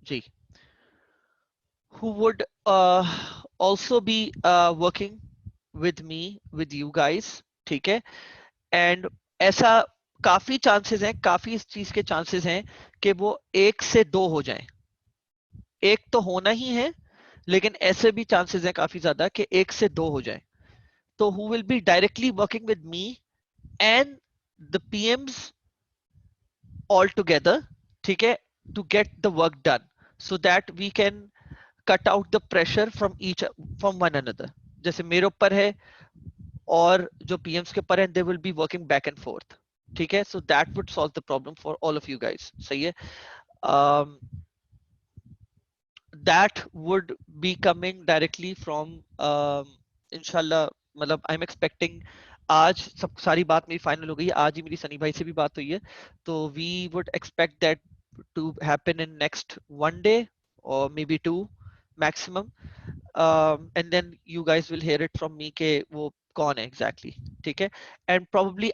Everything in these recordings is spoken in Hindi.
Ji, who would also be working with me, with you guys, ठीक है? एंड ऐसा काफी चांसेस हैं, काफी इस चीज के चांसेस हैं कि वो 1 से 2 हो जाएं। एक तो होना ही है, लेकिन ऐसे भी चांसेस हैं काफी ज्यादा कि 1 से 2 हो जाएं। तो who will be directly working with me and the PMs all together, ठीक है, to get the work done, so that we can cut out the pressure from one another. जैसे मेरे ऊपर है और जो पीएम्स के ऊपर है, they will be working back and fourth, ठीक है? So that would solve the problem for all of you guys. सही है? um, that would be coming directly from inshallah, मतलब आई एम एक्सपेक्टिंग आज सब सारी बात मेरी फाइनल हो गई है। आज ही मेरी सनी भाई से भी बात हुई है, तो we would expect that to happen in next 1 day और maybe 2 maximum, and then you guys will hear it from me के वो कौन है एग्जैक्टली exactly, ठीक है? एंड प्रोबेबली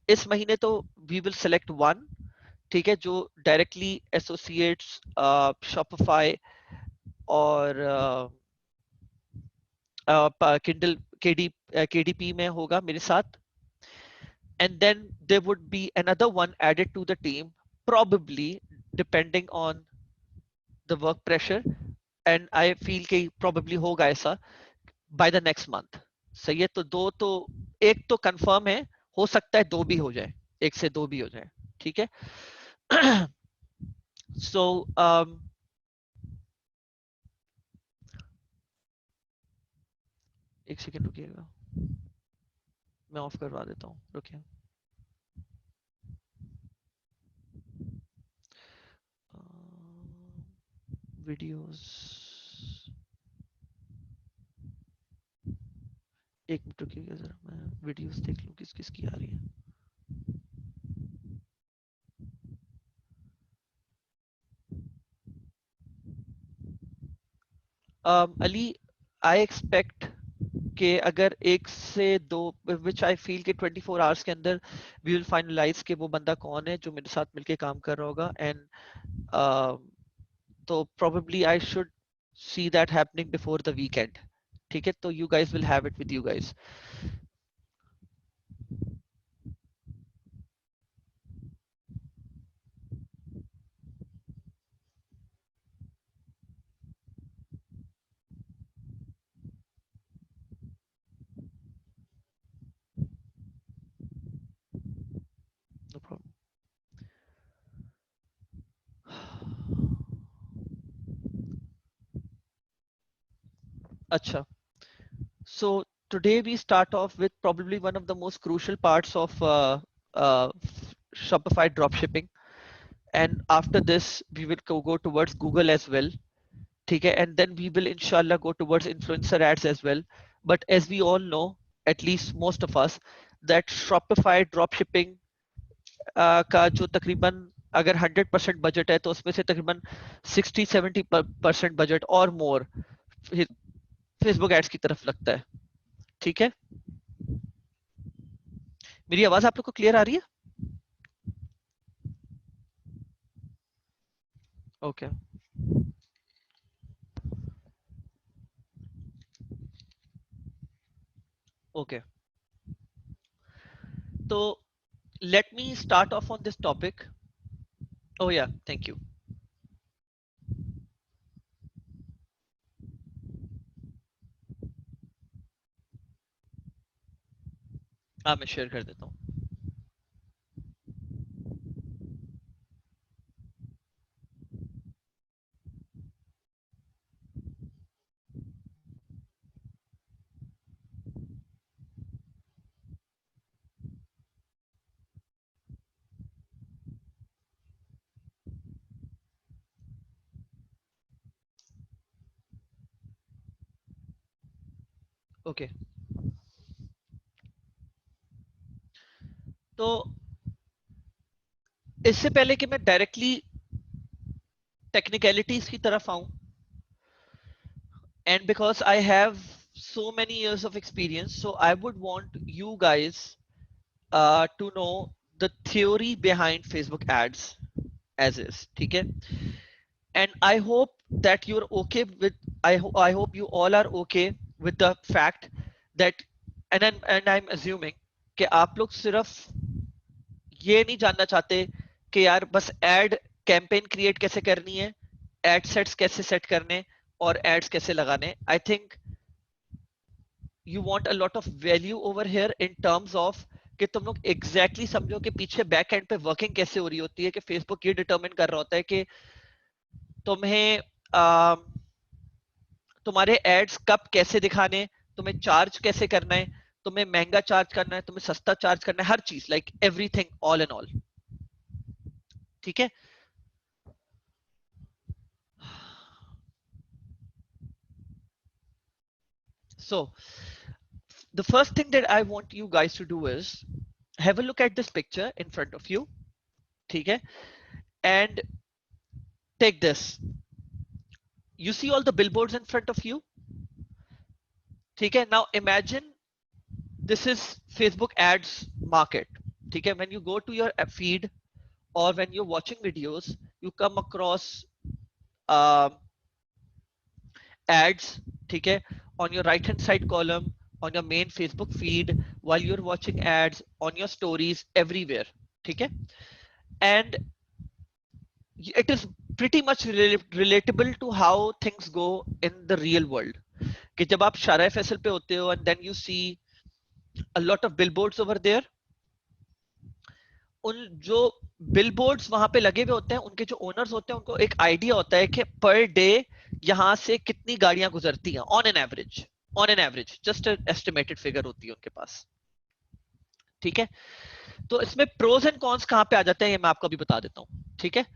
इस महीने तो वी विल सेलेक्ट वन, ठीक है, जो डायरेक्टली एसोसिएट्स शॉपिफाई और किंडल केडीपी में होगा मेरे साथ, and then there would be another one added to the team, probably depending on the work pressure, and I feel कि probably होगा ऐसा by the next month। सही है? तो दो तो, एक तो कंफर्म है, हो सकता है दो भी हो जाए, 1 से 2 भी हो जाए, ठीक है? so एक सेकेंड रुकिएगा, मैं ऑफ करवा देता हूँ, रुकिए। वीडियोस, एक मिनट रुकिएगा जरा, मैं वीडियोस देख लूँ किस किस की आ रही है। अली, आई एक्सपेक्ट कि अगर 1 से 2, विच आई फील कि 24 आवर्स के अंदर वी विल फाइनलाइज कि वो बंदा कौन है जो मेरे साथ मिलके काम कर रहा होगा, एंड तो probably I should see that happening before the weekend, ठीक है? तो you guys will have it with you guys. No problem. अच्छा, so today we start off with probably one of the most crucial parts of uh, Shopify dropshipping, and after this we will go towards Google as well, ठीक है? And then we will inshallah go towards influencer ads as well. But as we all know, at least most of us, that Shopify dropshipping का जो तकरीबन अगर 100% बजट है, तो उसमें से तकरीबन 60-70% बजट और मोर फेसबुक एड्स की तरफ लगता है, ठीक है? मेरी आवाज आप लोग को क्लियर आ रही है? ओके, ओके, तो let me start off on this topic. Oh yeah, thank you. हाँ, मैं शेयर कर देता हूँ। ओके, तो इससे पहले कि मैं डायरेक्टली टेक्निकलिटीज की तरफ आऊं, and because I have so many years of experience, so I would want you guys to know the theory behind Facebook ads as is, ठीक है? and I hope that you're okay with, I hope you all are okay with the fact that, and I'm assuming कि आप लोग सिर्फ ये नहीं जानना चाहते कि यार बस एड कैंपेन क्रिएट कैसे करनी है, एड सेट्स कैसे सेट करने और एड्स कैसे लगाने. I think you want a lot of value over here in terms of कि तुम लोग एग्जैक्टली exactly समझो कि पीछे बैक एंड पे वर्किंग कैसे हो रही होती है, कि फेसबुक ये डिटरमिन कर रहा होता है कि तुम्हें तुम्हारे एड्स कब कैसे दिखाने, तुम्हें चार्ज कैसे करना है, तुम्हें महंगा चार्ज करना है, तुम्हें सस्ता चार्ज करना है, हर चीज like everything all in all. ठीक है. So the first thing that I want you guys to do is have a look at this picture in front of you. ठीक है. And take this. You see all the billboards in front of you. ठीक है. Now imagine this is Facebook ads market. ठीक है. When you go to your feed or when you're watching videos, you come across uh, ads. ठीक है. On your right hand side column, on your main Facebook feed, while you're watching ads, on your stories, everywhere. ठीक है. And it is pretty much relatable to how things go in the real world. कि जब आप शारा फैसल पे होते हो and then you see a lot of billboards over there, उन जो बिलबोर्ड्स वहां पे लगे हुए होते हैं, उनके जो ओनर्स होते हैं उनको एक आइडिया होता है कि पर डे यहां से कितनी गाड़ियां गुजरती हैं on an average just estimated figure होती है उनके पास. ठीक है. तो इसमें प्रोज एंड कॉन्स कहां पे आ जाते हैं ये मैं आपको अभी बता देता हूं. ठीक है.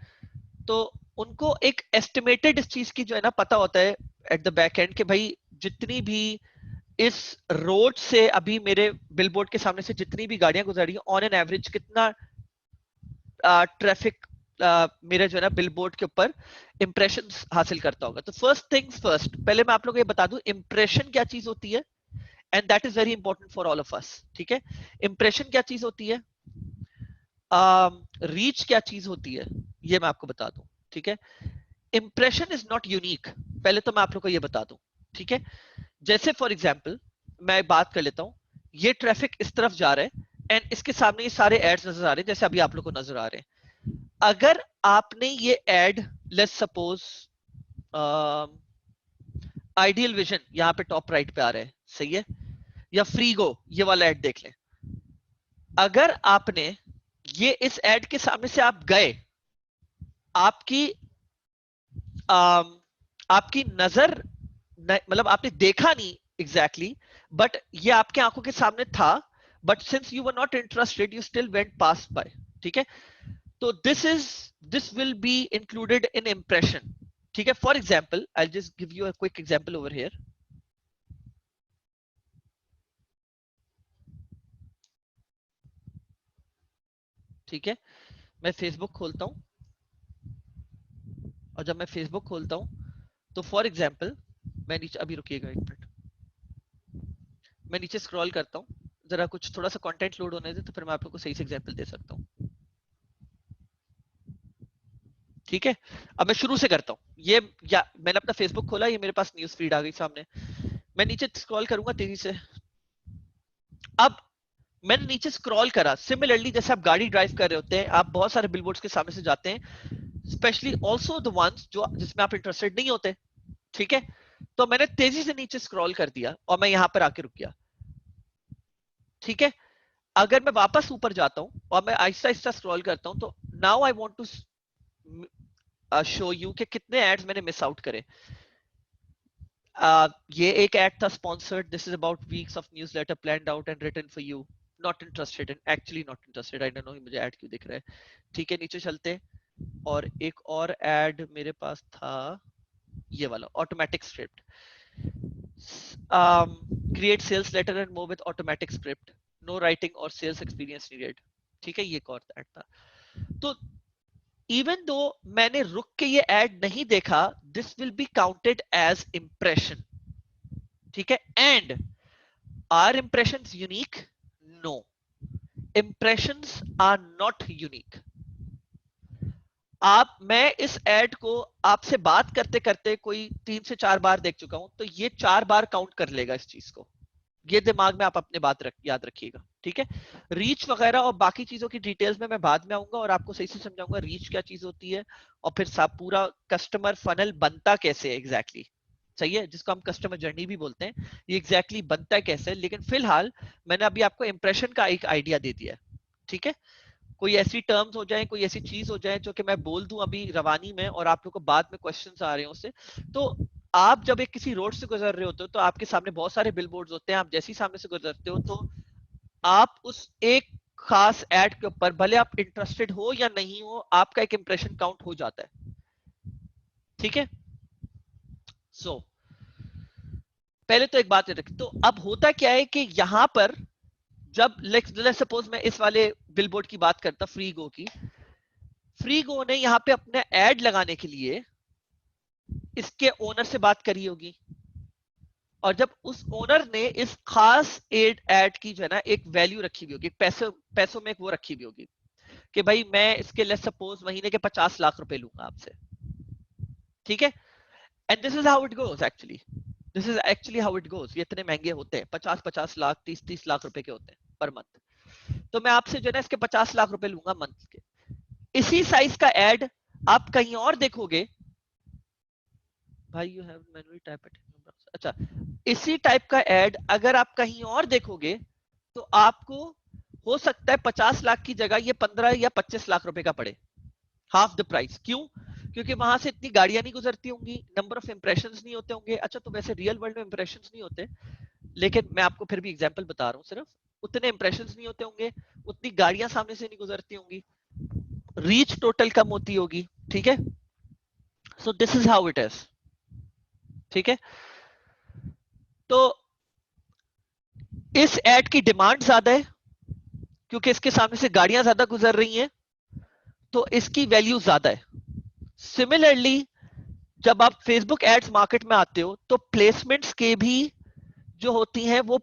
तो उनको एक एस्टिमेटेड इस चीज की जो है ना पता होता है एट द बैक एंड कि भाई जितनी भी इस रोड से अभी मेरे बिलबोर्ड के सामने से जितनी भी गाड़ियां गुजरी हैं ऑन एन एवरेज कितना ट्रैफिक मेरे जो है ना बिलबोर्ड के ऊपर इंप्रेशन हासिल करता होगा. तो फर्स्ट थिंग्स फर्स्ट, पहले मैं आप लोगों को ये बता दूं इंप्रेशन क्या चीज होती है, and that is very important for all of us. ठीक है. इंप्रेशन क्या चीज होती है, रीच क्या चीज होती है, ये मैं आपको बता दूं. ठीक है. इंप्रेशन इज नॉट यूनिक, पहले तो मैं आप लोग को ये बता दूं. ठीक है. जैसे फॉर एग्जाम्पल मैं बात कर लेता हूं, ये ट्रैफिक इस तरफ जा रहा है एंड इसके सामने ये सारे एड्स नजर आ रहे हैं जैसे अभी आप लोग को नजर आ रहे हैं. अगर आपने ये ad, let's suppose ideal vision यहां पे टॉप राइट पे आ रहा है, सही है, या फ्रीगो ये वाला एड देख लें. अगर आपने ये इस एड के सामने से आप गए, आपकी आपकी नजर मतलब आपने देखा नहीं एग्जैक्टली exactly, बट ये आपके आंखों के सामने था, but since you were not interested you still went pass by. ठीक है. तो this will be included in impression. ठीक है. For example I just give you a quick example over here. ठीक है. मैं फेसबुक खोलता हूं और जब मैं फेसबुक खोलता हूं तो फॉर एग्जाम्पल मैं नीचे, अभी रुकिएगा एक मिनट, मैं नीचे स्क्रॉल करता हूं, जरा कुछ थोड़ा सा कंटेंट लोड होने दे तो फिर मैं आप लोग को सही से एग्जाम्पल दे सकता हूं. ठीक है. अब मैं शुरू से करता हूं. ये या मैंने अपना फेसबुक खोला, ये मेरे पास न्यूज फीड आ गई सामने, मैं नीचे स्क्रॉल करूंगा तेजी से. अब मैंने नीचे स्क्रॉल करा, सिमिलरली जैसे आप गाड़ी ड्राइव कर रहे होते हैं, आप बहुत सारे बिलबोर्ड्स के सामने से जाते हैं, स्पेशली ऑल्सो द वंस जो जिसमें आप इंटरेस्टेड नहीं होते. ठीक है. तो मैंने तेजी से नीचे स्क्रॉल कर दिया और मैं यहां पर आके रुक गया. ठीक है. अगर मैं वापस ऊपर जाता हूं और मैं आहिस्ता आहिस्ता स्क्रॉल करता हूं तो now I want to show you कि कितने एड्स मैंने मिस आउट करे. ये एक एड था sponsored, this is about weeks of newsletter planned out and written for you, not interested in, actually not interested, I don't know मुझे ऐड क्यों दिख रहा है. ठीक है. नीचे चलते और एक और एड मेरे पास था, ये वाला automatic script, create sales letter and move with automatic script, no writing और सेल्स एक्सपीरियंस नीडेड. ठीक है. ये एक और एड था. तो इवन दो मैंने रुक के ये एड नहीं देखा, this will be counted as impression. ठीक है. And are impressions unique? No, impressions are not unique. मैं इस एड को आपसे बात करते करते कोई 3 से 4 बार देख चुका हूं, तो ये 4 बार काउंट कर लेगा इस चीज को। ये दिमाग में आप अपने बात याद रखिएगा, ठीक है। रीच वगैरह और बाकी चीजों की डिटेल्स में मैं बाद में आऊंगा और आपको सही से समझाऊंगा रीच क्या चीज होती है, और फिर सब पूरा कस्टमर फनल बनता कैसे है एग्जैक्टली, सही है, जिसको हम कस्टमर जर्नी भी बोलते हैं, ये एग्जैक्टली बनता है कैसे। लेकिन फिलहाल मैंने अभी आपको इंप्रेशन का एक आइडिया दे दिया है, ठीक है। कोई ऐसी टर्म्स हो जाए, कोई ऐसी चीज हो जाए जो कि मैं बोल दूं अभी रवानी में और आप लोग को बाद में क्वेश्चंस आ रहे हो उससे, तो आप जब एक किसी रोड से गुजर रहे होते हो तो आपके सामने बहुत सारे बिलबोर्ड्स होते हैं, आप जैसे ही सामने से गुजरते हो तो आप उस एक खास एड के ऊपर भले आप इंटरेस्टेड हो या नहीं हो, आपका एक इंप्रेशन काउंट हो जाता है, ठीक है। सो पहले तो एक बात याद रखें, तो अब होता क्या है कि यहां पर जब लेट्स सपोज मैं इस वाले बिलबोर्ड की बात करता, फ्री गो की, फ्री गो ने यहाँ पे अपने एड लगाने के लिए इसके ओनर से बात करी होगी, और जब उस ओनर ने इस खास एड की जो है ना एक वैल्यू रखी हुई होगी, पैसों में एक वो रखी हुई होगी कि भाई मैं इसके लिए सपोज महीने के 50 लाख रुपए लूंगा आपसे, ठीक है। And this is how it goes actually, this is actually how it goes. ये इतने महंगे होते हैं, 50-50 लाख, 30-30 लाख रुपए के होते हैं पर मंथ। तो मैं आपसे जो है ना इसके 50 लाख रुपए लूंगा मंथ के। इसी साइज का एड आप कहीं और देखोगे, भाई you have manually type it, अच्छा, इसी टाइप का एड अगर आप कहीं और देखोगे तो आपको हो सकता है 50 लाख की जगह ये 15 या 25 लाख रुपए का पड़े, हाफ द प्राइस। क्यों? क्योंकि वहां से इतनी गाड़ियां नहीं गुजरती होंगी, नंबर ऑफ इंप्रेशंस नहीं होते होंगे। अच्छा, तो वैसे रियल वर्ल्ड में इंप्रेशंस नहीं होते, लेकिन मैं आपको फिर भी एग्जांपल बता रहा हूँ, सिर्फ उतने इंप्रेशंस नहीं होते होंगे, उतनी गाड़ियां सामने से नहीं गुजरती होंगी, रीच टोटल कम होती होगी, ठीक है। सो this is how it is, ठीक है। तो इस एड की डिमांड ज्यादा है क्योंकि इसके सामने से गाड़ियां ज्यादा गुजर रही हैं, तो इसकी वैल्यू ज्यादा है। सिमिलरली जब आप फेसबुक एड्स मार्केट में आते हो तो प्लेसमेंट्स के भी जो होती हैं वो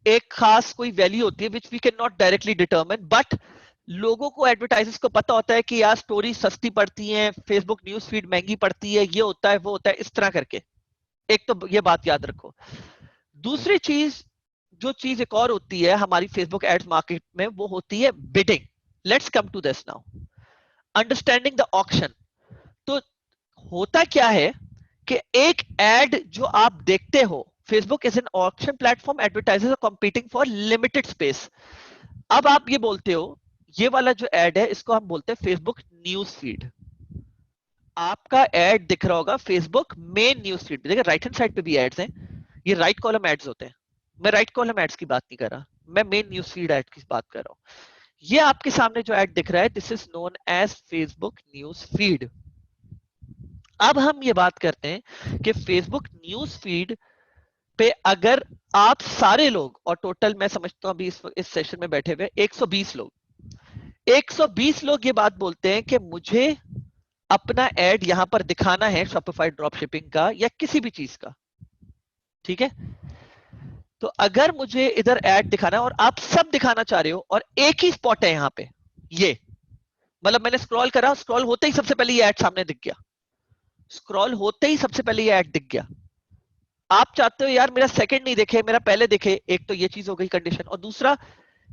एक खास कोई वैल्यू होती है which we can not directly determine, but लोगों को, एडवर्टाइजर्स को पता होता है कि यार स्टोरी सस्ती पड़ती है, फेसबुक न्यूज फीड महंगी पड़ती है, ये होता है वो होता है, इस तरह करके। एक तो ये बात याद रखो। दूसरी चीज, जो चीज एक और होती है हमारी फेसबुक एड्स मार्केट में, वो होती है bidding. Let's come to this now, understanding the auction. तो होता क्या है कि एक एड जो आप देखते हो, Facebook is an auction platform, advertisers are competing for limited space. अब आप ये बोलते हो, ये वाला जो एड है इसको हम बोलते हैं फेसबुक न्यूज फीड। आपका एड दिख रहा होगा फेसबुक मेन न्यूज फीड पे, देखिए राइट हैंड साइड पे भी एड्स हैं, ये राइट कॉलम एड्स होते हैं। मैं राइट कॉलम एड्स की बात नहीं कर रहा, मैं मेन न्यूज फीड एड की बात कर रहा हूं। ये आपके सामने जो एड दिख रहा है, this is known as Facebook news feed. अब हम ये बात करते हैं कि फेसबुक न्यूज फीड पे अगर आप सारे लोग, और टोटल मैं समझता हूं अभी इस सेशन में बैठे हुए 120 लोग, 120 लोग ये बात बोलते हैं कि मुझे अपना एड यहां पर दिखाना है शॉपिफाई ड्रॉप शिपिंग का या किसी भी चीज का, ठीक है। तो अगर मुझे इधर एड दिखाना है और आप सब दिखाना चाह रहे हो और एक ही स्पॉट है यहां पे, ये मतलब मैंने स्क्रॉल करा, स्क्रॉल होते ही सबसे पहले ये एड सामने दिख गया, स्क्रॉल होते ही सबसे पहले ये ऐड दिख गया। आप चाहते हो यार मेरा सेकंड नहीं दिखे, मेरा पहले दिखे, एक तो ये चीज हो गई कंडीशन, और दूसरा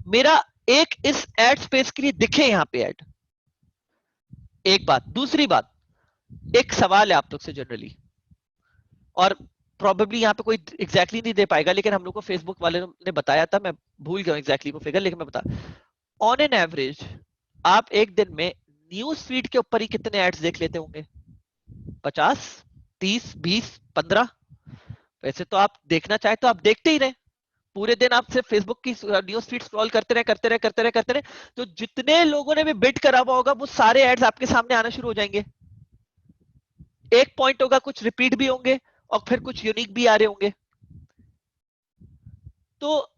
मेरा एक इस एड स्पेस के लिए दिखे यहां पे ऐड। एक बात, दूसरी बात, एक सवाल है आप लोग से जनरली, और प्रॉबेबली यहाँ पे कोई एग्जैक्टली नहीं दे पाएगा, लेकिन हम लोग को फेसबुक वाले ने बताया था, मैं भूल गया एग्जैक्टली वो फिगर, लेकिन मैं बता, ऑन एन एवरेज आप एक दिन में न्यूज फीड के ऊपर ही कितने एड्स देख लेते होंगे? 50, 30, 20, 15? वैसे तो आप देखना चाहे तो आप देखते ही रहे, पूरे दिन आप सिर्फ फेसबुक की न्यूज फीड स्क्रॉल करते रहे करते रहे करते रहे करते रहे, तो जितने लोगों ने भी बिड करा हुआ होगा वो सारे एड्स आपके सामने आना शुरू हो जाएंगे। एक पॉइंट होगा, कुछ रिपीट भी होंगे और फिर कुछ यूनिक भी आ रहे होंगे। तो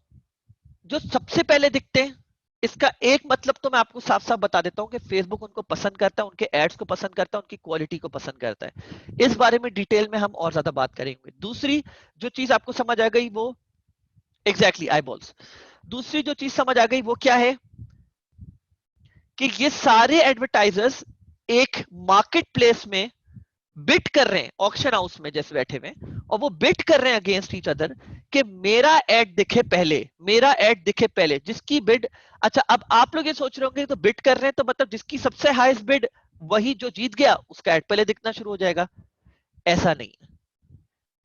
जो सबसे पहले दिखते हैं, इसका एक मतलब तो मैं आपको साफ साफ बता देता हूं कि फेसबुक उनको पसंद करता है, उनके एड्स को पसंद करता है, उनकी क्वालिटी को पसंद करता है। इस बारे में डिटेल में हम और ज्यादा बात करेंगे। दूसरी जो चीज आपको समझ आ गई वो एग्जैक्टली आईबॉल्स। दूसरी जो चीज समझ आ गई वो क्या है कि ये सारे एडवर्टाइजर्स एक मार्केट प्लेस में बिट कर रहे हैं, ऑक्शन हाउस में जैसे बैठे हुए, और वो बिट कर रहे हैं अगेंस्ट ईच अदर कि मेरा एड दिखे पहले, मेरा एड दिखे पहले, जिसकी बिड। अच्छा, अब आप लोग ये सोच रहे होंगे तो बिट कर रहे हैं तो मतलब जिसकी सबसे हाईएस्ट बिड वही जो जीत गया उसका एड पहले दिखना शुरू हो जाएगा। ऐसा नहीं है,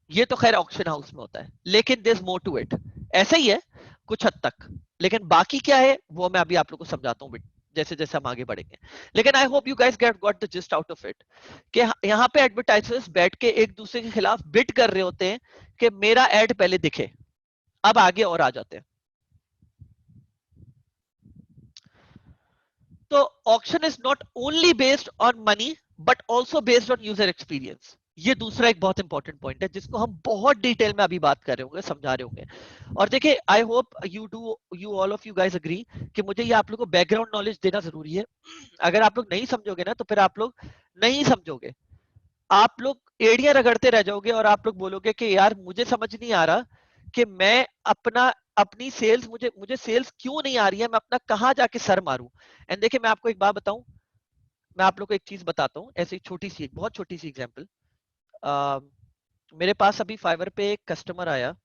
ये तो खैर ऑक्शन हाउस में होता है, लेकिन there is more to it. ऐसा ही है कुछ हद तक, लेकिन बाकी क्या है वो मैं अभी आप लोग को समझाता हूँ जैसे जैसे हम आगे बढ़ेंगे। लेकिन I hope you guys get got the gist out of it कि यहाँ पे एडवर्टाइजर्स बैठ के एक दूसरे के खिलाफ बिड कर रहे होते हैं कि मेरा एड पहले दिखे। अब आगे और आ जाते हैं। तो auction is not only based on money but also based on user experience. ये दूसरा एक बहुत इंपॉर्टेंट पॉइंट है जिसको हम बहुत डिटेल में अभी बात कर रहे होंगे, समझा रहे होंगे। और देखिए, आई hope you all of you guys agree कि मुझे ये आप लोगों को बैकग्राउंड नॉलेज देना जरूरी है। अगर आप लोग नहीं समझोगे ना तो फिर आप लोग नहीं समझोगे, आप लोग एड़ियां रगड़ते रह जाओगे और आप लोग बोलोगे कि यार मुझे समझ नहीं आ रहा कि मैं अपनी सेल्स, मुझे मुझे सेल्स क्यों नहीं आ रही है, मैं अपना कहाँ जाके सर मारूं। एंड देखिए, मैं आपको एक बात बताऊं, मैं आप लोग को एक चीज बताता हूँ, ऐसी छोटी सी, बहुत छोटी सी एग्जांपल। मेरे पास अभी फाइवर पे एक कस्टमर आया,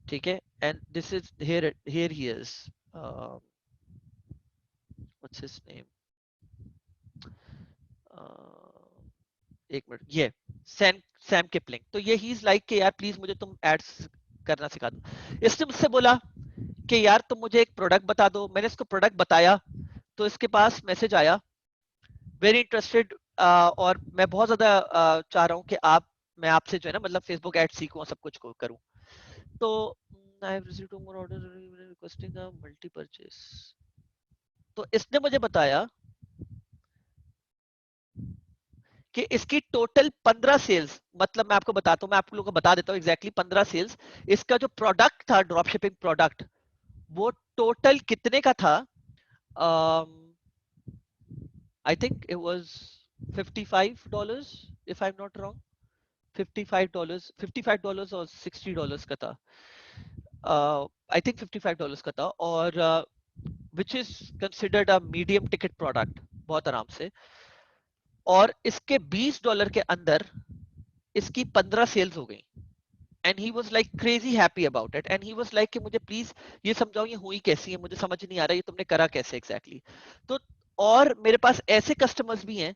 ठीक है, and this is here here he is, what's his name, एक मिनट, ये सैम सैम किपलिंग। तो ये ही इज लाइक कि यार प्लीज मुझे तुम एड्स करना सिखा दो। इसने मुझसे बोला कि यार तुम मुझे एक प्रोडक्ट बता दो। मैंने इसको प्रोडक्ट बताया तो इसके पास मैसेज आया, वेरी इंटरेस्टेड, और मैं बहुत ज्यादा चाह रहा हूँ कि मैं आपसे जो है ना, मतलब फेसबुक एड सीखूं और सब कुछ को करूं। तो I have received two more order requesting a multi purchase. तो इसने मुझे बताया कि इसकी टोटल 15 सेल्स, मतलब मैं आपको बताता हूँ, मैं आप लोगों को बता देता हूँ एग्जैक्टली 15 सेल्स। इसका जो प्रोडक्ट था, ड्रॉप शिपिंग प्रोडक्ट, वो टोटल कितने का था? I think it was $55 if I am not wrong. $55, $55 और $60 का था। आई थिंक $55 का था, और which is considered a medium ticket product, बहुत आराम से। और इसके $20 के अंदर इसकी 15 सेल्स हो गई। And he was like crazy happy about it, and he was like कि मुझे प्लीज ये समझाओ ये हुई कैसी है, मुझे समझ नहीं आ रहा ये तुमने करा कैसे एग्जैक्टली तो। और मेरे पास ऐसे कस्टमर्स भी हैं,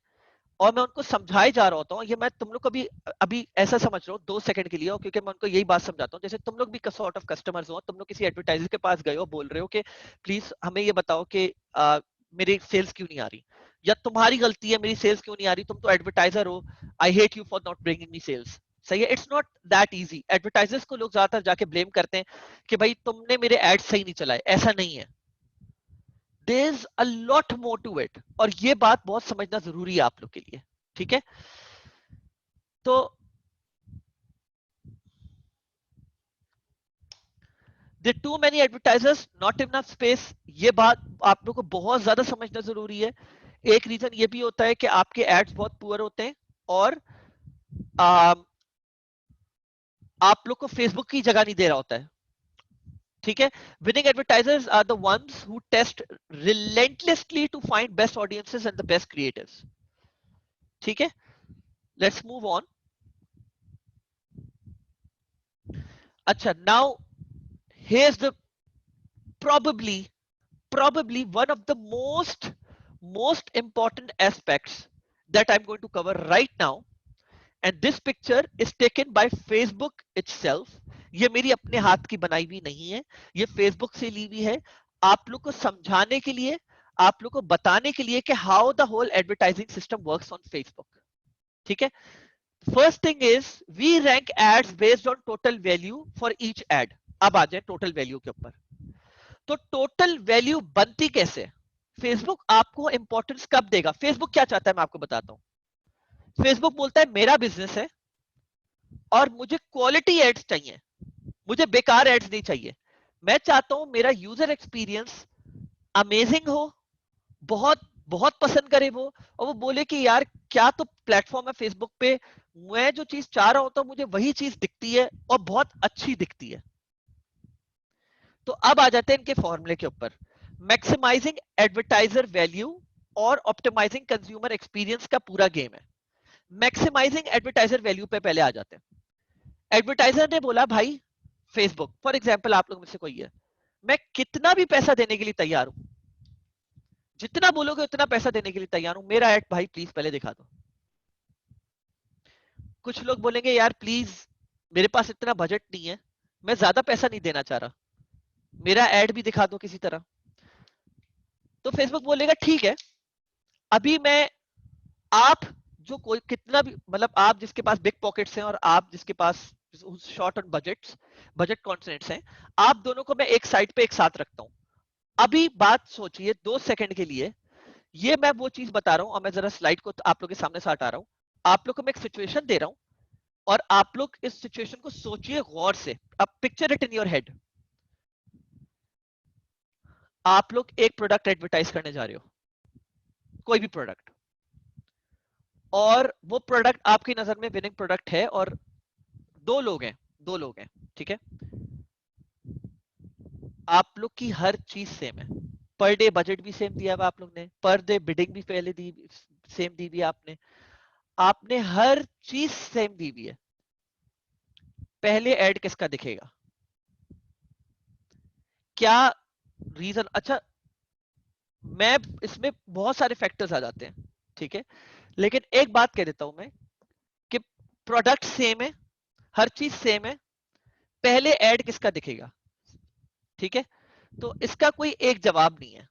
और मैं उनको समझाए जा रहा होता हूँ, ये मैं तुम लोग को भी अभी ऐसा समझ रहा हूँ 2 सेकंड के लिए, क्योंकि मैं उनको यही बात समझाता हूँ। जैसे तुम लोग भी सॉर्ट ऑफ कस्टमर्स हो, तुम लोग किसी एडवर्टाइजर के पास गए हो, बोल रहे हो कि प्लीज हमें ये बताओ कि मेरी सेल्स क्यों नहीं आ रही, या तुम्हारी गलती है मेरी सेल्स क्यों नहीं आ रही, तुम तो एडवर्टाइजर हो, I hate you for not bringing me sales. सही है, it's not that easy. Advertisers को लोग ज्यादातर जाके ब्लेम करते हैं कि भाई तुमने मेरे एड सही नहीं चलाए। ऐसा नहीं है, there is a lot more to it, और ये बात बहुत समझना जरूरी है आप लोग के लिए, ठीक है। तो there too many advertisers, not enough space, ये बात आप लोग को बहुत ज्यादा समझना जरूरी है। एक रीजन ये भी होता है कि आपके एड्स बहुत पुअर होते हैं, और आ, आप लोग को फेसबुक की जगह नहीं दे रहा होता है, ठीक है। Winning advertisers are the ones who test relentlessly to find best audiences and the best creators, ठीक है। Let's move on. अच्छा, now here's the probably probably one of the most important aspects that I'm going to cover right now, and this picture is taken by Facebook itself. ये मेरी अपने हाथ की बनाई हुई नहीं है, ये फेसबुक से ली हुई है, आप लोग को समझाने के लिए, आप लोग को बताने के लिए कि how the whole advertising system works on Facebook, ठीक है। First thing is we rank ads based on total value for each ad. अब आ जाए टोटल वैल्यू के ऊपर। तो टोटल वैल्यू बनती कैसे? फेसबुक आपको इंपॉर्टेंस कब देगा? फेसबुक क्या चाहता है मैं आपको बताता हूं। फेसबुक बोलता है मेरा बिजनेस है और मुझे क्वालिटी एड्स चाहिए, मुझे बेकार एड्स नहीं चाहिए। मैं चाहता हूं मेरा यूजर एक्सपीरियंस अमेजिंग हो, बहुत बहुत पसंद करे वो, और वो बोले कि यार क्या तो प्लेटफॉर्म है फेसबुक पे, मैं जो चीज चाह रहा होता हूं मुझे वही चीज दिखती है और बहुत अच्छी दिखती है। तो अब आ जाते हैं इनके फॉर्मूले के ऊपर। मैक्सिमाइजिंग एडवर्टाइजर वैल्यू और ऑप्टिमाइजिंग कंज्यूमर एक्सपीरियंस का पूरा गेम है। मैक्सिमाइजिंग एडवर्टाइजर वैल्यू पे पहले आ जाते हैं। एडवर्टाइजर ने बोला भाई फेसबुक फॉर एग्जाम्पल आप लोग में से कोई है, मैं कितना भी पैसा देने के लिए तैयार हूं, जितना बोलोगे उतना पैसा देने के लिए तैयार हूं, मेरा ऐड भाई प्लीज पहले दिखा दो। कुछ लोग बोलेंगे यार प्लीज मेरे पास इतना बजट नहीं है, मैं ज्यादा पैसा नहीं देना चाह रहा, मेरा ऐड भी दिखा दो किसी तरह। तो फेसबुक बोलेगा ठीक है, अभी मैं आप जो कोई कितना भी मतलब आप जिसके पास बिग पॉकेट्स हैं और आप जिसके पास short on budgets budget constants हैं, आप दोनों को मैं एक साइड पे एक साथ रखता हूं। अभी बात सोचिए 2 सेकंड के लिए, ये मैं वो चीज बता रहा हूं और मैं जरा स्लाइड को आप लोग के सामने से हटा रहा हूं, आप लोग को मैं एक सिचुएशन दे रहा हूं और आप लोग इस सिचुएशन को सोचिए गौर से। अब picture it in your head, आप लोग एक प्रोडक्ट एडवर्टाइज करने जा रहे हो, कोई भी प्रोडक्ट, और वो प्रोडक्ट आपकी नजर में विनिंग प्रोडक्ट है और दो लोग हैं, ठीक है, आप लोग की हर चीज सेम है, पर डे बजट भी सेम दिया हुआ आप लोग ने, पर डे बिडिंग भी पहले दी सेम दी हुई है आपने, आपने हर चीज सेम दी हुई है। पहले ऐड किसका दिखेगा? क्या रीजन? अच्छा, मैं इसमें बहुत सारे फैक्टर्स आ जाते हैं, ठीक है, लेकिन एक बात कह देता हूं मैं कि प्रोडक्ट सेम है, हर चीज सेम है, पहले ऐड किसका दिखेगा? ठीक है, तो इसका कोई एक जवाब नहीं है,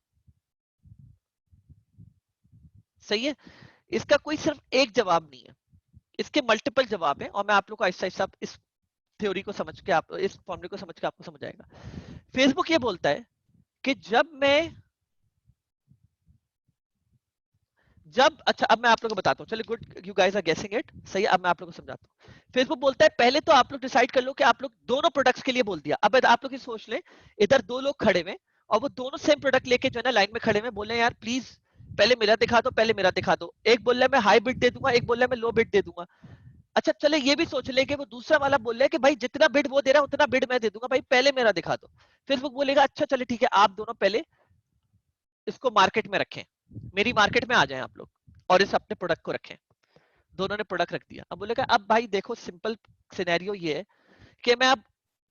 सही है, इसका कोई सिर्फ एक जवाब नहीं है, इसके मल्टीपल जवाब हैं और मैं आप लोग को आहिस्ता आहिस्ता इस थ्योरी को समझ के आप इस फॉर्मूले को समझ के आपको समझ आएगा। फेसबुक ये बोलता है कि जब अच्छा अब मैं आप लोगों को बताता हूँ, चलिए good, you guys are guessing it, सही है, अब मैं आप लोगों को समझाता हूँ। फेसबुक बोलता है पहले तो आप लोग डिसाइड कर लो कि आप लोग दोनों प्रोडक्ट्स के लिए बोल दिया, अब आप लोग ये सोच लें इधर दो लोग खड़े हुए और वो दोनों सेम प्रोडक्ट लेके जो है ना लाइन में खड़े हुए, बोले यार प्लीज पहले मेरा दिखा दो, पहले मेरा दिखा दो, एक बोल रहा है मैं हाई बिड दे दूंगा, एक बोल रहा है मैं लो बिड दे दूंगा। अच्छा चले ये भी सोच ले कि वो दूसरा वाला बोल रहा है कि भाई जितना बिड वो दे रहा है उतना बिड मैं दे दूंगा, भाई पहले मेरा दिखा दो। फेसबुक बोलेगा अच्छा चले ठीक है, आप दोनों पहले इसको मार्केट में रखें, मेरी मार्केट में आ जाएं आप लोग और इस अपने प्रोडक्ट को रखें। दोनों ने प्रोडक्ट रख दिया, अब बोलेगा अब भाई देखो सिंपल सिनेरियो ये है कि मैं अब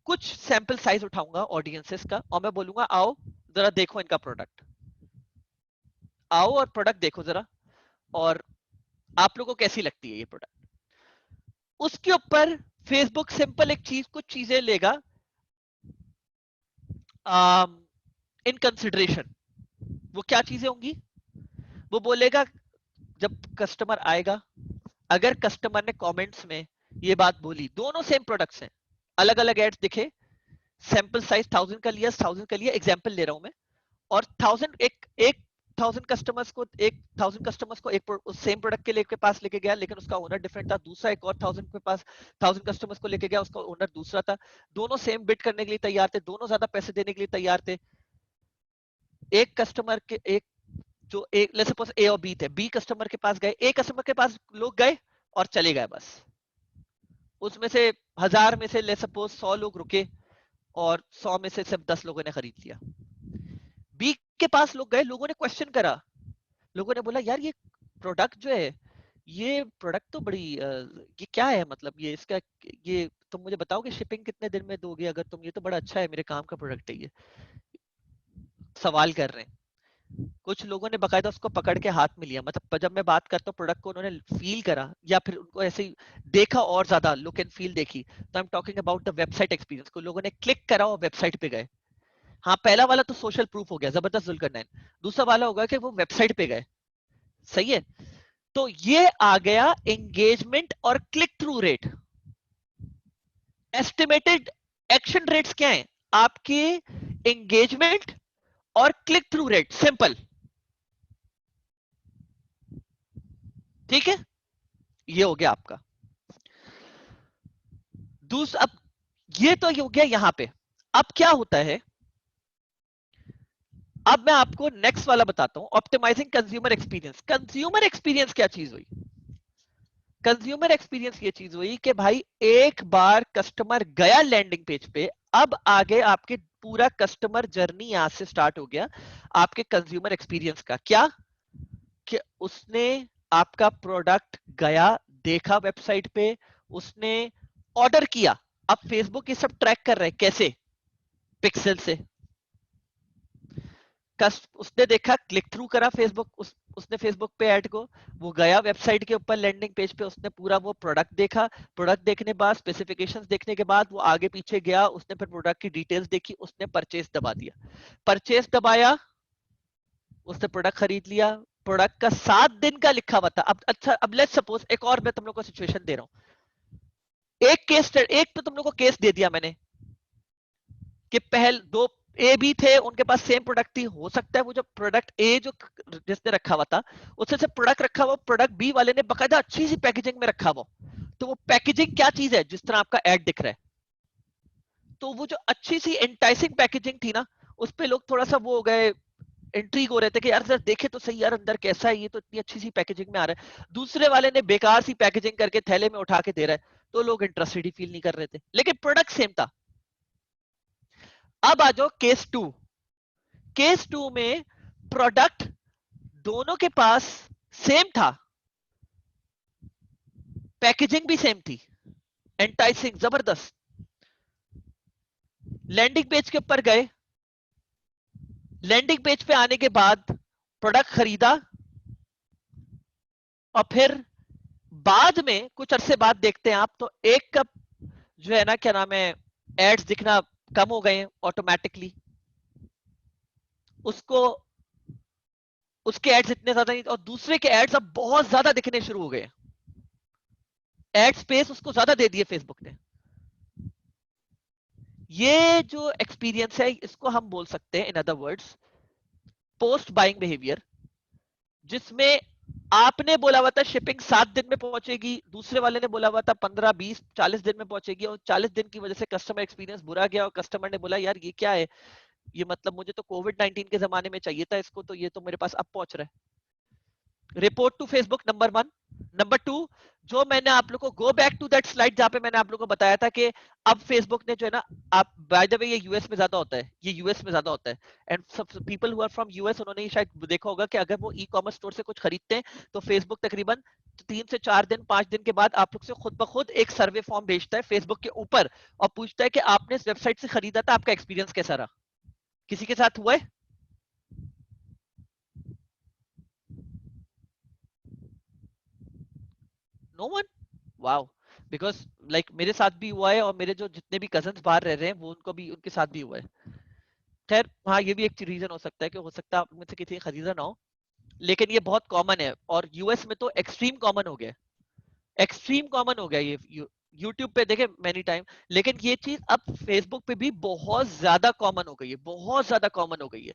कुछ सैंपल साइज उठाऊंगा ऑडियंसेस का और मैं बोलूंगा आओ जरा देखो इनका प्रोडक्ट, आओ और प्रोडक्ट देखो जरा, और आप लोगों को कैसी लगती है ये प्रोडक्ट। उसके ऊपर फेसबुक सिंपल एक चीज, कुछ चीजें लेगा इन कंसिडरेशन। वो क्या चीजें होंगी? वो बोलेगा जब कस्टमर आएगा, अगर कस्टमर ने कमेंट्स में ये बात बोली, दोनों सेम प्रोडक्ट्स हैं, अलग अलग एड्स दिखे, सैंपल साइज 1000 का लिया एग्जांपल ले रहा हूं मैं, और 1000 कस्टमर्स को एक सेम प्रोडक्ट के लेके पास लेके गया, लेकिन उसका ओनर डिफरेंट था, दूसरा एक और 1000 कस्टमर्स को लेके गया, उसका ओनर दूसरा था, दोनों सेम बिड करने के लिए तैयार थे, दोनों ज्यादा पैसे देने के लिए तैयार थे। एक कस्टमर के एक जो एक लेट्स सपोज ए और बी थे, बी कस्टमर के पास गए, ए कस्टमर के पास लोग गए और चले गए बस, उसमें से 1000 में से लेट्स सपोज 100 लोग रुके और 100 में से सिर्फ 10 लोगों ने खरीद लिया। बी के पास लोग गए, लोगों ने क्वेश्चन करा, लोगों ने बोला यार ये प्रोडक्ट जो है, ये प्रोडक्ट तो बड़ी ये क्या है, मतलब ये इसका, ये तुम मुझे बताओ कि शिपिंग कितने दिन में दोगे, अगर तुम, ये तो बड़ा अच्छा है, मेरे काम का प्रोडक्ट है ये, सवाल कर रहे हैं। कुछ लोगों ने बकायदा उसको पकड़ के हाथ में लिया, मतलब जब मैं बात करता हूँ प्रोडक्ट को उन्होंने फील करा या फिर उनको ऐसे ही देखा और ज्यादा लुक एंड फील देखी, तो I am talking about the website experience को, लोगों ने क्लिक करा और वेबसाइट पे गए। हाँ पहला वाला तो सोशल प्रूफ हो गया, जबरदस्त जुल्करनैन, दूसरा वाला होगा कि वो वेबसाइट पे गए, सही है। तो ये आ गया एंगेजमेंट और click through rate. Estimated action rates क्या है आपके? एंगेजमेंट और क्लिक थ्रू रेट, सिंपल, ठीक है, ये हो गया आपका। दूसरा, अब ये तो ये हो गया यहां पे, अब क्या होता है, अब मैं आपको नेक्स्ट वाला बताता हूं, optimizing consumer experience. Consumer experience क्या चीज हुई? कंज्यूमर एक्सपीरियंस ये चीज हुई कि भाई एक बार कस्टमर गया लैंडिंग पेज पे, अब आगे आपके पूरा कस्टमर जर्नी यहां से स्टार्ट हो गया आपके कंज्यूमर एक्सपीरियंस का। क्या? कि उसने आपका प्रोडक्ट गया, देखा वेबसाइट पे, उसने ऑर्डर किया। अब फेसबुक ये सब ट्रैक कर रहे हैं कैसे? पिक्सल से। उसने देखा, क्लिक थ्रू करा फेसबुक, उसने फेसबुक पे ऐड को, वो गया वेबसाइट के ऊपर लैंडिंग पेज पे, उसने पूरा वो प्रोडक्ट देखा, प्रोडक्ट देखने बाद स्पेसिफिकेशंस देखने के बाद वो आगे पीछे गया, उसने फिर प्रोडक्ट की डिटेल्स देखी, उसने परचेज दबा दिया। परचेज दबाया, उसने प्रोडक्ट खरीद लिया। प्रोडक्ट का 7 दिन का लिखा हुआ था। अब अच्छा, अब लेट्स सपोज एक और मैं तुम लोग को सिचुएशन दे रहा हूं। एक तो तुम लोग को केस दे दिया मैंने कि पहल दो ए बी थे, उनके पास सेम प्रोडक्ट थी। हो सकता है वो जो प्रोडक्ट ए जो जिसने रखा हुआ था, उससे से प्रोडक्ट रखा हुआ प्रोडक्ट बी वाले ने बकायदा अच्छी सी पैकेजिंग में रखा हुआ। तो वो पैकेजिंग क्या चीज है? जिस तरह आपका एड दिख रहा है, तो वो जो अच्छी सी एंटाइसिंग पैकेजिंग थी ना, उस पे लोग थोड़ा सा वो हो गए, इंट्रीग हो रहे थे कि यार सर देखे तो सही यार अंदर कैसा है, ये तो इतनी अच्छी सी पैकेजिंग में आ रहा है। दूसरे वाले ने बेकार सी पैकेजिंग करके थैले में उठा के दे रहा है, तो लोग इंटरेस्टेड ही फील नहीं कर रहे थे, लेकिन प्रोडक्ट सेम था। अब आ जाओ केस टू। केस टू में प्रोडक्ट दोनों के पास सेम था, पैकेजिंग भी सेम थी, एंटाइसिंग जबरदस्त। लैंडिंग पेज के ऊपर गए, लैंडिंग पेज पे आने के बाद प्रोडक्ट खरीदा, और फिर बाद में कुछ अरसे बाद देखते हैं आप तो एक कप जो है ना, क्या नाम है, एड्स दिखना कम हो गए हैं ऑटोमेटिकली। उसको उसके एड्स इतने ज्यादा नहीं, और दूसरे के एड्स अब बहुत ज्यादा दिखने शुरू हो गए। एड स्पेस उसको ज्यादा दे दिए फेसबुक ने। ये जो एक्सपीरियंस है, इसको हम बोल सकते हैं in other words post buying behaviour, जिसमें आपने बोला हुआ था शिपिंग 7 दिन में पहुंचेगी, दूसरे वाले ने बोला हुआ था 15, 20, 40 दिन में पहुंचेगी, और 40 दिन की वजह से कस्टमर एक्सपीरियंस बुरा गया, और कस्टमर ने बोला यार ये क्या है, ये मतलब मुझे तो कोविड-19 के जमाने में चाहिए था इसको, तो ये तो मेरे पास अब पहुंच रहा है। Report to Facebook, number 1। Number 2, जो मैंने आप लोग को go back to that slide जहां पे मैंने आप लोग को बताया था कि अब फेसबुक ने जो है ना, आप बाय द वे ये यूएस में ज्यादा होता है, ये यूएस में ज्यादा होता है, एंड सब people who are from US उन्होंने ही शायद देखा होगा कि अगर वो ई कॉमर्स स्टोर से कुछ खरीदते हैं तो फेसबुक तकरीबन 3 से 4 दिन 5 दिन के बाद आप लोग से खुद ब खुद एक सर्वे फॉर्म भेजता है फेसबुक के ऊपर, और पूछता है कि आपने इस वेबसाइट से खरीदा था, आपका एक्सपीरियंस कैसा रहा। किसी के साथ हुआ है? No one? Wow. Because like मेरे साथ भी हुआ है, और मेरे जो जितने भी कजन्स बाहर रह रहे हैं वो उनको भी, उनके साथ भी हुआ है। खैर हाँ, ये भी एक रीजन हो सकता है कि हो सकता है आप में से किसी ने खरीदा ना हो, लेकिन ये बहुत कॉमन है, और यूएस में तो एक्सट्रीम कॉमन हो गया है। एक्सट्रीम कॉमन हो गया ये यूट्यूब पे देखे मैनी टाइम, लेकिन ये चीज अब फेसबुक पे भी बहुत ज्यादा कॉमन हो गई है, बहुत ज्यादा कॉमन हो गई है।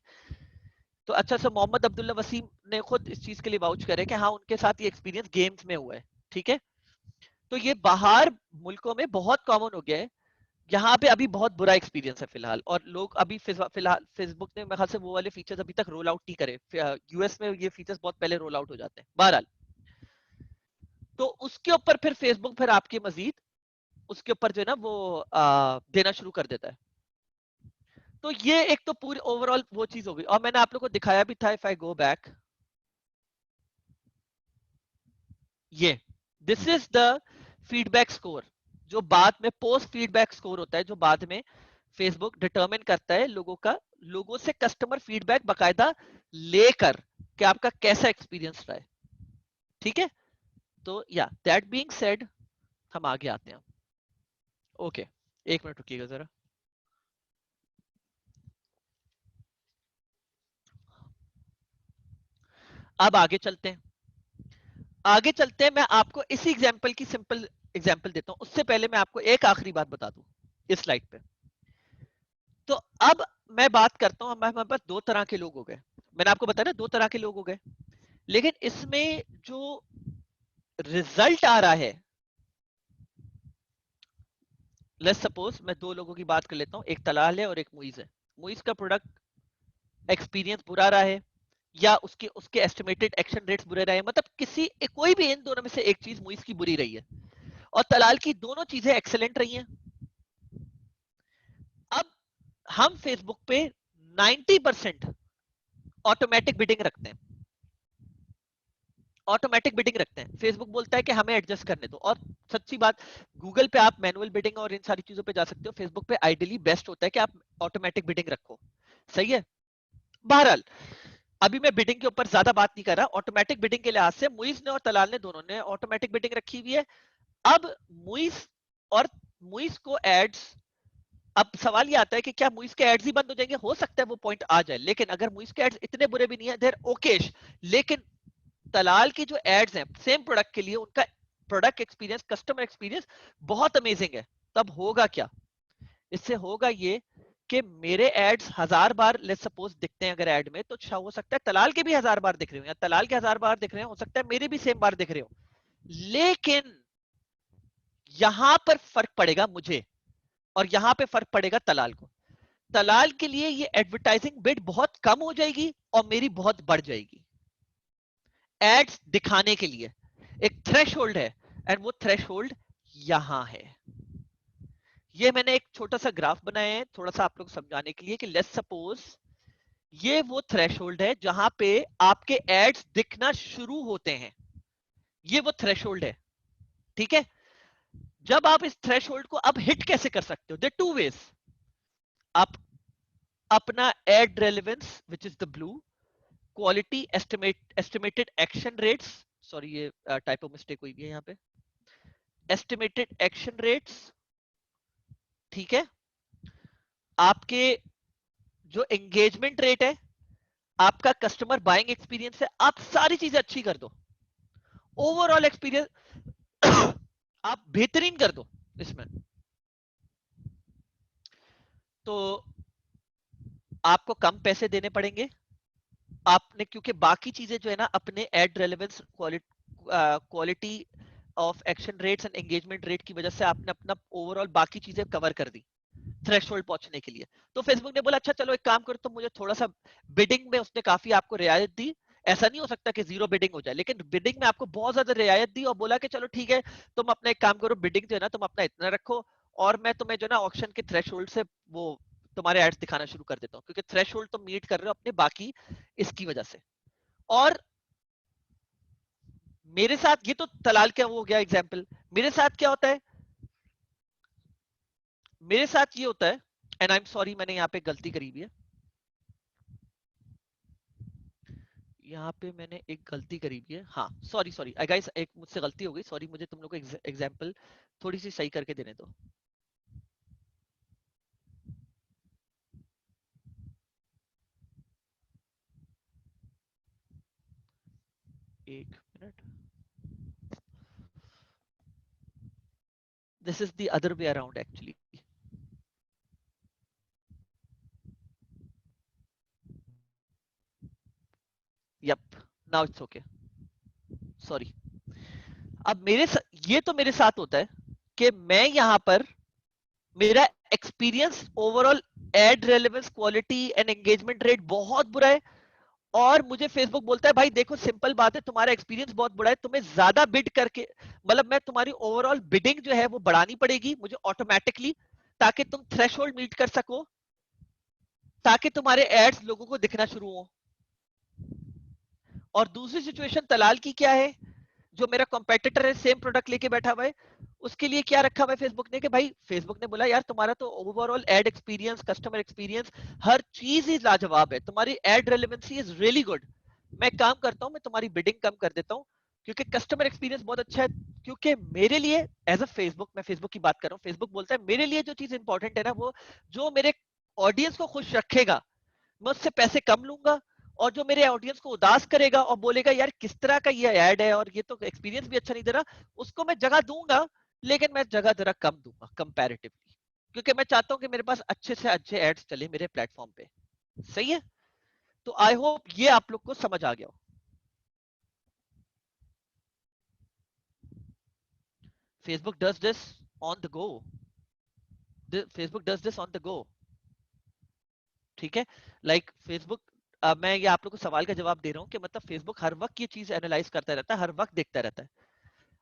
तो अच्छा सा मोहम्मद अब्दुल्ला वसीम ने खुद इस चीज के लिए वाउच करे कि हाँ उनके साथ ये एक्सपीरियंस गेम्स में हुआ है। ठीक है, तो ये बाहर मुल्कों में बहुत कॉमन हो गया है, यहाँ पे अभी बहुत बुरा एक्सपीरियंस है फिलहाल, और लोग अभी फिलहाल फेसबुक ने मेरे ख्याल से वो वाले फीचर्स अभी तक रोल आउट नहीं करे। यूएस में ये फीचर्स बहुत पहले रोल आउट हो जाते हैं बहरहाल। तो उसके ऊपर फिर फेसबुक फिर आपके मजीद उसके ऊपर जो है ना वो देना शुरू कर देता है। तो ये एक तो पूरी ओवरऑल वो चीज हो गई, और मैंने आप लोग को दिखाया भी था, इफ आई गो बैक, ये this is the feedback score, जो बाद में पोस्ट फीडबैक स्कोर होता है, जो बाद में फेसबुक डिटरमिन करता है लोगों का, लोगों से कस्टमर फीडबैक बकायदा लेकर कि आपका कैसा एक्सपीरियंस रहा है। ठीक है, तो या दैट बीइंग सेड हम आगे आते हैं। ओके, एक मिनट रुकिएगा जरा। अब आगे चलते हैं, आगे चलते हैं। मैं आपको इसी एग्जांपल की सिंपल एग्जांपल देता हूं, उससे पहले मैं आपको एक आखिरी बात बता दूं इस स्लाइड पे। तो अब मैं बात करता हूं, हमारे पास दो तरह के लोग हो गए, मैंने आपको बताया ना दो तरह के लोग हो गए, लेकिन इसमें जो रिजल्ट आ रहा है, लेट्स सपोज मैं दो लोगों की बात कर लेता हूं, एक तलाल है और एक मुइज है। मुइज का प्रोडक्ट एक्सपीरियंस बुरा रहा है, या उसके उसके एस्टिमेटेड एक्शन रेट्स बुरे रहे, मतलब किसी कोई भी इन दोनों में से एक चीज मुइज की बुरी रही है, और तलाल की दोनों चीजें एक्सेलेंट रही हैं। अब हम फेसबुक पे 90% ऑटोमेटिक बिडिंग रखते हैं। ऑटोमेटिक बिडिंग रखते हैं। फेसबुक बोलता है कि हमें एडजस्ट करने दो। और सच्ची बात, गूगल पे आप मैनुअल बिडिंग और इन सारी चीजों पे जा सकते हो, फेसबुक पे आइडियली बेस्ट होता है कि आप ऑटोमेटिक बिडिंग रखो। सही है। बहरहाल, अभी मैं बिडिंग के ऊपर ज्यादा बात नहीं कर रहा। ऑटोमेटिक बिडिंग के लिहाज से मुइज ने और तलाल ने दोनों ने ऑटोमेटिक बिडिंग रखी हुई है। अब मुइज और मुइज को एड्स, अब सवाल ये आता है कि क्या मुइज के एड्स ही बंद हो जाएंगे? हो सकता है वो पॉइंट आ जाए, लेकिन अगर मुइज के एड्स इतने बुरे भी नहीं है, देर ओकेश। लेकिन तलाल की जो एड्स हैं सेम प्रोडक्ट के लिए, उनका प्रोडक्ट एक्सपीरियंस, कस्टमर एक्सपीरियंस बहुत अमेजिंग है। तब होगा क्या? इससे होगा ये कि मेरे एड्स 1000 बार लेट्स सपोज दिखते हैं अगर एड में, तो हो सकता है तलाल के भी 1000 बार दिख रहे हो, या तलाल के 1000 बार दिख रहे हो सकता है मेरे भी सेम बार दिख रहे हो। लेकिन यहां पर फर्क पड़ेगा मुझे, और यहां पे फर्क पड़ेगा तलाल को। तलाल के लिए ये एडवर्टाइजिंग बिड बहुत कम हो जाएगी और मेरी बहुत बढ़ जाएगी। एड्स दिखाने के लिए एक थ्रेशोल्ड है, एंड वो थ्रेशोल्ड यहां है। ये मैंने एक छोटा सा ग्राफ बनाया है थोड़ा सा आप लोग समझाने के लिए कि लेट्स सपोज ये वो थ्रेशोल्ड है जहां पे आपके एड्स दिखना शुरू होते हैं। ये वो थ्रेशोल्ड है, ठीक है। जब आप इस थ्रेशोल्ड को अब हिट कैसे कर सकते हो? There two ways. आप अपना ad relevance which is the blue, quality estimated action rates, sorry ये टाइपो मिस्टेक हुई है यहाँ पे, एस्टिमेटेड एक्शन रेट्स, ठीक है। आपके जो एंगेजमेंट रेट है, आपका कस्टमर बाइंग एक्सपीरियंस है, आप सारी चीजें अच्छी कर दो। ओवरऑल एक्सपीरियंस आप बेहतरीन कर दो इसमें, तो आपको कम पैसे देने पड़ेंगे। आपने क्योंकि बाकी चीजें जो है ना अपने ad relevance, quality of action rates and engagement rate की वजह से आपने अपना ओवरऑल बाकी चीजें कवर कर दी थ्रेशोल्ड पहुंचने के लिए। तो फेसबुक ने बोला अच्छा चलो एक काम करो, तो मुझे थोड़ा सा बिडिंग में उसने काफी आपको रियायत दी। ऐसा नहीं हो सकता कि जीरो बिडिंग हो जाए, लेकिन बिडिंग में आपको बहुत ज्यादा रियायत दी और बोला कि चलो ठीक है, तुम अपना एक काम करो, बिडिंग जो है ना तुम अपना इतना रखो, और मैं तुम्हें जो ना ऑक्शन के थ्रेशोल्ड से वो तुम्हारे एड्स दिखाना शुरू कर देता हूँ, क्योंकि थ्रेशोल्ड तुम मीट कर रहे हो अपने बाकी इसकी वजह से। और मेरे साथ ये तो तलाल क्या वो हो गया एग्जाम्पल। मेरे साथ क्या होता है? मेरे साथ ये होता है, एंड आई एम सॉरी मैंने यहाँ पे गलती करी हुई है, यहाँ पे मैंने एक गलती करी हुई है। हाँ सॉरी सॉरी आई गाइस, एक मुझसे गलती हो गई, सॉरी। मुझे तुम लोग को एग्जाम्पल थोड़ी सी सही करके देने दो। एक minute, this is the other way around actually. Yep, now it's okay, sorry. अब ये तो मेरे साथ होता है कि मैं यहाँ पर मेरा experience overall ad relevance, quality and engagement rate बहुत बुरा है, और मुझे फेसबुक बोलता है भाई देखो सिंपल बात है, तुम्हारा एक्सपीरियंस बहुत बुरा है, तुम्हें ज्यादा बिड करके, मतलब मैं तुम्हारी ओवरऑल बिडिंग जो है वो बढ़ानी पड़ेगी मुझे ऑटोमेटिकली, ताकि तुम थ्रेशोल्ड मीट कर सको, ताकि तुम्हारे एड्स लोगों को दिखना शुरू हो। और दूसरी सिचुएशन तलाल की क्या है? जो मेरा कॉम्पिटिटर है सेम प्रोडक्ट लेके बैठा हुआ है, उसके लिए क्या रखा हुआ है फेसबुक ने कि भाई फेसबुक ने बोला यार तुम्हारा तो overall ad experience, customer experience, हर चीज ही लाजवाब है, तुम्हारी ad relevancy is really good. मैं काम करता हूं, मैं तुम्हारी बिडिंग कम कर देता हूं, क्योंकि कस्टमर एक्सपीरियंस बहुत अच्छा है। क्योंकि मेरे लिए एज अ फेसबुक, मैं फेसबुक की बात कर रहा हूँ, फेसबुक बोलता है मेरे लिए जो चीज इंपॉर्टेंट है ना, वो जो मेरे ऑडियंस को खुश रखेगा, मैं उससे पैसे कम लूंगा। और जो मेरे ऑडियंस को उदास करेगा और बोलेगा यार किस तरह का ये ऐड है और ये तो एक्सपीरियंस भी अच्छा नहीं दे रहा, उसको मैं जगह दूंगा, लेकिन मैं जगह जरा कम दूंगा कंपैरेटिवली, क्योंकि मैं चाहता हूं कि मेरे पास अच्छे से अच्छे एड्स चले मेरे प्लेटफॉर्म पे। सही है। तो आई होप ये आप लोग को समझ आ गया हो। Facebook does this on the go, Facebook does this on the go, ठीक है। लाइक फेसबुक, मैं ये आप लोग को सवाल का जवाब दे रहा हूँ कि मतलब फेसबुक हर वक्त ये चीज एनालाइज करता रहता है, हर वक्त देखता रहता है।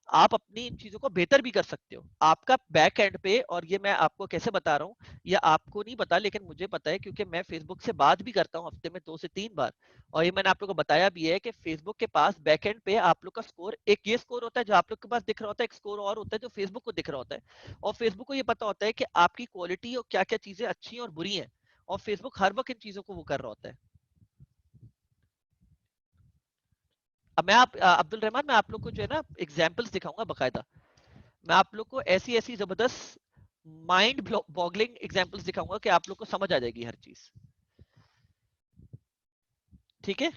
आप अपनी इन चीजों को बेहतर भी कर सकते हो आपका बैक एंड पे। और ये मैं आपको कैसे बता रहा हूँ, ये आपको नहीं पता लेकिन मुझे पता है, क्योंकि मैं फेसबुक से बात भी करता हूँ हफ्ते में 2 से 3 बार। और ये मैंने आप लोगों को बताया भी है कि फेसबुक के पास बैक एंड पे आप लोग का स्कोर, एक ये स्कोर होता है जो आप लोग के पास दिख रहा होता है, एक स्कोर और होता है जो फेसबुक को दिख रहा होता है। और फेसबुक को ये पता होता है कि आपकी क्वालिटी और क्या क्या चीजें अच्छी और बुरी हैं, और फेसबुक हर वक्त इन चीजों को वो कर रहा होता है। अब मैं अब्दुल रहमान, मैं आप लोग को जो है ना एग्जाम्पल्स दिखाऊंगा बकायदा। मैं आप लोग को ऐसी ऐसी जबरदस्त माइंड बॉगलिंग एग्जांपल्स दिखाऊंगा कि आप लोग को समझ आ जाएगी हर चीज। ठीक है,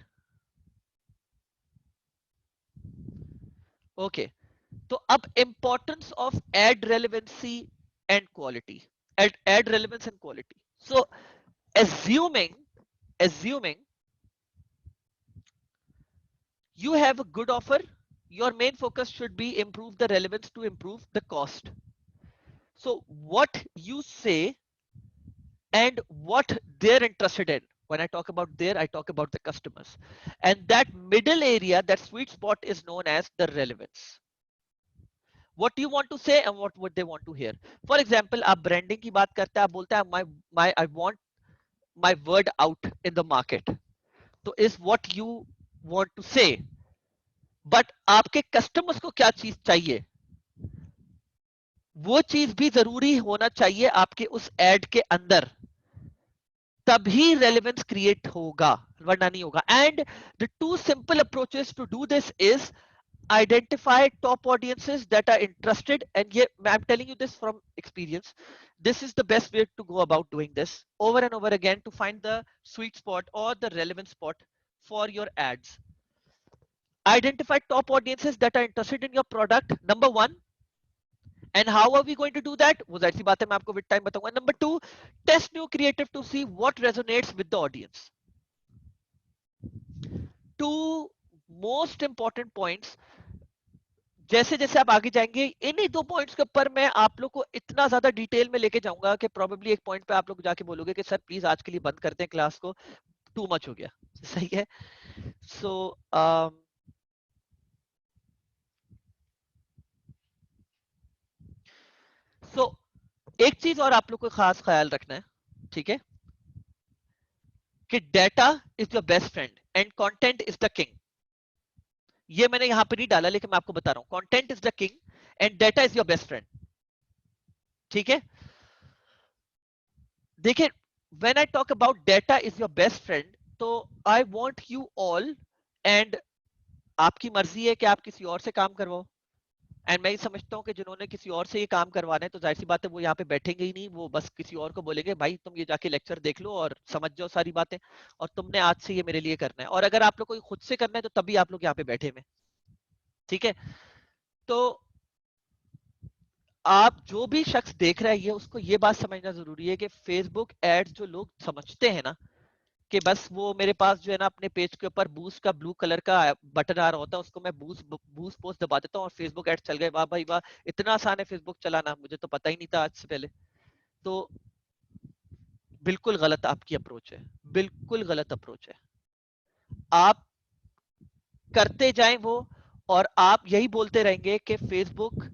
ओके। तो अब importance of ad relevancy and quality, ad relevance and quality. So assuming you have a good offer, your main focus should be improve the relevance to improve the cost. So what you say and what they're interested in. When I talk about there, I talk about the customers. And that middle area, that sweet spot is known as the relevance. What you want to say and what would they want to hear. For example, आप branding की बात करते हैं, आप बोलते हैं I want my word out in the market. तो is what you want to say. But आपके customers को क्या चीज चाहिए, वो चीज भी जरूरी होना चाहिए आपके उस ad के अंदर, तभी रेलेवेंस क्रिएट होगा, वरना नहीं होगा। And the two simple approaches to do this is identify top audiences that are interested, and yeah, I'm telling you this from experience, this is the best way to go about doing this over and over again to find the sweet spot or the relevant spot for your ads. Identify top audiences that are interested in your product, number one. And how are we going to do that, वो जाहिर सी बात है मैं आपको विद टाइम बताऊंगा। Number two, test new creative to see what resonates with the audience. Two most important points, जैसे जैसे आप आगे जाएंगे इन्हीं 2 पॉइंट्स के ऊपर मैं आप लोग को इतना ज्यादा डिटेल में लेके जाऊंगा कि प्रोबेबली एक पॉइंट पे आप लोग जाके बोलोगे कि सर प्लीज आज के लिए बंद करते हैं क्लास को, टू मच हो गया। सही है। सो सो एक चीज और आप लोग को खास ख्याल रखना है, ठीक है, कि data is your best friend and content is the king. ये मैंने यहां पे नहीं डाला लेकिन मैं आपको बता रहा हूं, content is the king and data is your best friend. ठीक है, देखिए, when I talk about data is your best friend, तो I want you all, and आपकी मर्जी है कि आप किसी और से काम करवाओ। एंड मैं ये समझता हूँ कि जिन्होंने किसी और से ये काम करवाना है तो जाहिर सी बात है वो यहाँ पे बैठेंगे ही नहीं, वो बस किसी और को बोलेंगे भाई तुम ये जाके लेक्चर देख लो और समझ जाओ सारी बातें, और तुमने आज से ये मेरे लिए करना है। और अगर आप लोग को खुद से करना है तो तभी आप लोग यहाँ पे बैठे हुए। ठीक है, तो आप जो भी शख्स देख रहा है ये, उसको ये बात समझना जरूरी है कि फेसबुक एड्स जो लोग समझते हैं ना कि बस वो मेरे पास जो है ना अपने पेज के ऊपर बूस्ट का ब्लू कलर का बटन आ रहा होता है, उसको मैं बूस्ट बूस्ट पोस्ट दबा देता हूँ और फेसबुक एड चल गए, वाह भाई वाह, इतना आसान है फेसबुक चलाना, मुझे तो पता ही नहीं था आज से पहले। तो बिल्कुल गलत आपकी अप्रोच है, बिल्कुल गलत अप्रोच है। आप करते जाएं वो, और आप यही बोलते रहेंगे कि फेसबुक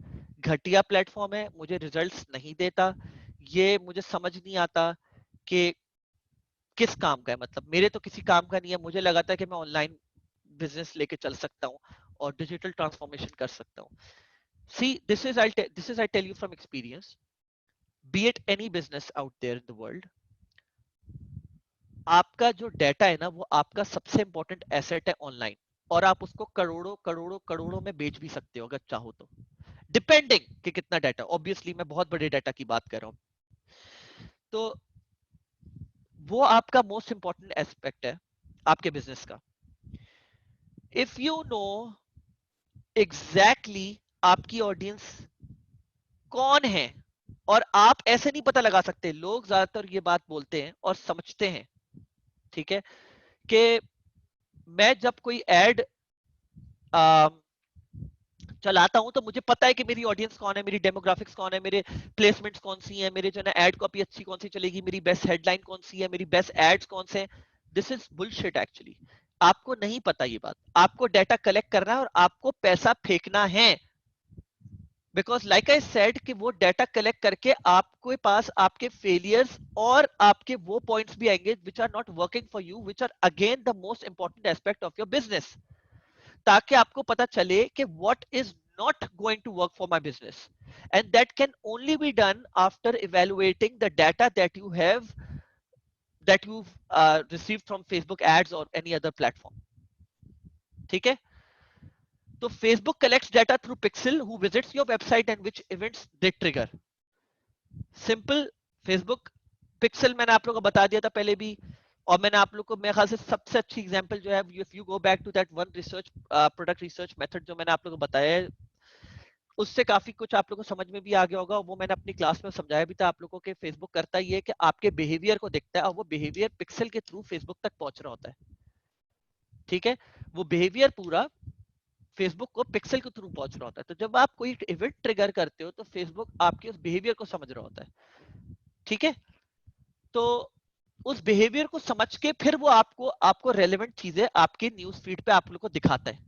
घटिया प्लेटफॉर्म है, मुझे रिजल्ट्स नहीं देता, ये मुझे समझ नहीं आता कि किस काम का है, मतलब मेरे तो किसी काम का नहीं है, मुझे लगा था कि मैं ऑनलाइन बिजनेस लेके चल सकता हूँ और डिजिटल ट्रांसफॉर्मेशन कर सकता हूँ। See this is I tell you from experience, be it any business out there in the world, आपका जो डेटा है ना वो आपका सबसे इंपॉर्टेंट एसेट है ऑनलाइन, और आप उसको करोड़ों करोड़ों करोड़ों में बेच भी सकते हो अगर चाहो तो, डिपेंडिंग कि कितना डाटा। ऑब्वियसली मैं बहुत बड़े डाटा की बात कर रहा हूँ, तो वो आपका मोस्ट इंपॉर्टेंट एस्पेक्ट है आपके बिजनेस का। इफ यू नो एग्जैक्टली आपकी ऑडियंस कौन है, और आप ऐसे नहीं पता लगा सकते, लोग ज्यादातर ये बात बोलते हैं और समझते हैं, ठीक है, कि मैं जब कोई एड चलाता हूं तो मुझे पता है कि मेरी ऑडियंस कौन है, मेरी डेमोग्राफिक्स कौन है, मेरे प्लेसमेंट्स कौन सी है, मेरे जो है एड कॉपी अच्छी कौन सी चलेगी, मेरी बेस्ट हेडलाइन कौन सी है, मेरी बेस्ट एड्स कौन से हैं। This is bullshit actually. आपको नहीं पता ये बात, आपको डाटा कलेक्ट करना है और आपको पैसा फेंकना है। बिकॉज लाइक आई सेड कि वो डाटा कलेक्ट करके आपके पास आपके फेलियर्स और आपके वो पॉइंट्स भी आएंगे which are not working for you, which are again the most important aspect of your business, ताकि आपको पता चले कि what is not going to work for my business, and that can only be done after evaluating the data that you have, that you've received from Facebook ads or any other platform. ठीक है? तो Facebook collects data through Pixel who visits your website and which events they trigger. Simple, Facebook pixel मैंने आप लोगों को बता दिया था पहले भी, और मैंने आप लोग को मेरे ख्याल से सबसे अच्छी एग्जांपल जो है, if you go back to that one research product research method जो मैंने आप लोगों को बताया है, उससे काफी कुछ आप लोगों को समझ में भी आ गया होगा। वो मैंने अपनी क्लास में समझाया भी था आप लोगों के। फेसबुक करता ही है कि आपके बिहेवियर को देखता है और वो बिहेवियर पिक्सल के थ्रू फेसबुक तक पहुंच रहा होता है। ठीक है, वो बिहेवियर पूरा फेसबुक को पिक्सल के थ्रू पहुंच रहा होता है। तो जब आप कोई इवेंट ट्रिगर करते हो तो फेसबुक आपके उस बिहेवियर को समझ रहा होता है। ठीक है, तो उस बिहेवियर को समझ के फिर वो आपको आपको रेलेवेंट चीजें आपके न्यूज फीड पे आप लोग को दिखाता है।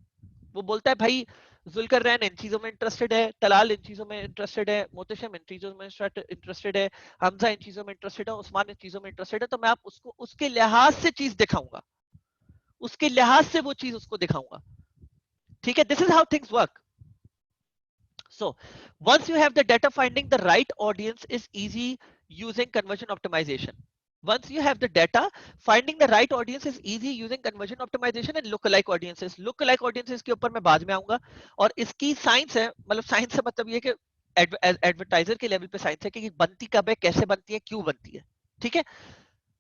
वो बोलता है भाई जुल्कर रैन इन चीजों में इंटरेस्टेड है, तलाल इन चीजों में इंटरेस्टेड है, मोहतशम इन चीजों में इंटरेस्टेड है, हमजा इन चीजों में इंटरेस्टेड है, उस्मान इन चीजों में इंटरेस्टेड है। तो मैं आप उसको उसके लिहाज से चीज दिखाऊंगा, उसके लिहाज से वो चीज उसको दिखाऊंगा। ठीक है, this is how things work. So once you have the data, finding the right audience is easy using conversion optimization. Once you have the data, finding the right audience is easy using conversion optimization and lookalike audiences. Lookalike audiences के ऊपर मैं बाद में आऊंगा, और इसकी साइंस है, मतलब साइंस से मतलब ये कि एडवर्टाइजर के लेवल पे साइंस है कि बनती कब है, कैसे बनती है, क्यों बनती है। ठीक है,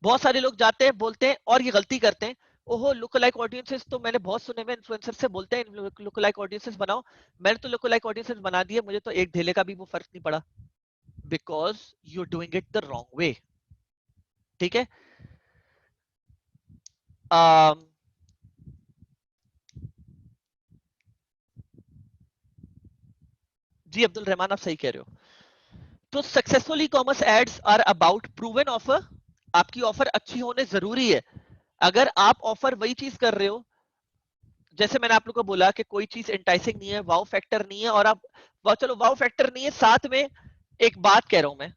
बहुत सारे लोग जाते हैं बोलते हैं और ये गलती करते हैं, ओहो लुक लाइक ऑडियंसेस तो मैंने बहुत सुने में इन्फ्लुएंसर से बोलते हैं लुक लाइक ऑडियंसेस बनाओ। मैंने तो लुक लाइक ऑडियंसेस बना दिए, मुझे तो एक ढेले का भी वो फर्क नहीं पड़ा, because you doing it the wrong way. ठीक है, um, जी अब्दुल रहमान आप सही कह रहे हो। तो successful e commerce ads are about proven offer. आपकी ऑफर अच्छी होने जरूरी है। अगर आप ऑफर वही चीज कर रहे हो, जैसे मैंने आप लोग को बोला कि कोई चीज इंटाइसिंग नहीं है, वाव फैक्टर नहीं है, और आप चलो वाव फैक्टर नहीं है, साथ में एक बात कह रहा हूं मैं,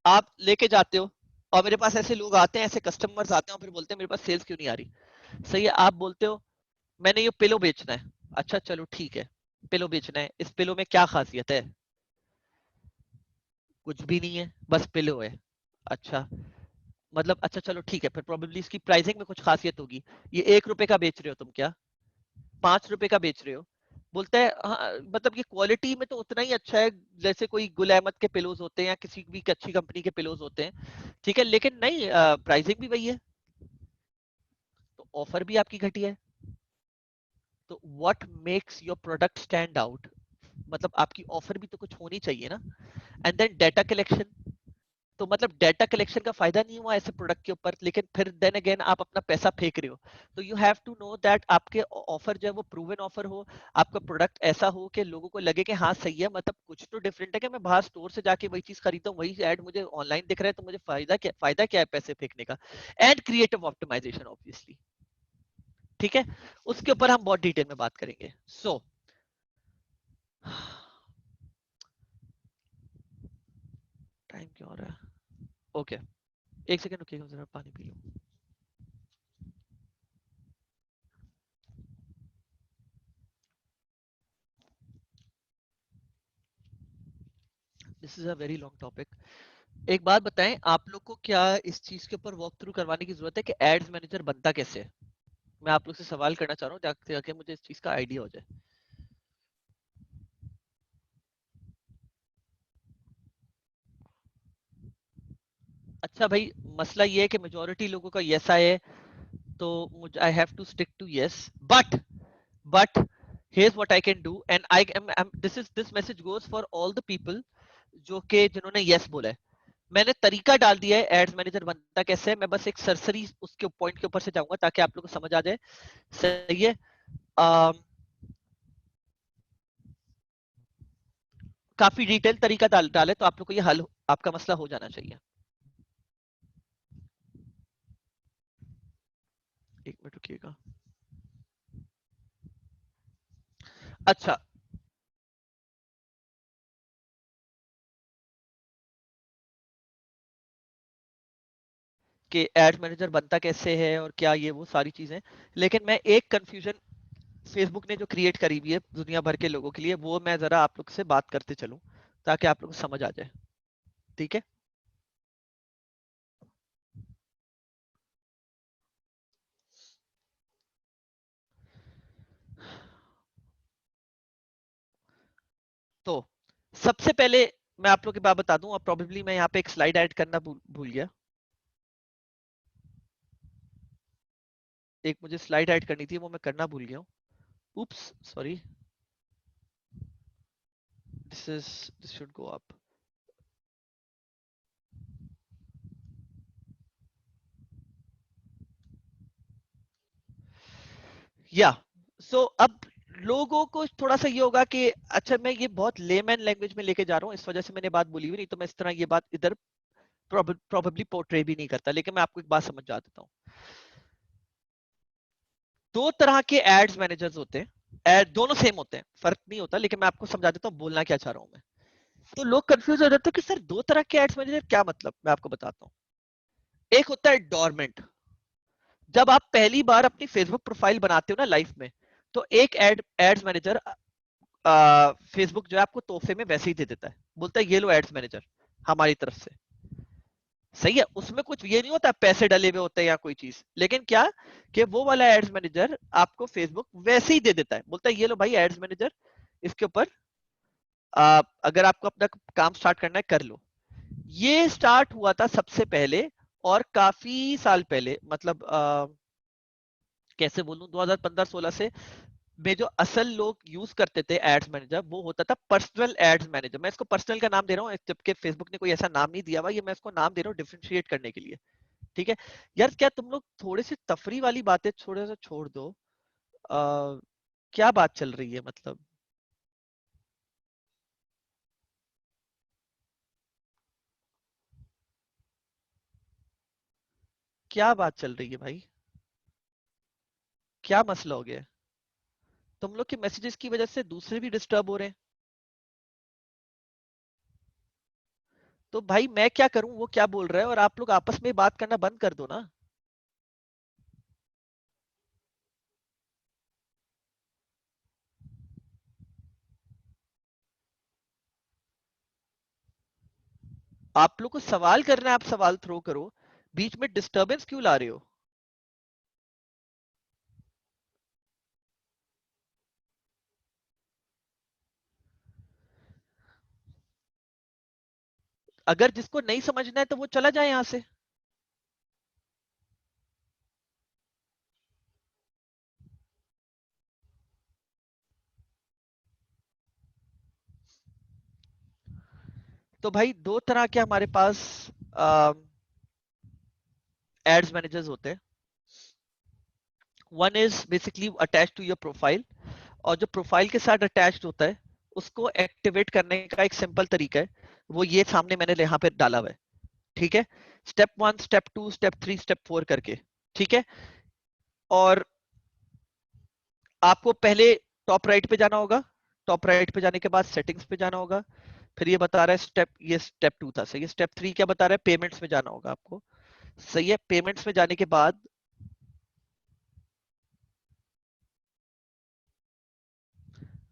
आप लेके जाते हो और मेरे पास ऐसे लोग आते हैं, ऐसे कस्टमर्स आते हैं और फिर बोलते हैं मेरे पास सेल्स क्यों नहीं आ रही। सही है, आप बोलते हो मैंने ये पिलो बेचना है, अच्छा चलो ठीक है, पिलो बेचना है, इस पिलो में क्या खासियत है, कुछ भी नहीं है, बस पिलो है। अच्छा, मतलब अच्छा चलो ठीक है, फिर प्रोबेबली इसकी प्राइसिंग में कुछ खासियत होगी। ये 1 रुपए का बेच रहे हो तुम क्या, 5 रुपए का बेच रहे हो। बोलता है हाँ, मतलब ये क्वालिटी में तो उतना ही अच्छा है जैसे कोई गुल अहमद के पिलोज होते हैं या किसी भी अच्छी कंपनी के पिलोज होते हैं। ठीक है, लेकिन नहीं, प्राइसिंग भी वही है, तो ऑफर भी आपकी घटिया है। तो what makes your product stand out, मतलब आपकी ऑफर भी तो कुछ होनी चाहिए ना। एंड देन डाटा कलेक्शन, तो मतलब डाटा कलेक्शन का फायदा नहीं हुआ ऐसे प्रोडक्ट के ऊपर, लेकिन फिर देन अगेन आप अपना पैसा फेंक रहे हो। तो you have to know that आपके ऑफर जो है वो प्रूवन ऑफर हो, आपका प्रोडक्ट ऐसा हो कि लोगों को लगे कि हाँ सही है, मतलब कुछ तो डिफरेंट है कि मैं बाहर स्टोर से जाके वही चीज खरीदता हूँ, वही ऐड मुझे ऑनलाइन दिख रहा है, तो मुझे फायदा क्या है पैसे फेंकने का। And creative optimization obviously. ठीक है, उसके ऊपर हम बहुत डिटेल में बात करेंगे। सो टाइम क्यों हो रहा है, ओके, एक सेकंड रुकिएगा, जरा पानी पी लूं। This is a very long topic. एक बात बताएं, आप लोग को क्या इस चीज के ऊपर वॉक थ्रू करवाने की जरूरत है कि एड्स मैनेजर बनता कैसे है? मैं आप लोग से सवाल करना चाह रहा हूँ ताकि मुझे इस चीज का आइडिया हो जाए। अच्छा भाई, मसला ये है कि मेजोरिटी लोगों का यस है, तो मुझे I have to stick to yes, but here's what I can do, and this message goes for all the people जो के जिन्होंने यस बोला है। मैंने तरीका डाल दिया है एड्स मैनेजर बनता कैसे है, मैं बस एक सरसरी उसके पॉइंट के ऊपर से जाऊंगा ताकि आप लोग को समझ आ जाए। सही है, काफी डिटेल तरीका डाले तो आप लोग को ये हल, आपका मसला हो जाना चाहिए। एक मिनट रुकिएगा। अच्छा, कि एड मैनेजर बनता कैसे है और क्या ये वो सारी चीजें, लेकिन मैं एक कंफ्यूजन फेसबुक ने जो क्रिएट करी हुई है दुनिया भर के लोगों के लिए, वो मैं जरा आप लोग से बात करते चलूं ताकि आप लोग को समझ आ जाए। ठीक है। तो सबसे पहले मैं आप लोग की बात बता दूं, और प्रोबेबली मैं यहाँ पे एक स्लाइड ऐड करना भूल गया। एक मुझे स्लाइड ऐड करनी थी, वो मैं करना भूल गया हूँ। Oops, sorry. This should go up. या सो अब लोगों को थोड़ा सा ये होगा कि अच्छा मैं ये बहुत लेमैन लैंग्वेज में लेके जा रहा हूँ, इस वजह से मैंने बात बोली हुई, नहीं तो मैं इस तरह ये बात इधर प्रोबेबली पोर्ट्रे भी नहीं करता, लेकिन मैं आपको एक बात समझा देता हूँ। दो तरह के एड्स मैनेजर्स होते हैं, एड दोनों सेम होते हैं, फर्क नहीं होता, लेकिन मैं आपको समझा देता हूँ बोलना क्या चाह रहा हूँ मैं। तो लोग कंफ्यूज हो जाते हैं कि सर दो तरह के एड्स मैनेजर क्या मतलब, मैं आपको बताता हूँ। एक होता है डोरमेंट। जब आप पहली बार अपनी फेसबुक प्रोफाइल बनाते हो ना लाइफ में, तो एक एड्स मैनेजर फेसबुक जो है आपको तोहफे में वैसे ही दे देता है, बोलता है ये लो एड्स मैनेजर हमारी तरफ से। सही है, उसमें कुछ ये नहीं होता पैसे डले हुए होते हैं या कोई चीज, लेकिन क्या कि वो वाला एड्स मैनेजर आपको फेसबुक वैसे ही दे देता है, बोलता है ये लो भाई एड्स मैनेजर, इसके ऊपर अगर आपको अपना काम स्टार्ट करना है कर लो। ये स्टार्ट हुआ था सबसे पहले, और काफी साल पहले, मतलब कैसे बोलूं, 2015-16 से में जो असल लोग यूज करते थे एड्स मैनेजर, वो होता था पर्सनल एड्स मैनेजर। मैं इसको पर्सनल का नाम दे रहा हूँ, जबकि फेसबुक ने कोई ऐसा नाम नहीं दिया हुआ, ये मैं इसको नाम दे रहा हूँ डिफरेंशिएट करने के लिए। ठीक है यार, क्या तुम लोग थोड़े से तफरी वाली बातें थोड़ा सा छोड़ दो। क्या बात चल रही है मतलब, क्या बात चल रही है भाई, क्या मसला हो गया है? तुम लोग के मैसेजेस की वजह से दूसरे भी डिस्टर्ब हो रहे हैं। तो भाई मैं क्या करूं, वो क्या बोल रहा है, और आप लोग आपस में बात करना बंद कर दो ना। आप लोग को सवाल करना है, आप सवाल थ्रो करो, बीच में डिस्टरबेंस क्यों ला रहे हो? अगर जिसको नहीं समझना है तो वो चला जाए यहां से। तो भाई दो तरह के हमारे पास एड्स मैनेजर्स होते हैं। One is basically attach to your profile, और जो प्रोफाइल के साथ अटैच्ड होता है उसको एक्टिवेट करने का एक सिंपल तरीका है, वो ये सामने मैंने यहाँ पे डाला हुआ है। ठीक है, स्टेप 1, स्टेप 2, स्टेप 3, स्टेप 4 करके। ठीक है, और आपको पहले टॉप राइट पे जाना होगा, टॉप राइट पे जाने के बाद सेटिंग्स पे जाना होगा, फिर ये बता रहा है स्टेप, ये स्टेप 2 था सही है। स्टेप 3 क्या बता रहा है, पेमेंट्स में जाना होगा आपको। सही है, पेमेंट्स में जाने के बाद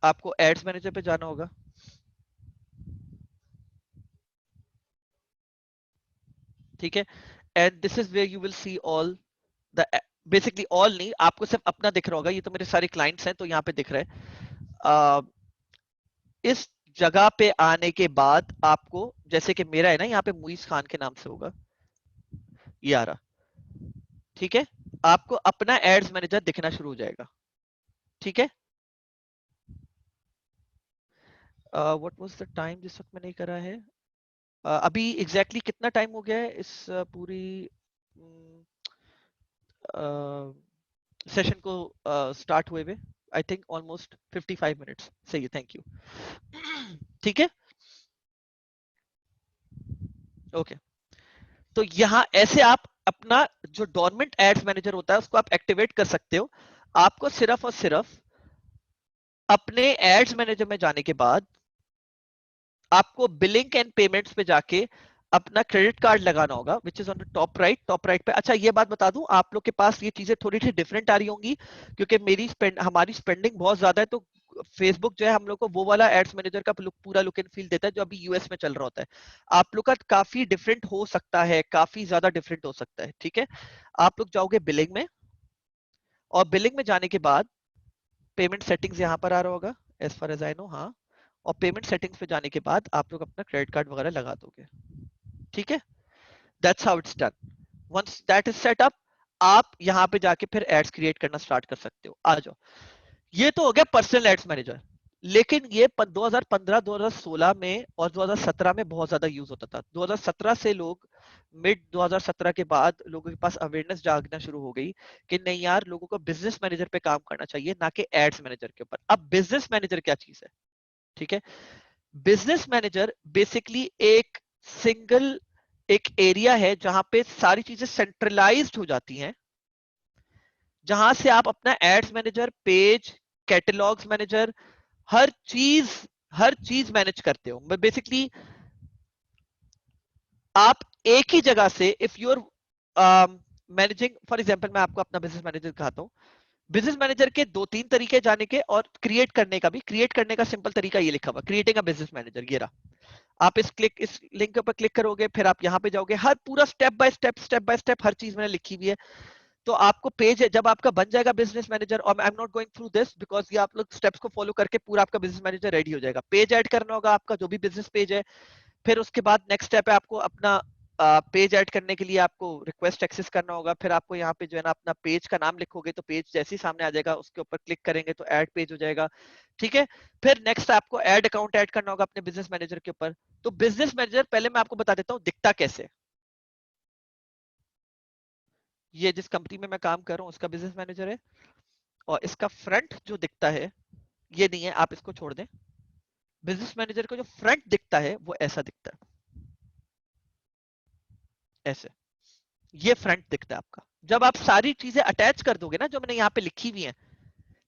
आपको एड्स मैनेजर पे जाना होगा। ठीक है, and this is where you will see all the, basically all नहीं, आपको सिर्फ अपना दिख रहा होगा, ये तो मेरे सारे क्लाइंट्स हैं तो यहाँ पे दिख रहा है। इस जगह पे आने के बाद आपको, जैसे कि मेरा है ना यहाँ पे मुइज खान के नाम से होगा, ये आ रहा। ठीक है, आपको अपना एड्स मैनेजर दिखना शुरू हो जाएगा। ठीक है, व्हाट वाज द टाइम जिस वक्त मैंने करा है, अभी एग्जैक्टली exactly कितना टाइम हो गया है इस पूरी सेशन को स्टार्ट हुए हुए? I think almost 55 minutes. सही है, थैंक यू। ठीक है, ओके। तो यहाँ ऐसे आप अपना जो डोरमेंट एड्स मैनेजर होता है उसको आप एक्टिवेट कर सकते हो। आपको सिर्फ और सिर्फ अपने एड्स मैनेजर में जाने के बाद आपको बिलिंग एंड पेमेंट्स पे जाके अपना क्रेडिट कार्ड लगाना होगा, which is on the top right पे। अच्छा ये बात बता दूं, आप लोग के पास ये चीजें थोड़ी सी डिफरेंट आ रही होंगी, क्योंकि हमारी स्पेंडिंग बहुत ज्यादा है, तो फेसबुक जो है हम लोग को वो वाला एड्स मैनेजर का पूरा लुक एंड फील देता है जो अभी यूएस में चल रहा होता है। आप लोग का काफी डिफरेंट हो सकता है, काफी ज्यादा डिफरेंट हो सकता है, ठीक है। आप लोग जाओगे बिलिंग में, और बिलिंग में जाने के बाद पेमेंट सेटिंग्स यहाँ पर आ रहा होगा, as far as I know, हाँ। और पेमेंट सेटिंग्स पे जाने के बाद आप लोग अपना क्रेडिट कार्ड वगैरह लगा दोगे, ठीक है। That's how it's done. Once that is set up, आप यहाँ पे जाके फिर एड्स क्रिएट करना स्टार्ट कर सकते हो। आ जाओ, ये तो हो गया पर्सनल एड्स मैनेजर। लेकिन ये 2015 2016 में और 2017 में बहुत ज्यादा यूज होता था। 2017 से लोग, मिड 2017 के बाद लोगों के पास अवेयरनेस जागना शुरू हो गई कि नहीं यार, लोगों को बिजनेस मैनेजर पे काम करना चाहिए, ना कि एड्स मैनेजर के ऊपर। अब बिजनेस मैनेजर क्या चीज है, ठीक है। बिजनेस मैनेजर बेसिकली एक सिंगल एक एरिया है जहां पे सारी चीजें सेंट्रलाइज्ड हो जाती हैं, जहां से आप अपना ads manager, page, catalogues manager, हर चीज हर चीज मैनेज करते हो। बेसिकली आप एक ही जगह से, if you're managing, for example मैं आपको अपना बिजनेस मैनेजर दिखाता हूँ। बिजनेस मैनेजर के दो तीन तरीके जाने के, और क्रिएट करने का भी। क्रिएट करने का सिंपल तरीका ये लिखा हुआ, क्रिएटिंग अ बिजनेस मैनेजर, ये रहा। आप इस लिंक के ऊपर क्लिक करोगे, फिर आप यहाँ पे जाओगे, हर पूरा स्टेप बाय स्टेप हर चीज मैंने लिखी हुई है। तो आपको पेज है, जब आपका बन जाएगा बिजनेस मैनेजर, और आई am not going through this because ये आप लोग स्टेप्स को फॉलो करके पूरा आपका बिजनेस मैनेजर रेडी हो जाएगा। पेज ऐड करना होगा आपका, जो भी बिजनेस पेज है। फिर उसके बाद नेक्स्ट स्टेप है, आपको अपना पेज ऐड करने के लिए आपको रिक्वेस्ट एक्सेस करना होगा। फिर आपको यहाँ पे जो है ना, अपना पेज का नाम लिखोगे तो पेज जैसे ही सामने आ जाएगा, उसके ऊपर क्लिक करेंगे तो ऐड पेज हो जाएगा, ठीक है। फिर नेक्स्ट आपको ऐड अकाउंट ऐड करना होगा अपने बिजनेस मैनेजर के ऊपर। तो बिजनेस मैनेजर, पहले मैं आपको बता देता हूँ दिखता कैसे। ये जिस कंपनी में मैं काम कर रहा हूँ उसका बिजनेस मैनेजर है, और इसका फ्रंट जो दिखता है, ये नहीं है, आप इसको छोड़ दें। बिजनेस मैनेजर का जो फ्रंट दिखता है वो ऐसा दिखता है, ऐसे। ये फ्रंट दिखता है आपका। जब आप सारी चीजें अटैच कर दोगे ना, जो मैंने यहाँ पे लिखी हुई है,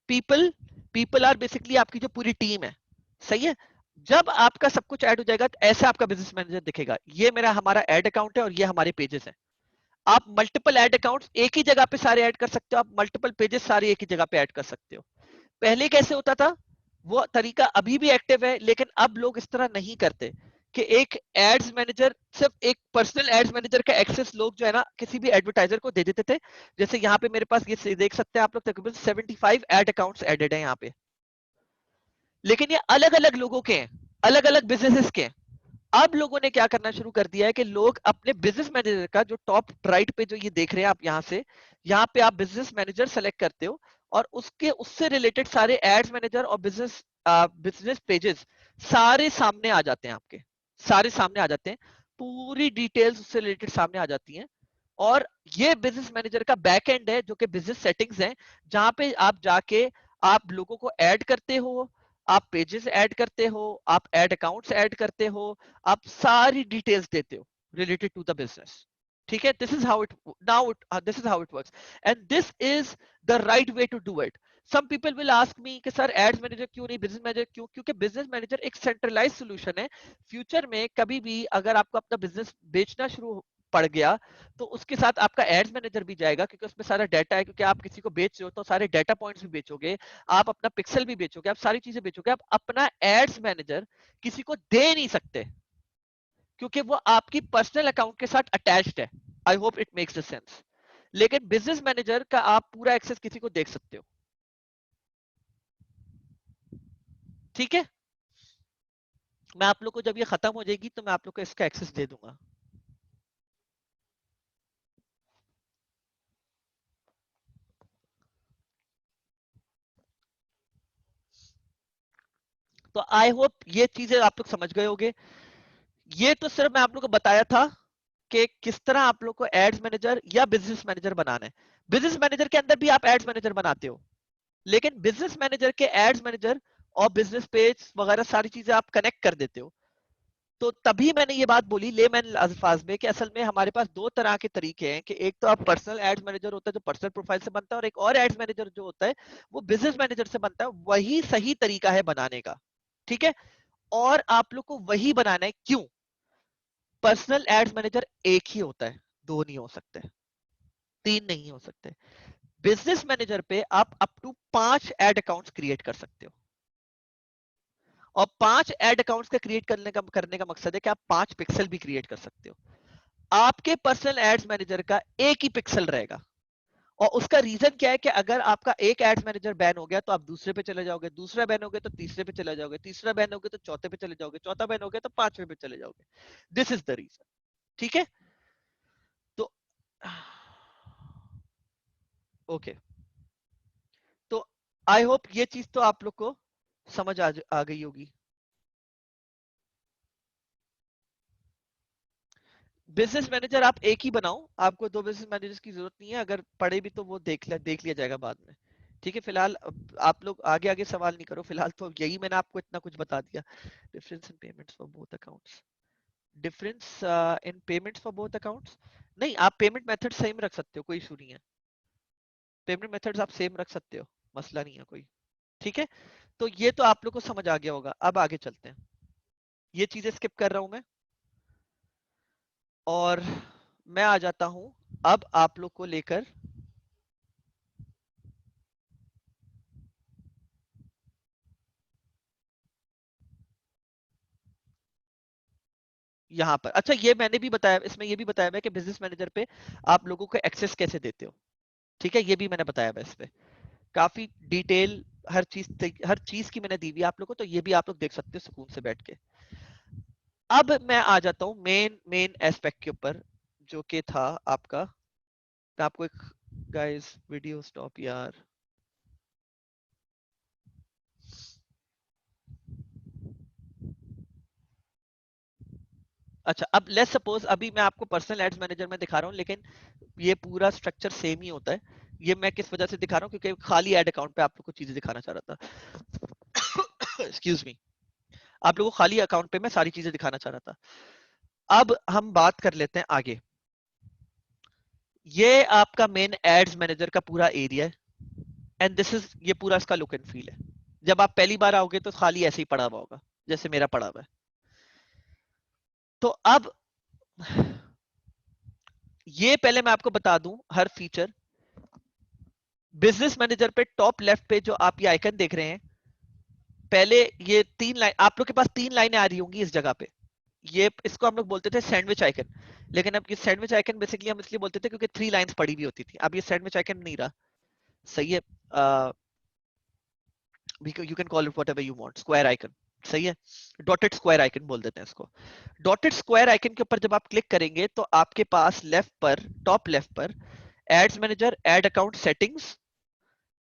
पीपल पीपल आर बेसिकली आपकी जो पूरी टीम है, सही है। जब आपका सब कुछ ऐड हो जाएगा तो ऐसा आपका बिजनेस मैनेजर दिखेगा। ये मेरा हमारा ऐड अकाउंट है, और ये हमारे पेजेस हैं। आप मल्टीपल ऐड अकाउंट्स एक ही जगह पे सारे ऐड कर सकते हो, आप मल्टीपल पेजेस सारे एक ही जगह पे ऐड कर सकते हो। पहले कैसे होता था, वो तरीका अभी भी एक्टिव है, लेकिन अब लोग इस तरह नहीं करते कि एक एड्स मैनेजर, सिर्फ एक पर्सनल एड्स मैनेजर का एक्सेस लोग जो है ना किसी भी एडवर्टाइजर को दे देते थे। जैसे यहाँ पे मेरे पास ये देख सकते हैं आप लोग, तकरीबन 75 एड अकाउंट्स एडेड है यहाँ पे। लेकिन ये अलग अलग लोगों के हैं, अलग अलग बिजनेसेस के हैं। अब लोगों ने क्या करना शुरू कर दिया है कि लोग अपने बिजनेस मैनेजर का, जो टॉप राइट पे जो ये देख रहे हैं आप, यहाँ से, यहाँ पे आप बिजनेस मैनेजर सेलेक्ट करते हो, और उसके उससे रिलेटेड सारे एड्स मैनेजर और बिजनेस पेजेस सारे सामने आ जाते हैं आपके, सारे सामने आ जाते हैं। पूरी डिटेल्स उससे रिलेटेड सामने आ जाती हैं। और ये बिजनेस मैनेजर का बैक एंड है, जो कि बिजनेस सेटिंग्स है, जहां पे आप जाके आप लोगों को ऐड करते हो, आप पेजेस ऐड करते हो, आप ऐड अकाउंट्स ऐड करते हो, आप सारी डिटेल्स देते हो रिलेटेड टू द बिजनेस, ठीक है। This is how it works, and this is the right way to do it. Some people will ask me कि सर एड्स मैनेजर क्यों नहीं, बिजनेस मैनेजर क्यों? क्योंकि बिजनेस मैनेजर एक सेंट्रलाइज सोल्यूशन है। फ्यूचर में कभी भी अगर आपको अपना बिजनेस बेचना शुरू पड़ गया, तो उसके साथ आपका एड्स मैनेजर भी जाएगा, क्योंकि उसमें सारा डाटा है। क्योंकि आप किसी को बेच रहे हो तो सारे डाटा पॉइंट्स भी बेचोगे, आप अपना पिक्सल भी बेचोगे, आप सारी चीजें बेचोगे। आप अपना एड्स मैनेजर किसी को दे नहीं सकते, क्योंकि वो आपकी पर्सनल अकाउंट के साथ अटैच्ड है। I hope it makes the sense. लेकिन बिजनेस मैनेजर का आप पूरा एक्सेस किसी को देख सकते हो, ठीक है। मैं आप लोग को जब ये खत्म हो जाएगी तो मैं आप लोग को इसका एक्सेस दे दूंगा। तो आई होप ये चीजें आप लोग समझ गए होंगे। ये तो सिर्फ मैं आप लोग को बताया था कि किस तरह आप लोग को एड्स मैनेजर या बिजनेस मैनेजर बनाना है। बिजनेस मैनेजर के अंदर भी आप एड्स मैनेजर बनाते हो, लेकिन बिजनेस मैनेजर के एड्स मैनेजर और बिजनेस पेज वगैरह सारी चीजें आप कनेक्ट कर देते हो। तो तभी मैंने ये बात बोली लेमैन अल्फाज में कि असल में हमारे पास दो तरह के तरीके हैं, कि एक तो आप पर्सनल एड्स मैनेजर होता है जो पर्सनल प्रोफाइल से बनता है, और एक और एड्स मैनेजर जो होता है वो बिजनेस मैनेजर से बनता है। वही सही तरीका है बनाने का, ठीक है। और आप लोग को वही बनाना है, क्यों? पर्सनल एड्स मैनेजर एक ही होता है, दो नहीं हो सकते, तीन नहीं हो सकते। बिजनेस मैनेजर पे आप up to 5 ad accounts create कर सकते हो, और 5 एड अकाउंट्स का क्रिएट करने का मकसद है कि आप 5 पिक्सल भी क्रिएट कर सकते हो। आपके पर्सनल एड्स मैनेजर का एक ही पिक्सल रहेगा, और उसका रीजन क्या है कि अगर आपका एक एड्स मैनेजर बैन हो गया तो आप दूसरे पे चले जाओगे, दूसरा बैन हो गया तो तीसरे पे चले जाओगे, तीसरा बैन हो गया तो चौथे पे चले जाओगे, चौथा बैन हो गया तो पांचवे पे चले जाओगे। This is the reason. ठीक है, तो ओके, तो आई होप ये चीज तो आप लोग को समझ आ गई होगी। बिजनेस मैनेजर आप एक ही बनाओ, आपको दो बिजनेस मैनेजर्स की जरूरत नहीं है, अगर पड़े भी तो वो देख लिया जाएगा बाद में। ठीक है, फिलहाल आप लोग आगे आगे सवाल नहीं करो, फिलहाल तो यही मैंने आपको इतना कुछ बता दिया। Difference in payments for both accounts, difference in payments for both accounts, नहीं आप पेमेंट मेथड सेम रख सकते हो, कोई इशू नहीं है, पेमेंट मेथड्स आप सेम रख सकते हो, मसला नहीं है कोई। ठीक है, तो ये तो आप लोग को समझ आ गया होगा। अब आगे चलते हैं, ये चीजें स्किप कर रहा हूं मैं, और मैं आ जाता हूं अब आप लोग को लेकर यहाँ पर। अच्छा, ये मैंने भी बताया, इसमें ये भी बताया है कि बिजनेस मैनेजर पे आप लोगों को एक्सेस कैसे देते हो। ठीक है, ये भी मैंने बताया है इस पे, काफी डिटेल हर चीज की मैंने दी हुई आप लोगों को, तो ये भी आप लोग देख सकते हो सुकून से बैठ के। अब मैं आ जाता हूँ मेन मेन एस्पेक्ट के ऊपर, जो कि था आपका, मैं आपको एक, गाइस वीडियो स्टॉप यार। अच्छा, अब लेट्स सपोज अभी मैं आपको पर्सनल एड्स मैनेजर में दिखा रहा हूँ, लेकिन ये पूरा स्ट्रक्चर सेम ही होता है। ये मैं किस वजह से दिखा रहा हूँ, क्योंकि खाली एड अकाउंट पे आप लोग को चीजें दिखाना चाह रहा था। एक्सक्यूज मी, आप लोगों को खाली अकाउंट पे मैं सारी चीजें दिखाना चाह रहा था। अब हम बात कर लेते हैं आगे। ये आपका मेन एड्स मैनेजर का पूरा एरिया है, एंड दिस इज, ये पूरा इसका लुक एंड फील है। जब आप पहली बार आओगे तो खाली ऐसे ही पड़ा हुआ होगा, जैसे मेरा पड़ा हुआ है। तो अब ये पहले मैं आपको बता दूं हर फीचर। बिजनेस मैनेजर पे टॉप लेफ्ट पे जो आप ये आइकन देख रहे हैं, पहले ये तीन लाइन, आप लोग के पास तीन लाइनें आ रही होंगी इस जगह पे। ये इसको हम लोग बोलते थे सैंडविच आइकन, लेकिन अब ये सैंडविच आइकन बेसिकली हम इसलिए बोलते थे क्योंकि थ्री लाइंस पड़ी हुई होती थी। अब ये सैंडविच आइकन नहीं रहा, सही है, you can call it whatever you want, square icon, सही है, डॉटेड स्क्वायर आइकन बोल देते हैं इसको। डॉटेड स्क्वायर आइकन के ऊपर जब आप क्लिक करेंगे तो आपके पास लेफ्ट पर, टॉप लेफ्ट पर, ads manager, ad account settings,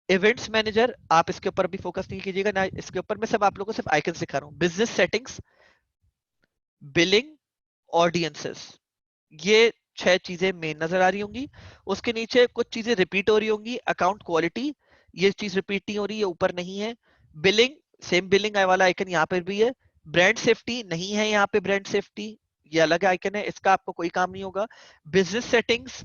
events manager, आप इसके ऊपर भी फोकस नहीं कीजिएगा ना, इसके ऊपर मैं सब आप लोगों को सिर्फ आइकन सिखा रहा हूँ, बिजनेस सेटिंग्स, बिलिंग, ऑडियंसेस, ये छह चीजें मेन नजर आ रही होंगी। उसके नीचे कुछ चीजें रिपीट हो रही होंगी, अकाउंट क्वालिटी, ये चीज रिपीट नहीं हो रही है, ऊपर नहीं है। बिलिंग, सेम बिलिंग वाला आइकन यहाँ पर भी है। ब्रांड सेफ्टी नहीं है यहाँ पे, ब्रांड सेफ्टी ये अलग आइकन है, इसका आपको कोई काम नहीं होगा। बिजनेस सेटिंग्स,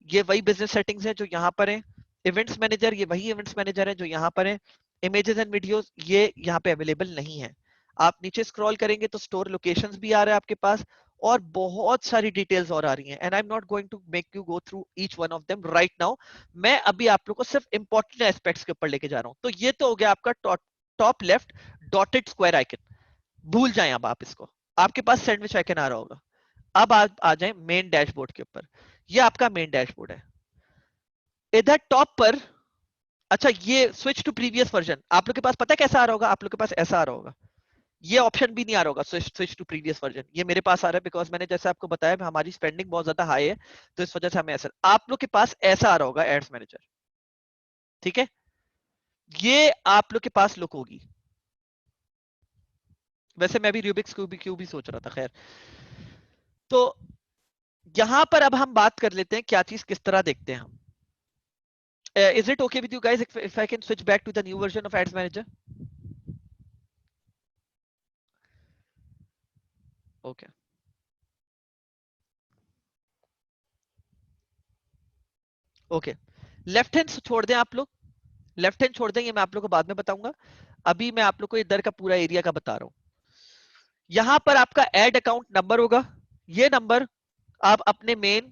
ये वही बिजनेस सेटिंग्स है जो यहाँ पर है। इवेंट्स मैनेजर, ये वही इवेंट्स मैनेजर है जो यहाँ पर है। इमेजेस एंड वीडियोस, ये यहाँ पे अवेलेबल नहीं है। आप नीचे स्क्रॉल करेंगे तो स्टोर लोकेशंस भी आ रहा है आपके पास, और बहुत सारी डिटेल्स और आ रही हैं, and I am not going to make you go through each one of them right now. मैं अभी आप लोग को सिर्फ इंपॉर्टेंट एस्पेक्ट्स के ऊपर लेके जा रहा हूँ। तो ये तो हो गया आपका top left dotted square icon, भूल जाएं अब आप इसको, आपके पास सैंडविच आइकन आ रहा होगा। अब आप आ जाएं मेन डैशबोर्ड के ऊपर, ये आपका मेन डैशबोर्ड है। इधर टॉप पर, अच्छा ये स्विच टू प्रीवियस वर्जन, आप लोग के पास पता है कैसा आ रहा होगा, आप लोग के पास ऐसा आ रहा होगा, ये ऑप्शन भी नहीं आ रहा होगा, स्विच टू प्रीवियस वर्जन। ये मेरे पास आ रहा है बिकॉज मैंने जैसे आपको बताया हमारी स्पेंडिंग बहुत ज्यादा हाई है, तो इस वजह से हमें ऐसा, आप लोग के पास ऐसा आ रहा होगा एड्स मैनेजर। ठीक है, ये आप लोग के पास लुक होगी। वैसे मैं भी रूबिक्स क्यूब भी सोच रहा था, खैर। तो यहां पर अब हम बात कर लेते हैं क्या चीज किस तरह देखते हैं हम। Is it okay with you guys if I can switch back to the new version of Ads Manager? Okay. Okay, left hand छोड़ दें आप लोग, लेफ्ट हैंड छोड़ दें, ये मैं आप लोग को बाद में बताऊंगा। अभी मैं आप लोग को इधर का पूरा एरिया का बता रहा हूं। यहां पर आपका एड अकाउंट नंबर होगा, ये नंबर आप अपने मेन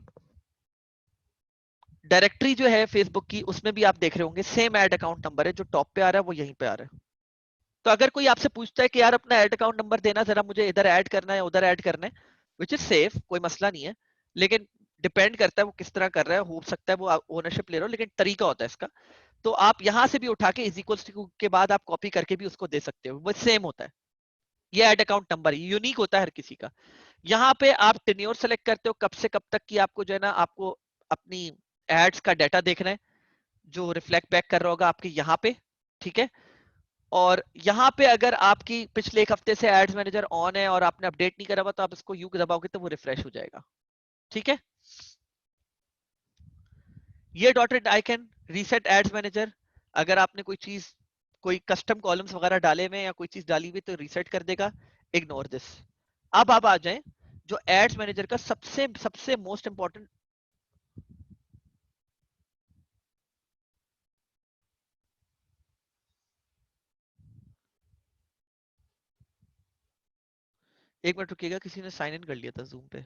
डायरेक्टरी जो है फेसबुक की उसमें भी आप देख रहे होंगे, सेम ऐड अकाउंट नंबर है, जो टॉप पे आ रहा है वो यहीं पे आ रहा है। तो अगर कोई आपसे पूछता है कि यार अपना ऐड अकाउंट नंबर देना जरा, मुझे इधर ऐड करना है उधर ऐड करना है, विच इज सेफ, कोई मसला नहीं है, लेकिन डिपेंड करता है वो किस तरह कर रहा है, हो सकता है वो ओनरशिप ले रहा हो, लेकिन तरीका होता है इसका। तो आप यहां से भी उठा के इज इक्वल्स टू के बाद आप कॉपी करके भी उसको दे सकते हो, वो सेम होता है। ये ऐड अकाउंट नंबर यूनिक होता है हर किसी का। यहाँ पे आप टेन्योर सेलेक्ट करते हो, कब से कब तक की आपको जो है ना आपको अपनी एड्स का डाटा देखना है, जो रिफ्लेक्ट बैक कर रहा होगा आपके यहाँ पे, ठीक है। और यहाँ पे अगर आपकी पिछले एक हफ्ते से एड्स मैनेजर ऑन है और आपने अपडेट नहीं करा हुआ, तो आप इसको यू दबाओगे तो वो रिफ्रेश हो जाएगा, ठीक है। ये dotted icon reset ads manager, अगर आपने कोई चीज, कोई कस्टम कॉलम्स वगैरह डाले हुए या कोई चीज डाली हुई तो रीसेट कर देगा। Ignore this. अब आप आ जाएं जो एड्स मैनेजर का सबसे सबसे मोस्ट इंपॉर्टेंट। एक मिनट रुकिएगा, किसी ने साइन इन कर लिया था जूम पे,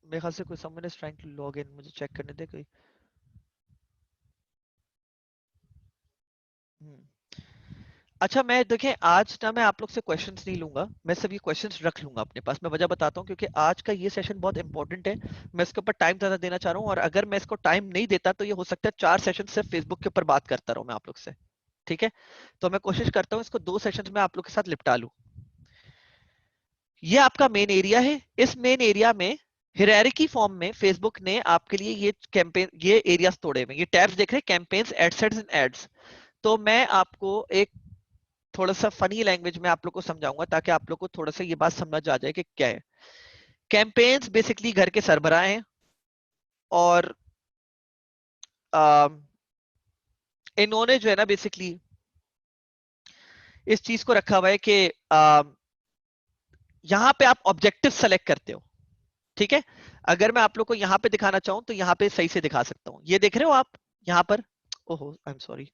मेरे ख्याल से कोई someone is trying to log in, मुझे चेक करने दे कोई। हम्म। अच्छा, मैं देखें आज ना मैं आप लोग से क्वेश्चंस नहीं लूंगा, मैं सब ये क्वेश्चंस रख लूंगा अपने पास। मैं वजह बताता हूँ, क्योंकि आज का ये सेशन बहुत इंपॉर्टेंट है, मैं इसके ऊपर टाइम ज्यादा देना चाह रहा हूँ, और अगर मैं इसको टाइम नहीं देता तो ये हो सकता है 4 सेशन सिर्फ फेसबुक के ऊपर बात करता रहूं मैं आप लोग से, ठीक है। तो मैं कोशिश करता हूँ इसको 2 सेशन में आप लोग के साथ निपटा लूं। ये आपका मेन एरिया है, इस मेन एरिया में हिरारिकी फॉर्म में फेसबुक ने आपके लिए ये कैंपेन, ये एरियाज तोड़े हुए, ये टैब्स देख रहे हैं, कैंपेन्स, एडसेट्स एंड एड्स। तो मैं आपको एक थोड़ा सा फनी लैंग्वेज में आप लोग को समझाऊंगा, ताकि आप लोग को थोड़ा सा ये बात समझ आ जाए कि क्या है। कैंपेन्स बेसिकली घर के सरबराह हैं, और इन्होंने जो है ना बेसिकली इस चीज को रखा हुआ है कि यहाँ पे आप ऑब्जेक्टिव सेलेक्ट करते हो, ठीक है। अगर मैं आप लोग को यहाँ पे दिखाना चाहूँ तो यहाँ पे सही से दिखा सकता हूँ, ये देख रहे हो आप यहाँ पर। ओहो, आई एम सॉरी,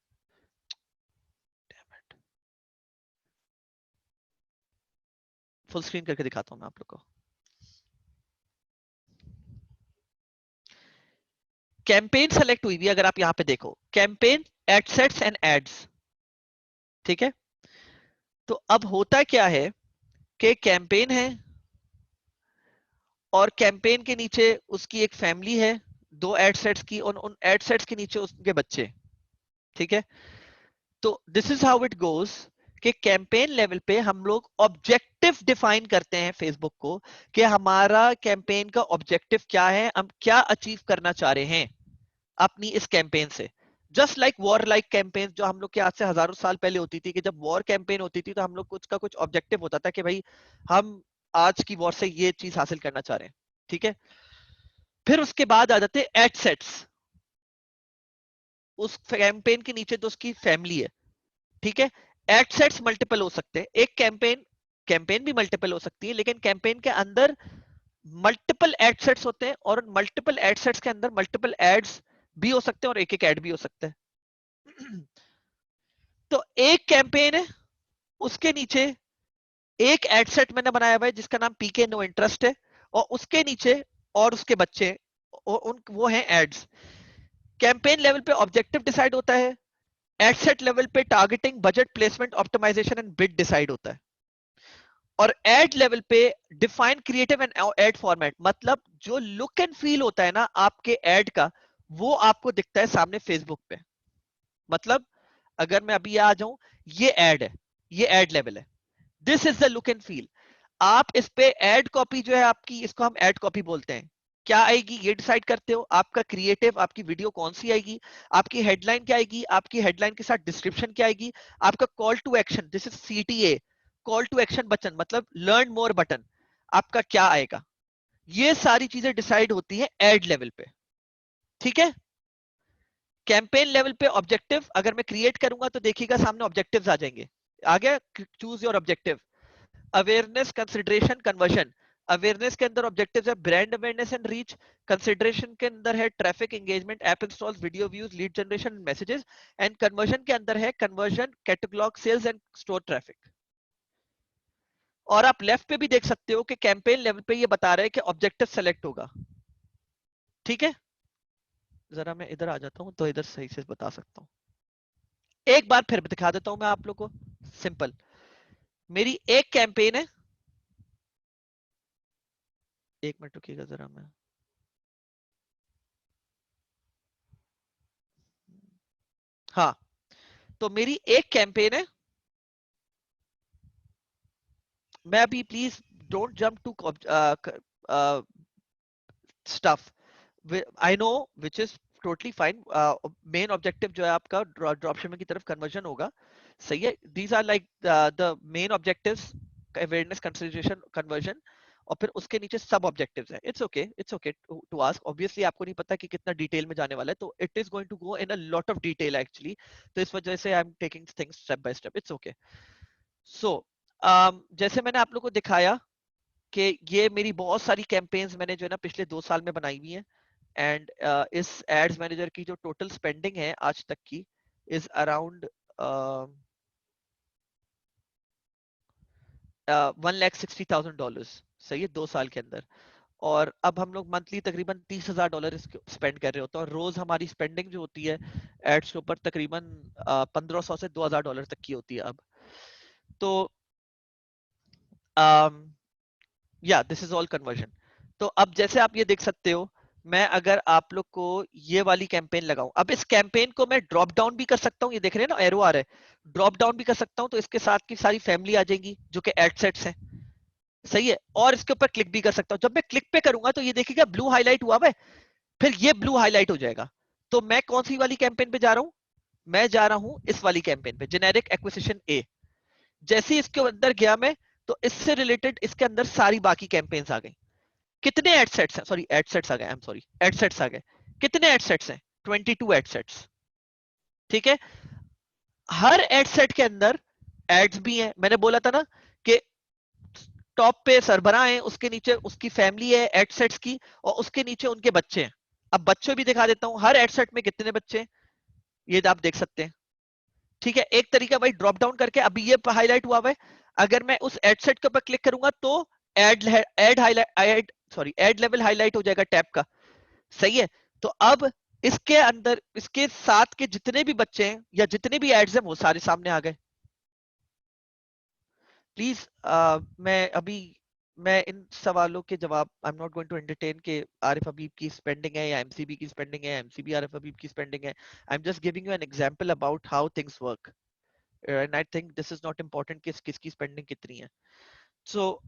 फुल स्क्रीन करके दिखाता हूँ मैं आप लोग को। कैंपेन सेलेक्ट हुई भी, अगर आप यहाँ पे देखो, कैंपेन, एडसेट्स एंड एड्स, ठीक है। तो अब होता क्या है कि कैंपेन है, और कैंपेन के नीचे उसकी एक फैमिली है, 2 एडसेट्स की, और उन एडसेट्स के नीचे उसके बच्चे, ठीक है। तो this is how it goes, कि कैंपेन लेवल पे हम लोग ऑब्जेक्टिव डिफाइन करते हैं फेसबुक को, कि हमारा कैंपेन का ऑब्जेक्टिव क्या है, हम क्या अचीव करना चाह रहे हैं अपनी इस कैंपेन से। Just like war like campaign जो हम लोग के आज से हजारों साल पहले होती थी, कि जब वॉर कैंपेन होती थी तो हम लोग कुछ का कुछ ऑब्जेक्टिव होता था कि भाई हम आज की वॉर से ये चीज हासिल करना चाह रहे हैं, ठीक है। फिर उसके बाद आ जाते हैं एडसेट्स, उस कैंपेन के नीचे तो उसकी फैमिली है, ठीक है। एडसेट्स मल्टीपल हो सकते हैं, एक कैंपेन, कैंपेन भी मल्टीपल हो सकती है, लेकिन कैंपेन के अंदर मल्टीपल एडसेट्स होते हैं, और मल्टीपल एडसेट्स के अंदर मल्टीपल एड्स भी हो सकते हैं, और एक एक एड भी हो सकता है। तो एक कैंपेन है, उसके नीचे एक एडसेट मैंने बनाया हुआ है जिसका नाम पीके नो इंटरेस्ट है, और उसके नीचे और उसके बच्चे, और उन वो हैं एड्स। कैंपेन लेवल पे ऑब्जेक्टिव डिसाइड होता है, एडसेट लेवल पे targeting, budget, placement, optimization and bid decide होता है, और एड लेवल पे define creative and ad format, मतलब जो लुक एंड फील होता है ना आपके एड का, वो आपको दिखता है सामने फेसबुक पे। मतलब अगर मैं अभी आ जाऊं, ये एड है, ये एड लेवल है, this is the look and feel. आप इस पे एड कॉपी जो है आपकी, इसको हम एड कॉपी बोलते हैं, क्या आएगी ये डिसाइड करते हो। आपका क्रिएटिव, आपकी वीडियो कौन सी आएगी, आपकी हेडलाइन क्या आएगी, आपकी हेडलाइन के साथ डिस्क्रिप्शन क्या आएगी, आपका call to action, this is CTA, call to action button, मतलब लर्न मोर बटन, आपका क्या आएगा। ये सारी चीजें डिसाइड होती है एड लेवल पे, ठीक है। कैंपेन लेवल पे ऑब्जेक्टिव अगर मैं क्रिएट करूंगा तो देखिएगा सामने ऑब्जेक्टिव्स आ जाएंगे, आ गया, choose your objective. Awareness, consideration, conversion. Awareness के अंदर ऑब्जेक्टिव्स है brand awareness and reach, consideration के अंदर है traffic, engagement, app installs, video views, lead generation, messages, and conversion के अंदर है conversion, catalog sales and store traffic. और आप लेफ्ट पे भी देख सकते हो कि कैंपेन लेवल पे ये बता रहे हैं कि ऑब्जेक्टिव सेलेक्ट होगा। ठीक है, जरा मैं इधर आ जाता हूं तो इधर सही से बता सकता हूं। एक बार फिर दिखा देता हूं मैं आप लोग को, सिंपल। मेरी एक कैंपेन है, एक मिनट रुकिएगा जरा, मैं हाँ, तो मेरी एक कैंपेन है। मैं अभी please don't jump to stuff, I know which is totally fine. Main objective जो है आपका ड्रॉप शिपिंग की तरफ कन्वर्जन होगा, सही है। These are like the main objectives, awareness, consideration, conversion, और फिर उसके नीचे सब ऑब्जेक्टिव्स हैं। It's okay to ask, obviously आपको नहीं पता कि कितना डिटेल में जाने वाला है, तो it is going to go in a lot of detail actually, तो इस वजह से I am taking things step by step, it's okay. So जैसे मैंने आप लोग को दिखाया कि ये मेरी बहुत सारी कैंपेन्स मैंने जो है ना पिछले 2 साल में बनाई हुई हैं, एंड इस एड्स मैनेजर की जो टोटल स्पेंडिंग है आज तक की इज अराउंड 1,60,000 डॉलर्स, सही है, 2 साल के अंदर। और अब हम लोग मंथली तकरीबन $30,000 स्पेंड कर रहे होते हैं, और रोज हमारी स्पेंडिंग जो होती है एड्स के ऊपर तकरीबन 1,500 से $2,000 तक की होती है अब। तो या दिस इज ऑल कन्वर्जन। तो अब जैसे आप ये देख सकते हो, मैं अगर आप लोग को ये वाली कैंपेन लगाऊं, अब इस कैंपेन को मैं ड्रॉप डाउन भी कर सकता हूं, ये देख रहे हैं ना एरो आ रहा है, ड्रॉप डाउन भी कर सकता हूं, तो इसके साथ की सारी फैमिली आ जाएगी जो कि एड सेट्स हैं, सही है। और इसके ऊपर क्लिक भी कर सकता हूं, जब मैं क्लिक पे करूंगा तो ये देखिएगा ब्लू हाईलाइट हुआ है, फिर ये ब्लू हाईलाइट हो जाएगा। तो मैं कौन सी वाली कैंपेन पे जा रहा हूं, मैं जा रहा हूं इस वाली कैंपेन पे, जेनेरिक एक्विजिशन ए। जैसे ही इसके अंदर गया मैं, तो इससे रिलेटेड इसके अंदर सारी बाकी कैंपेन्स आ गई। कितने एडसेट्स हैं, सॉरी एडसेट्स आ गए, आई एम सॉरी, एडसेट्स आ गए। कितने एडसेट्स हैं, 22 एडसेट्स। ठीक है, हर एडसेट के अंदर एड्स भी हैं, मैंने बोला था ना कि टॉप पे सरबराह है, उसके नीचे उसकी फैमिली है एडसेट्स की, और उसके नीचे उनके बच्चे हैं। अब बच्चे भी दिखा देता हूं, हर एडसेट में कितने बच्चे हैं ये आप देख सकते हैं। ठीक है, एक तरीका भाई ड्रॉप डाउन करके, अभी ये हाईलाइट हुआ है, अगर मैं उस एडसेट के ऊपर क्लिक करूंगा तो ad ad highlight ad sorry ad level highlight हो जाएगा टैब का, सही है। तो अब इसके अंदर इसके साथ के जितने भी बच्चे हैं या जितने भी एड्स हैं वो सारे सामने आ गए। प्लीज मैं अभी मैं इन सवालों के जवाब I am not going to entertain के आरिफ हबीब की स्पेंडिंग है या एमसीबी की स्पेंडिंग है, एमसीबी आरिफ हबीब की स्पेंडिंग है। I am just giving you an example about how things work, and I think this is not important कि किसकी स्पेंडिंग कितनी है। सो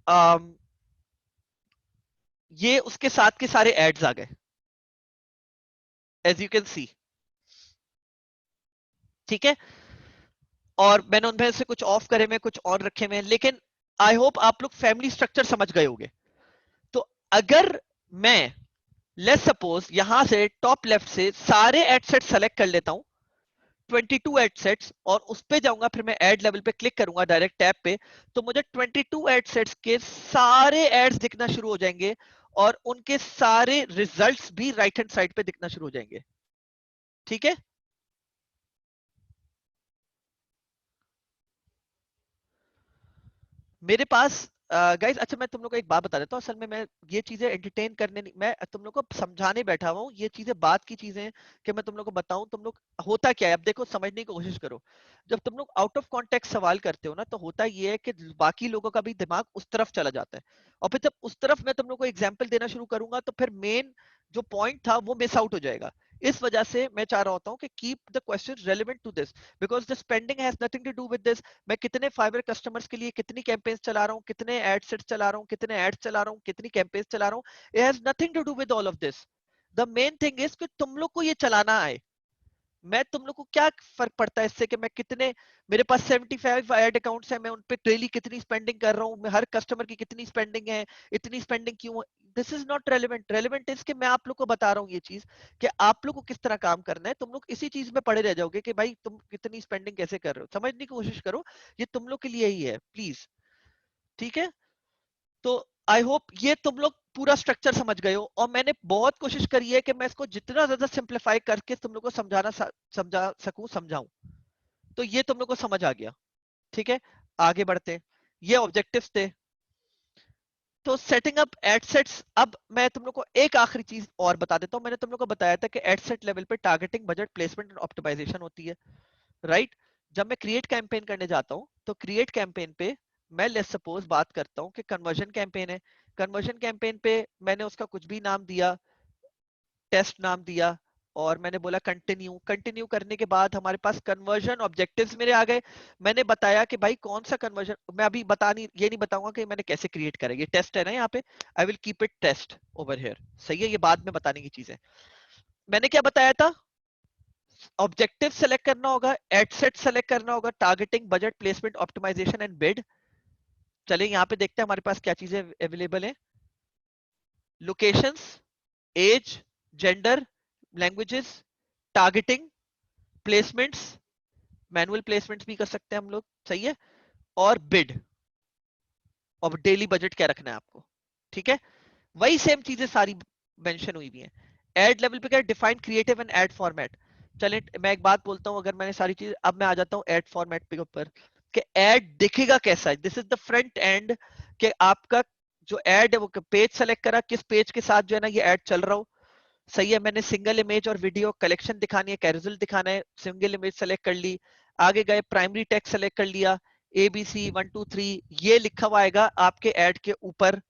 ये उसके साथ के सारे एड्स आ गए, एज यू कैन सी। ठीक है, और मैंने उनमें से कुछ ऑफ करे में कुछ और रखे में, लेकिन आई होप आप लोग फैमिली स्ट्रक्चर समझ गए होंगे। तो अगर मैं लेट्स सपोज यहां से टॉप लेफ्ट से सारे एडसेट सेलेक्ट कर लेता हूं, 22 एडसेट्स, और उस पे जाऊंगा, फिर मैं एड लेवल पे क्लिक करूंगा डायरेक्ट टैब पे, तो मुझे 22 एडसेट्स के सारे एड्स दिखना शुरू हो जाएंगे, और उनके सारे रिजल्ट्स भी राइट हैंड साइड पे दिखना शुरू हो जाएंगे। ठीक है, मेरे पास गाइस, अच्छा मैं तुम लोग को एक बात बता देता हूँ, असल में मैं ये चीजें एंटरटेन करने नहीं, मैं तुम लोग को समझाने बैठा हुआ हूँ, ये चीजें बात की चीजें हैं कि मैं तुम लोग को बताऊं, तुम लोग होता क्या है, अब देखो समझने की कोशिश करो। जब तुम लोग आउट ऑफ कॉन्टेक्स्ट सवाल करते हो ना, तो होता ये है कि बाकी लोगों का भी दिमाग उस तरफ चला जाता है, और फिर जब उस तरफ मैं तुम लोग को एग्जाम्पल देना शुरू करूंगा, तो फिर मेन जो पॉइंट था वो मिस आउट हो जाएगा। इस वजह से मैं चाह रहा होता हूँ कि keep the question relevant to this, because the spending has nothing to do with this. मैं कितने फाइबर कस्टमर्स के लिए कितनी कैंपेन्स चला रहा हूँ, कितने एड सेट्स चला रहा हूँ, कितने एड्स चला रहा हूँ, कितनी कैंपेन्स चला रहा हूँ, it has nothing to do with all of this. The main thing is कि तुम लोग को ये चलाना आए। मैं तुम लोग को क्या फर्क पड़ता है इससे कि मैं कितने, मेरे पास 75 एड अकाउंट्स हैं, मैं उन पे डेली कितनी स्पेंडिंग कर रहा हूँ, मैं हर कस्टमर की कितनी स्पेंडिंग है, इतनी स्पेंडिंग क्यों। This is not relevant, relevant is कि मैं आप लोग को बता रहा हूँ ये चीज कि आप लोग को किस तरह काम करना है। तुम लोग इसी चीज में पड़े रह जाओगे कि भाई तुम कितनी स्पेंडिंग कैसे कर रहे हो, समझने की कोशिश करो, ये तुम लोग के लिए ही है प्लीज। ठीक है, तो आई होप ये तुम लोग पूरा स्ट्रक्चर समझ गए हो, और मैंने बहुत कोशिश करी है कि मैं इसको जितना ज्यादा सिंप्लीफाई करके तुम लोग को समझा सकूं, समझाऊं। तो ये तुम लोग को समझ आ गया। ठीक है, आगे बढ़ते हैं। ये ऑब्जेक्टिव्स थे, तो सेटिंग अप एड सेट्स, अब मैं तुम लोग को एक आखिरी चीज और बता देता हूँ। मैंने तुम लोग को बताया था कि एड सेट लेवल पे टारगेटिंग, बजट, प्लेसमेंट और ऑप्टिमाइजेशन होती है, राइट? जब मैं क्रिएट कैंपेन करने जाता हूँ तो क्रिएट कैंपेन पे मैं लेट्स सपोज बात करता हूँ कि कन्वर्जन कैंपेन है। कन्वर्जन कैंपेन पे मैंने उसका कुछ भी नाम दिया, टेस्ट नाम दिया, और मैंने बोला कंटिन्यू। कंटिन्यू करने के बाद हमारे पास कन्वर्जन ऑब्जेक्टिव्स मेरे आ गए। मैंने बताया कि भाई कौन सा कन्वर्जन, मैं अभी बता नहीं, ये नहीं बताऊंगा कि मैंने कैसे क्रिएट करा, ये टेस्ट है ना यहाँ पे, I will keep it taste over here, सही है? ये बाद में बताने की चीज है। मैंने क्या बताया था? ऑब्जेक्टिव सेलेक्ट करना होगा, एड सेट सेलेक्ट करना होगा, targeting, budget, placement, optimization and bid. चलिए यहाँ पे देखते हैं हमारे पास क्या चीजें अवेलेबल है। Locations, age, gender, languages, targeting, placements, manual placements भी कर सकते हैं हम लोग, सही है, और बिड, और डेली बजट क्या रखना है आपको, ठीक है? वही सेम चीजें सारी मेंशन हुई भी हैं। एड लेवल पे क्या, define creative and ad format. चलिए मैं एक बात बोलता हूं, अगर मैंने सारी चीज, अब मैं आ जाता हूं एड फॉर्मेट पे ऊपर, कि एड दिखेगा कैसा है। This is the front end, कि आपका जो एड है वो पेज सेलेक्ट करा, किस पेज के साथ जो है ना ये एड चल रहा हो, सही है? मैंने सिंगल इमेज और वीडियो कलेक्शन दिखानी है, कैरोसेल दिखाना है, सिंगल इमेज सेलेक्ट कर ली, आगे गए प्राइमरी टेक्स्ट सेलेक्ट कर लिया, ABC 1 2 3 ये लिखा हुआ आएगा आपके एड के ऊपर,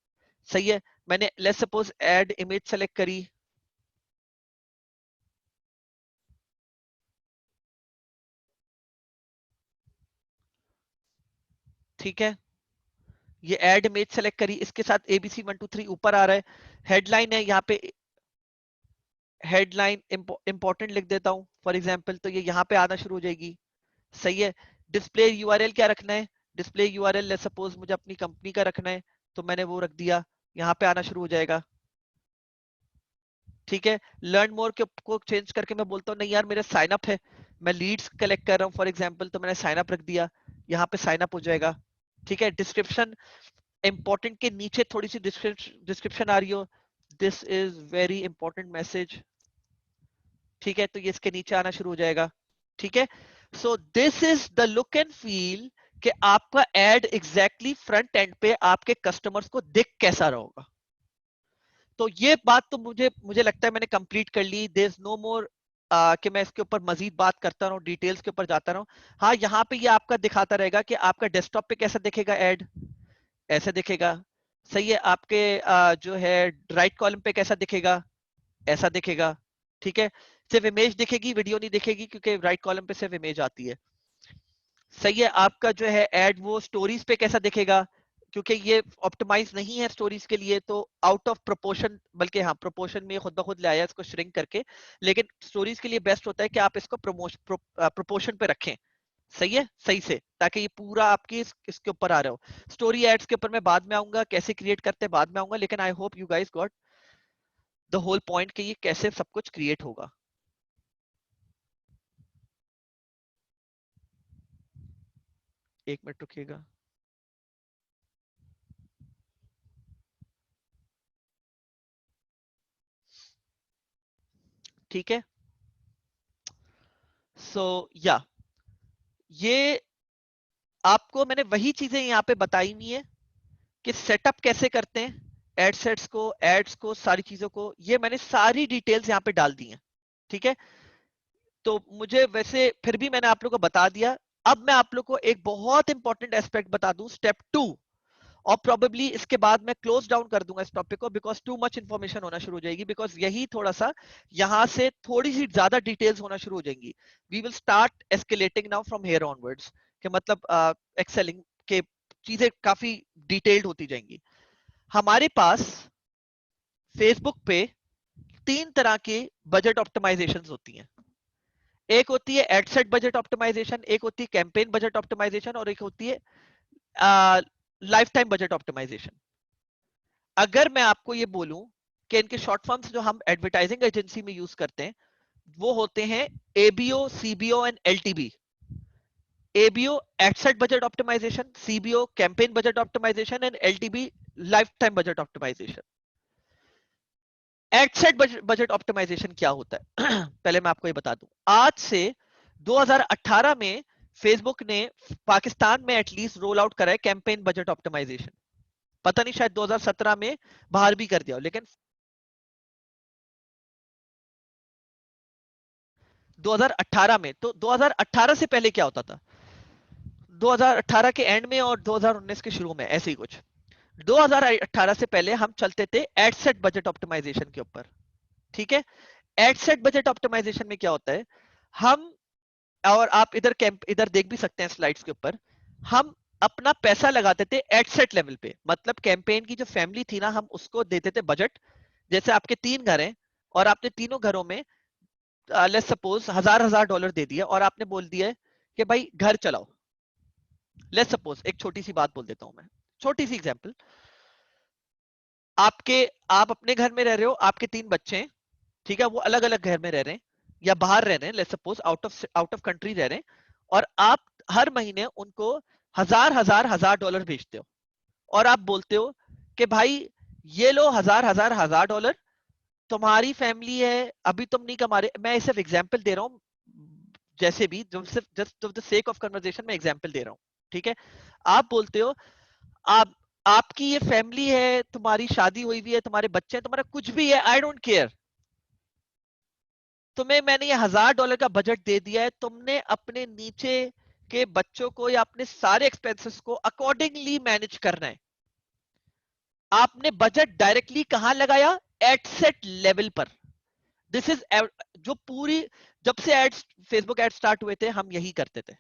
सही है? मैंने let's suppose ad image select करी, ठीक है? ये एड इमेज सेलेक्ट करी, इसके साथ ABC 1 2 3 ऊपर आ रहा है। हेडलाइन है यहाँ पे, हेडलाइन इंपॉर्टेंट लिख देता हूँ फॉर एग्जांपल, तो ये यहाँ पे आना शुरू हो जाएगी, सही है? डिस्प्ले यूआरएल क्या रखना है? डिस्प्ले यूआरएल लेट्स सपोज मुझे अपनी कंपनी का रखना है, तो मैंने वो रख दिया, यहाँ पे आना शुरू हो जाएगा, ठीक है? लर्न मोर को चेंज करके मैं बोलता हूँ नहीं यार मेरा साइन अप है, मैं लीड्स कलेक्ट कर रहा हूँ फॉर एग्जांपल, तो मैंने साइन अप रख दिया, यहाँ पे साइन अप हो जाएगा, ठीक है? डिस्क्रिप्शन, इंपॉर्टेंट के नीचे थोड़ी सी डिस्क्रिप्शन आ रही हो, this is very important message, ठीक है? तो ये इसके नीचे आना शुरू हो जाएगा, ठीक है? सो this is the look and feel, कि आपका एड एग्जैक्टली फ्रंट एंड पे आपके कस्टमर्स को दिख कैसा रहा होगा। तो ये बात तो मुझे मुझे लगता है मैंने कंप्लीट कर ली। देयर इज नो मोर कि मैं इसके ऊपर मजीद बात करता रहूं, डिटेल्स के ऊपर जाता रहूं। हाँ, यहाँ पे ये आपका दिखाता रहेगा कि आपका डेस्कटॉप पे कैसा दिखेगा एड, ऐसे दिखेगा, सही है? आपके जो है राइट कॉलम पे कैसा दिखेगा, ऐसा दिखेगा, ठीक है? सिर्फ इमेज दिखेगी, वीडियो नहीं दिखेगी, क्योंकि राइट कॉलम पे सिर्फ इमेज आती है, सही है? आपका जो है एड वो स्टोरीज पे कैसा दिखेगा, क्योंकि ये ऑप्टिमाइज नहीं है स्टोरीज के लिए, तो आउट ऑफ प्रोपोर्शन, बल्कि हाँ प्रोपोर्शन में खुद ब खुद ले आया इसको श्रिंक करके, लेकिन स्टोरीज के लिए बेस्ट होता है कि आप इसको प्रोपोर्शन पे रखें, सही है? सही से, ताकि ये पूरा आपके इसके ऊपर आ रहा हो। स्टोरी एड्स के ऊपर मैं बाद में आऊंगा, कैसे क्रिएट करते हैं बाद में आऊंगा, लेकिन I hope you guys got the whole point कि ये कैसे सब कुछ क्रिएट होगा। एक मिनट रुकिएगा। ठीक है, सो या ये आपको मैंने वही चीजें यहाँ पे बताई हुई है कि सेटअप कैसे करते हैं एड सेट्स को, एड्स को, सारी चीजों को, ये मैंने सारी डिटेल्स यहाँ पे डाल दी हैं, ठीक है? तो मुझे वैसे फिर भी मैंने आप लोग को बता दिया। अब मैं आप लोग को एक बहुत इंपॉर्टेंट एस्पेक्ट बता दूं, स्टेप 2, और प्रोबेबली इसके बाद मैं क्लोज डाउन कर दूंगा इस टॉपिक को, बिकॉज टू मच इंफॉर्मेशन होना शुरू हो जाएगी, बिकॉज यही थोड़ा सा यहाँ से थोड़ी सी ज्यादा डिटेल्स होना शुरू हो जाएंगी। We will start escalating now from here onwards, कि मतलब एक्सेलिंग के चीजें काफी डिटेल्ड होती जाएंगी। हमारे पास फेसबुक पे 3 तरह के बजट ऑप्टिमाइजेशन होती हैं। एक होती है एडसेट बजट ऑप्टिमाइजेशन, एक होती है कैंपेन बजट ऑप्टिमाइजेशन, और एक होती है लाइफ टाइम बजट ऑप्टिमाइजेशन। अगर मैं आपको ये बोलूं कि इनके शॉर्ट फॉर्म्स जो हम एडवर्टाइजिंग एजेंसी में यूज करते हैं वो होते हैं ABO, CBO and LTB. ABO ad set budget optimisation, CBO campaign budget optimisation and LTB life time budget optimisation. Ad set budget optimisation क्या होता है पहले मैं आपको ये बता दूं। आज से 2018 में फेसबुक ने पाकिस्तान में एटलीस्ट रोल आउट करा है कैंपेन बजट ऑप्टिमाइजेशन। पता नहीं शायद 2017 में बाहर भी कर दिया हो, लेकिन 2018 में, तो 2018 से पहले क्या होता था, 2018 के एंड में और 2019 के शुरू में ऐसे ही कुछ, 2018 से पहले हम चलते थे एड सेट बजट ऑप्टिमाइजेशन के ऊपर। ठीक है, एड सेट बजट ऑप्टिमाइजेशन में क्या होता है, हम, और आप इधर इधर देख भी सकते हैं स्लाइड्स के ऊपर, हम अपना पैसा लगाते थे एड सेट लेवल पे, मतलब कैंपेन की जो फैमिली थी ना, हम उसको देते थे बजट। जैसे आपके 3 घर हैं और आपने तीनों घरों में लेट्स सपोज $1000 दे दिया और आपने बोल दिया कि भाई घर चलाओ। लेट्स सपोज एक छोटी सी बात बोल देता हूं मैं, छोटी सी एग्जांपल, आपके, आप अपने घर में रह रहे हो, आपके 3 बच्चे हैं, ठीक है, वो अलग अलग घर में रह रहे हैं या बाहर रह रहे हैं, let's suppose out of country रह रहे हैं, और आप हर महीने उनको $1000 भेजते हो और आप बोलते हो कि भाई ये लो $1000 तुम्हारी फैमिली है, अभी तुम नहीं कमा रहे, मैं सिर्फ एग्जांपल दे रहा हूँ, जैसे भी जो सिर्फ just of the sake of conversation में एग्जांपल दे रहा हूँ। ठीक है, आप बोलते हो, आप, आपकी ये फैमिली है, तुम्हारी शादी हुई हुई है, तुम्हारे बच्चे हैं, तुम्हारा कुछ भी है, आई डोंट केयर, तुम्हें मैंने ये $1000 का बजट दे दिया है, तुमने अपने नीचे के बच्चों को या अपने सारे एक्सपेंसेस को अकॉर्डिंगली मैनेज करना है। आपने बजट डायरेक्टली कहां लगाया, एड सेट लेवल पर। दिस इज, जो पूरी, जब से एड्स, फेसबुक एड स्टार्ट हुए थे, हम यही करते थे,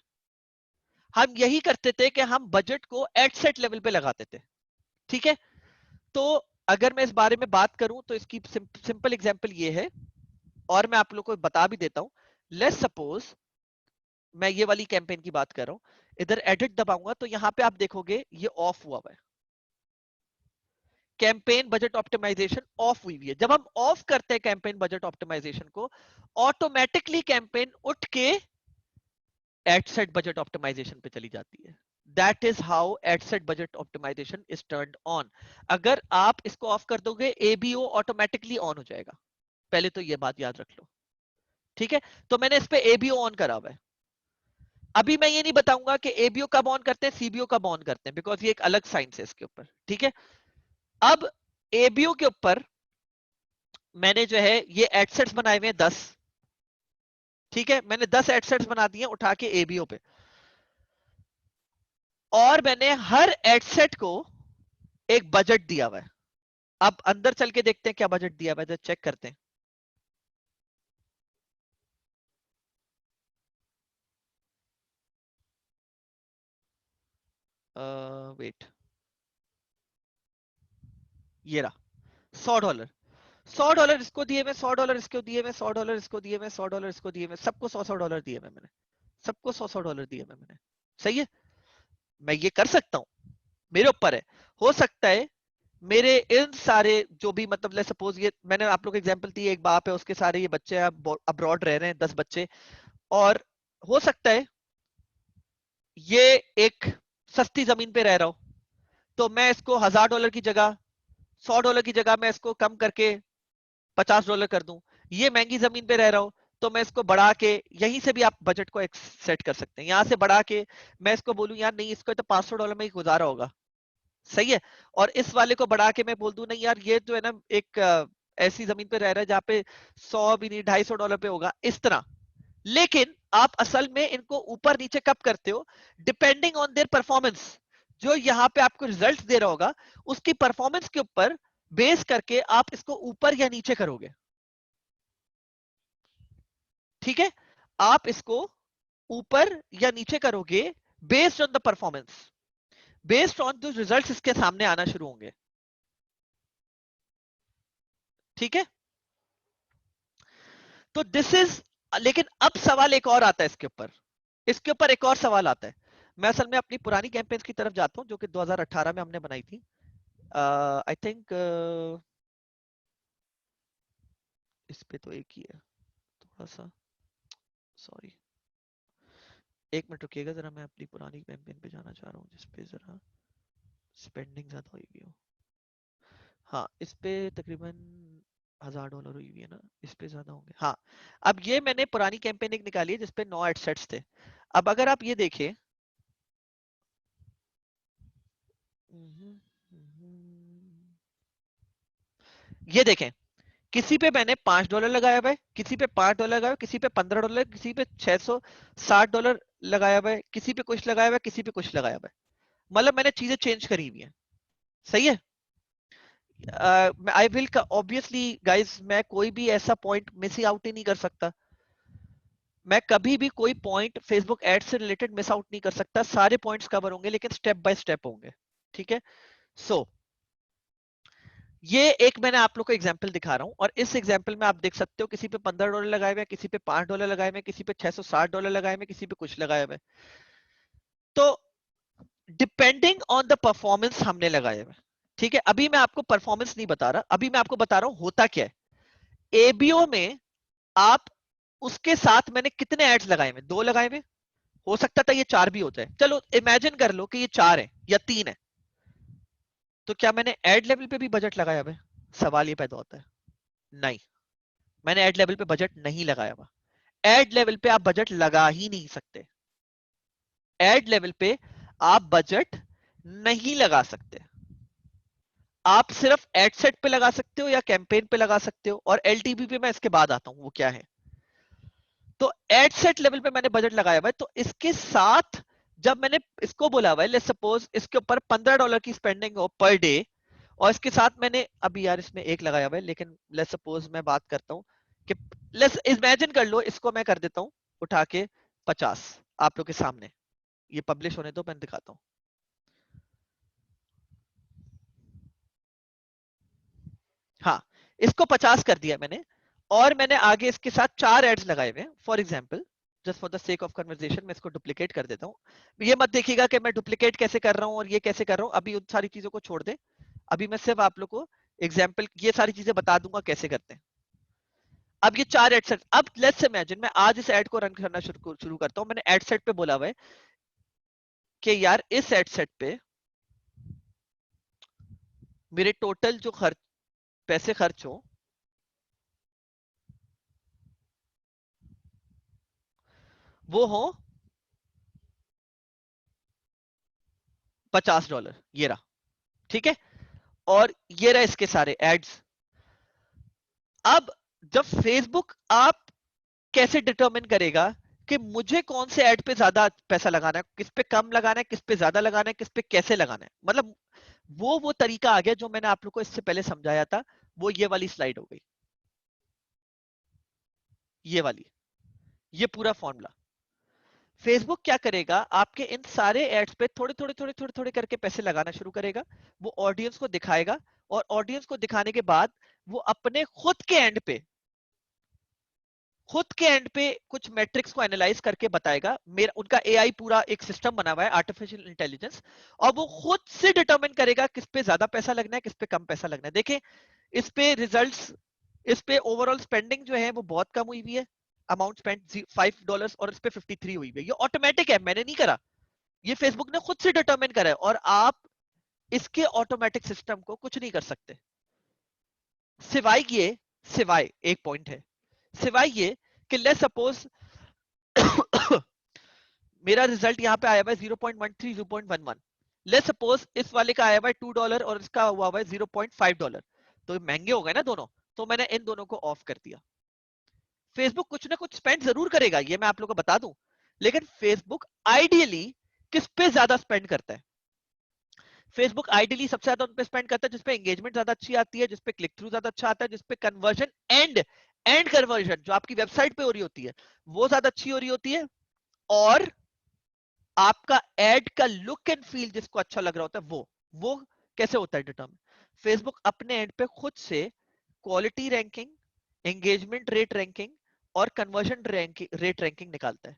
हम यही करते थे कि हम बजट को एड सेट लेवल पे लगाते थे। ठीक है, तो अगर मैं इस बारे में बात करूं तो इसकी सिंपल एग्जांपल ये है, और मैं आप लोग को बता भी देता हूं। लेट्स सपोज मैं ये वाली कैंपेन की बात कर रहा हूं, इधर एडिट दबाऊंगा तो यहां पे आप देखोगे ये ऑफ हुआ हुआ है, कैंपेन बजट ऑप्टिमाइजेशन ऑफ हुई हुई है। जब हम ऑफ करते हैं कैंपेन बजट ऑप्टिमाइजेशन को, ऑटोमेटिकली कैंपेन उठ के एड सेट बजट ऑप्टिमाइजेशन पे चली जाती है। That is how ad set budget optimization is turned on. अगर आप इसको ऑफ कर दोगे, एबीओ ऑटोमेटिकली ऑन हो जाएगा, पहले तो ये बात याद रख लो। ठीक है, तो मैंने इस पे एबीओ ऑन करा हुआ है। अभी मैं ये नहीं बताऊंगा कि एबीओ कब ऑन करते हैं, सीबीओ कब ऑन करते हैं, बिकॉज ये एक अलग साइंस है इसके ऊपर। ठीक है, अब एबीओ के ऊपर मैंने जो है ये एडसेट्स बनाए हुए हैं 10। ठीक है, मैंने 10 एडसेट्स बना दिए उठा के एबीओ पे, और मैंने हर एडसेट को एक बजट दिया हुआ है। अब अंदर चल के देखते हैं क्या बजट दिया हुआ है, चेक करते हैं। वेट, ये रहा $100। $100 इसको दिए, मैं $100 इसको दिए, मैं $100 इसको दिए, मैं $100 इसको दिए, मैं सबको $100 दिए, मैंने सबको $100 दिए मैंने। सही है, मैं ये कर सकता हूं, मेरे ऊपर है। हो सकता है मेरे इन सारे जो भी, मतलब ले सपोज ये मैंने आप लोग को एग्जांपल दी, एक बाप है, उसके सारे ये बच्चे अब्रॉड रह रहे हैं 10 बच्चे, और हो सकता है ये एक सस्ती जमीन पे रह रहा हो, तो मैं इसको $1000 की जगह, $100 की जगह मैं इसको कम करके $50 कर दूं। ये महंगी जमीन पे रह रहा हो तो मैं इसको बढ़ा के, यहीं से भी आप बजट को सेट कर सकते हैं, यहां से बढ़ा के मैं इसको बोलूं यार नहीं, इसको तो $500 में ही गुजारा होगा। सही है, और इस वाले को बढ़ा के मैं बोल दूं नहीं यार, ये जो है ना एक ऐसी जमीन पे रह रहा है जहाँ पे 100 भी नहीं, $250 पे होगा, इस तरह। लेकिन आप असल में इनको ऊपर नीचे कब करते हो, डिपेंडिंग ऑन देयर परफॉर्मेंस। जो यहाँ पे आपको रिजल्ट दे रहा होगा, उसकी परफॉर्मेंस के ऊपर बेस करके आप इसको ऊपर या नीचे करोगे। ठीक है, आप इसको ऊपर या नीचे करोगे based on the performance, based on जो रिजल्ट्स इसके सामने आना शुरू होंगे। ठीक है, तो दिस इज, लेकिन अब सवाल एक और आता है इसके ऊपर, इसके ऊपर एक और सवाल आता है। मैं असल में अपनी पुरानी कैंपेन्स की तरफ जाता हूं जो कि 2018 में हमने बनाई थी। आई थिंक इस पे तो एक ही है, थोड़ा सा, सॉरी, एक मिनट रुकिएगा जरा, मैं अपनी पुरानी कैंपेन पे जाना चाह रहा हूँ जिसपे जरा स्पेंडिंग ज्यादा हुई हुई हो। हाँ, इस पे तकरीबन $1000 हुई हुई है ना, इस पे ज्यादा होंगे। हाँ, अब ये मैंने पुरानी कैंपेन एक निकाली है जिसपे 9 एडसेट्स थे। अब अगर आप ये देखें, ये देखें, किसी पे मैंने $5 लगाया हुआ है, किसी पे $5 लगाया हुआ है, किसी पे $15, किसी पे $660 लगाया हुआ है, किसी पे कुछ लगाया हुआ है, किसी पे कुछ लगाया हुआ है। मतलब मैंने चीजें चेंज करी हुई है। सही है। आई विल ऑब्वियसली गाइस, मैं कोई भी ऐसा पॉइंट मिस आउट ही नहीं कर सकता। मैं कभी भी कोई पॉइंट फेसबुक एड से रिलेटेड मिस आउट नहीं कर सकता। सारे पॉइंट्स कवर होंगे, लेकिन स्टेप बाय स्टेप होंगे। ठीक है। सो ये एक मैंने आप लोग को एग्जांपल दिखा रहा हूं, और इस एग्जांपल में आप देख सकते हो किसी पे $15 लगाए हुए हैं, किसी पे $5 लगाए हुए हैं, किसी पे $660 लगाए हुए हैं, किसी पे कुछ लगाए हुए हैं। तो डिपेंडिंग ऑन द परफॉर्मेंस हमने लगाए हुए। ठीक है, अभी मैं आपको परफॉर्मेंस नहीं बता रहा, अभी मैं आपको बता रहा हूं होता क्या है। एबीओ में आप उसके साथ मैंने कितने एड्स लगाए हुए? 2 लगाए हुए। हो सकता था ये 4 भी हो जाए। चलो इमेजिन कर लो कि ये 4 है या 3 है, तो क्या मैंने एड लेवल पे भी बजट लगाया हुआ है? सवाल ये पैदा होता है। नहीं, मैंने एड लेवल पे बजट नहीं लगाया हुआ। एड लेवल पे आप बजट लगा ही नहीं सकते। एड लेवल पे आप बजट नहीं लगा सकते। आप सिर्फ एड सेट पे लगा सकते हो या कैंपेन पे लगा सकते हो, और एलटीवी पे मैं इसके बाद आता हूं वो क्या है। तो एड सेट लेवल पे मैंने बजट लगाया हुआ है, तो इसके साथ जब मैंने इसको बोला हुआ है, लेट्स सपोज इसके ऊपर $15 की स्पेंडिंग हो पर डे, और इसके साथ मैंने अभी यार इसमें एक लगाया हुआ है, लेकिन लेट्स सपोज मैं बात करता हूं कि लेट्स इमेजिन कर लो, इसको मैं कर देता हूं उठा के 50 आप लोग के सामने। ये पब्लिश होने दो, मैं दिखाता हूं। हाँ, इसको 50 कर दिया मैंने, और मैंने आगे इसके साथ 4 एड्स लगाए हुए हैं। For example, just for the sake of conversation मैं इसको डुप्लीकेट कर देता हूँ। ये मत देखिएगा कि मैं डुप्लीकेट कैसे कर रहा हूँ और ये कैसे कर रहा हूँ, अभी उन सारी चीजों को छोड़ दे। अभी मैं सिर्फ आप लोग को एग्जाम्पल ये सारी चीजें बता दूंगा कैसे करते हैं। अब ये 4 एड सेट, अब लेट्स इमेजिन मैं आज इस एड को रन करना शुरू करता हूँ। मैंने एड सेट पे बोला हुआ है कि यार इस एड सेट पे मेरे टोटल जो खर्च पैसे खर्च हो वो हो $50। ये रहा। ठीक है, और ये रहा इसके सारे एड्स। अब जब फेसबुक आप कैसे डिटरमिन करेगा कि मुझे कौन से ऐड पे ज्यादा पैसा लगाना है, किस पे कम लगाना है, किस पे ज्यादा लगाना है, किस पे कैसे लगाना है। मतलब वो तरीका आ गया जो मैंने आप लोग को इससे पहले समझाया था। वो ये वाली स्लाइड हो गई, ये वाली, ये पूरा फॉर्मूला। फेसबुक क्या करेगा, आपके इन सारे एड्स पे थोड़े थोड़े थोड़े थोड़े थोड़े करके पैसे लगाना शुरू करेगा। वो ऑडियंस को दिखाएगा, और ऑडियंस को दिखाने के बाद वो अपने खुद के एंड पे कुछ मैट्रिक्स को एनालाइज करके बताएगा। मेरा उनका एआई पूरा एक सिस्टम बना हुआ है, आर्टिफिशियल इंटेलिजेंस, और वो खुद से डिटरमिन करेगा किस पे ज्यादा पैसा लगना है, किस पे कम पैसा लगना है। देखें, इस पे रिजल्ट्स, इस पे ओवरऑल स्पेंडिंग जो है वो बहुत कम हुई हुई है, अमाउंट स्पेंड $5, और इस पे 53 हुई हुई है। ये ऑटोमेटिक है, मैंने नहीं करा, ये फेसबुक ने खुद से डिटरमिन करा है, और आप इसके ऑटोमेटिक सिस्टम को कुछ नहीं कर सकते। सिवाय ये, सिवाय एक पॉइंट है, सिवाय ये कि लेट्स सपोज मेरा रिजल्ट यहाँ पे आया हुआ है 0.13, 0.11। लेट्स सपोज इस वाले का आया हुआ है $2 और इसका हुआ हुआ है $0.5, तो महंगे हो गए ना दोनों। तो मैंने इन दोनों को ऑफ कर दिया। फेसबुक कुछ ना कुछ स्पेंड जरूर करेगा, ये मैं आप लोगों को बता दूं, लेकिन फेसबुक आइडियली किस पे ज्यादा स्पेंड करता है? फेसबुक आइडियली सबसे ज्यादा उन पे स्पेंड करता है जिसपे एंगेजमेंट ज्यादा अच्छी आती है, जिसपे क्लिक थ्रू ज्यादा अच्छा आता है, जिसपे कन्वर्जन एंड एंड कन्वर्जन जो आपकी वेबसाइट पे हो रही होती है वो ज्यादा अच्छी हो रही होती है, और आपका एड का लुक एंड फील जिसको अच्छा लग रहा होता है वो कैसे होता है डिटर्मिन? फेसबुक अपने एंड पे खुद से quality ranking, engagement rate ranking और कन्वर्जन रेट रैंकिंग निकालता है।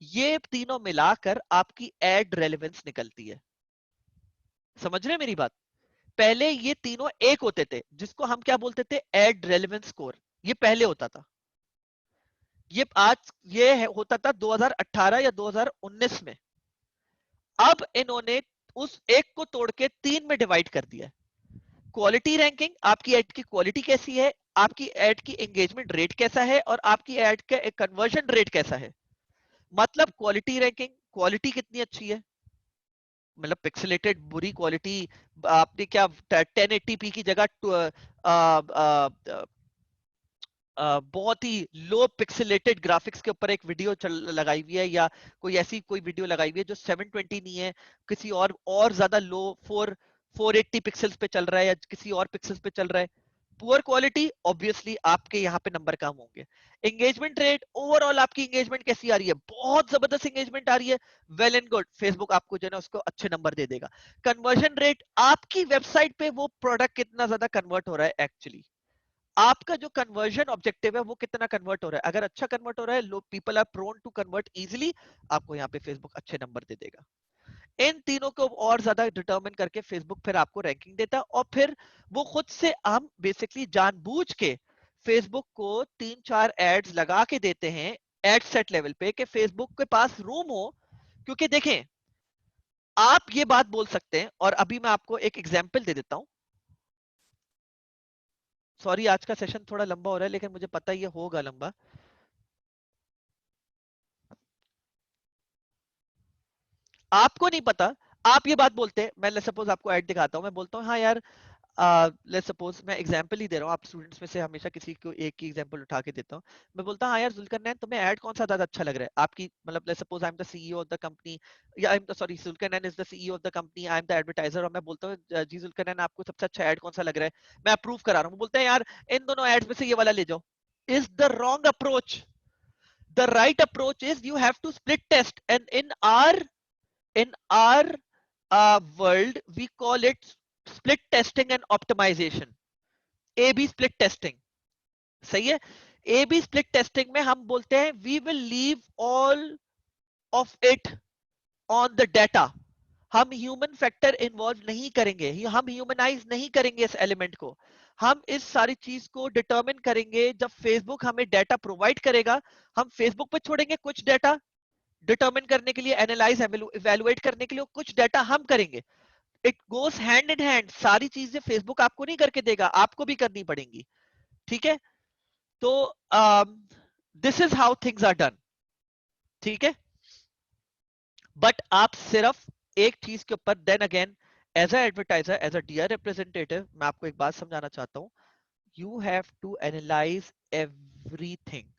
ये तीनों मिलाकर आपकी एड रेलेवेंस निकलती है। समझ रहे हैं मेरी बात? पहले ये तीनों एक होते थे जिसको हम क्या बोलते थे, एड रेलेवेंस स्कोर। ये पहले होता था, ये होता था 2018 या 2019 में। अब इन्होंने उस एक को तोड़ के 3 में डिवाइड कर दिया। क्वालिटी रैंकिंग, आपकी एड की क्वालिटी कैसी है, आपकी एड की एंगेजमेंट रेट कैसा है, और आपकी एड का कन्वर्जन रेट कैसा है। मतलब क्वालिटी रैंकिंग, क्वालिटी कितनी अच्छी है, मतलब पिक्सेलेटेड बुरी क्वालिटी, आपने क्या 1080p की जगह बहुत ही लो पिक्सेलेटेड ग्राफिक्स के ऊपर एक वीडियो लगाई हुई है, या कोई ऐसी कोई वीडियो लगाई हुई है जो 720 नहीं है, किसी और ज्यादा लो 480 पिक्सल्स पे चल रहा है या किसी और पिक्सल्स पे चल रहा है, पुअर क्वालिटी, ऑब्वियसली आपके यहाँ पे नंबर कम होंगे। एंगेजमेंट रेट, ओवरऑल आपकी एंगेजमेंट कैसी आ रही है? बहुत जबरदस्त एंगेजमेंट आ रही है, वेल एंड गुड, फेसबुक आपको जो है ना उसको अच्छे नंबर दे देगा। कन्वर्जन रेट, आपकी वेबसाइट पे वो प्रोडक्ट कितना ज्यादा कन्वर्ट हो रहा है, एक्चुअली आपका जो कन्वर्जन ऑब्जेक्टिव है वो कितना कन्वर्ट हो रहा है, अगर अच्छा कन्वर्ट हो रहा है, लोग people are prone to convert easily, आपको यहाँ पे फेसबुक अच्छे नंबर दे देगा। इन तीनों को और ज्यादा डिटरमिन करके फेसबुक फिर आपको रैंकिंग देता है, और फिर वो खुद से हम बेसिकली जानबूझ के फेसबुक को 3-4 एड्स लगा के देते हैं एड सेट लेवल पे कि फेसबुक के पास रूम हो। क्योंकि देखें, आप ये बात बोल सकते हैं, और अभी मैं आपको एक एग्जांपल दे देता हूं। सॉरी आज का सेशन थोड़ा लंबा हो रहा है, लेकिन मुझे पता है ये होगा लंबा। आपको नहीं पता, आप ये बात बोलते हैं, मैं सपोज आपको ऐड दिखाता हूं, मैं बोलता हूं हाँ यार, लेट्स सपोज मैं एग्जांपल ही दे रहा हूँ, आप स्टूडेंट्स में से हमेशा किसी को एक ही एग्जांपल उठा के देता हूँ। मैं बोलता हूँ हाँ यार जुल्करनैन, तुम्हें ऐड कौन सा ज्यादा अच्छा लग रहा है आपकी, मतलब let's suppose I am the CEO of the company, या I am sorry, Zulqarnain is the CEO of the company, I am the advertiser, और मैं बोलता हूँ जी जुल्करनैन आपको सबसे अच्छा ऐड कौन सा लग रहा है, मैं अप्रूव करा रहा हूँ, बोलते हैं यार इन दोनों एड्स में से ये वाला ले जाओ। Is the wrong approach. The right approach is you have to split test, and in our world we call it split testing and optimization, A B split testing. सही है। ए बी स्प्लिट टेस्टिंग में हम बोलते हैं we will leave all of it on the data, हम ह्यूमन फैक्टर इन्वॉल्व नहीं करेंगे, हम ह्यूमनाइज नहीं करेंगे इस एलिमेंट को, हम इस सारी चीज को डिटरमिन करेंगे जब फेसबुक हमें डेटा प्रोवाइड करेगा। हम फेसबुक पे छोड़ेंगे कुछ डेटा डिटरमिन करने के लिए, एनालाइज इवेलुएट करने के लिए, कुछ डाटा हम करेंगे। It goes hand in hand, सारी चीजें फेसबुक आपको नहीं करके देगा, आपको भी करनी पड़ेंगी। ठीक है, तो this is how things are done. ठीक है, बट आप सिर्फ एक चीज के ऊपर, then again as a advertiser, as a DR representative, मैं आपको एक बात समझाना चाहता हूं, you have to analyse everything.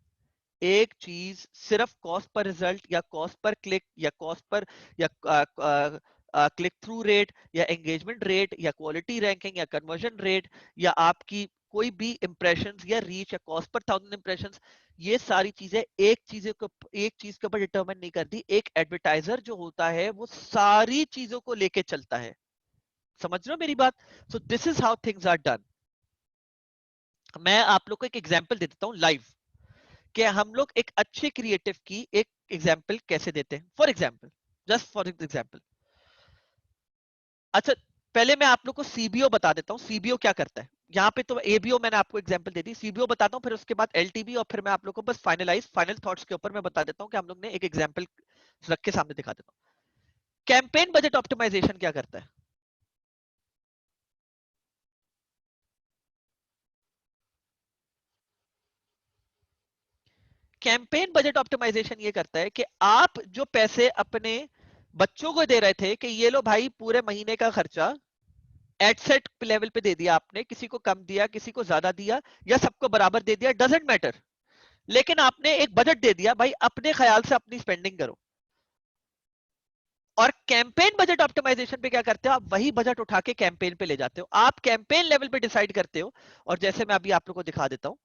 एक चीज सिर्फ कॉस्ट पर रिजल्ट, या कॉस्ट पर क्लिक, या कॉस्ट पर, या क्लिक थ्रू रेट, या एंगेजमेंट रेट, या क्वालिटी रैंकिंग, या कन्वर्जन रेट, या आपकी कोई भी इंप्रेशंस या रीच, या कॉस्ट पर 1000 इंप्रेशंस, ये सारी चीजें एक चीज के ऊपर डिटरमिन नहीं करती। एक एडवर्टाइजर जो होता है वो सारी चीजों को लेके चलता है। समझ रहे हो मेरी बात? So this is how things are done. मैं आप लोग को एक एग्जांपल दे देता हूं लाइव, कि हम लोग एक अच्छे क्रिएटिव की एक एग्जांपल कैसे देते हैं। For example, just for example, अच्छा पहले मैं आप लोग को सीबीओ बता देता हूँ, सीबीओ क्या करता है। यहाँ पे तो एबीओ मैंने आपको एग्जांपल दे दी, सीबीओ बताता हूँ, फिर उसके बाद एलटीबी, और फिर मैं आप लोग को बस फाइनल थॉट्स के ऊपर मैं बता देता हूँ कि हम लोग ने एक एग्जांपल रख के सामने दिखा देता हूँ। कैंपेन बजट ऑप्टिमाइजेशन क्या करता है? कैंपेन बजट ऑप्टिमाइजेशन ये करता है कि आप जो पैसे अपने बच्चों को दे रहे थे कि ये लो भाई पूरे महीने का खर्चा, एट सेट लेवल पे दे दिया आपने, किसी को कम दिया, किसी को ज्यादा दिया, या सबको बराबर दे दिया, डजेंट मैटर, लेकिन आपने एक बजट दे दिया भाई, अपने ख्याल से अपनी स्पेंडिंग करो। और कैंपेन बजट ऑप्टिमाइजेशन पे क्या करते हो, आप वही बजट उठा के कैंपेन पे ले जाते हो, आप कैंपेन लेवल पे डिसाइड करते हो। और जैसे मैं अभी आप लोगों को दिखा देता हूं,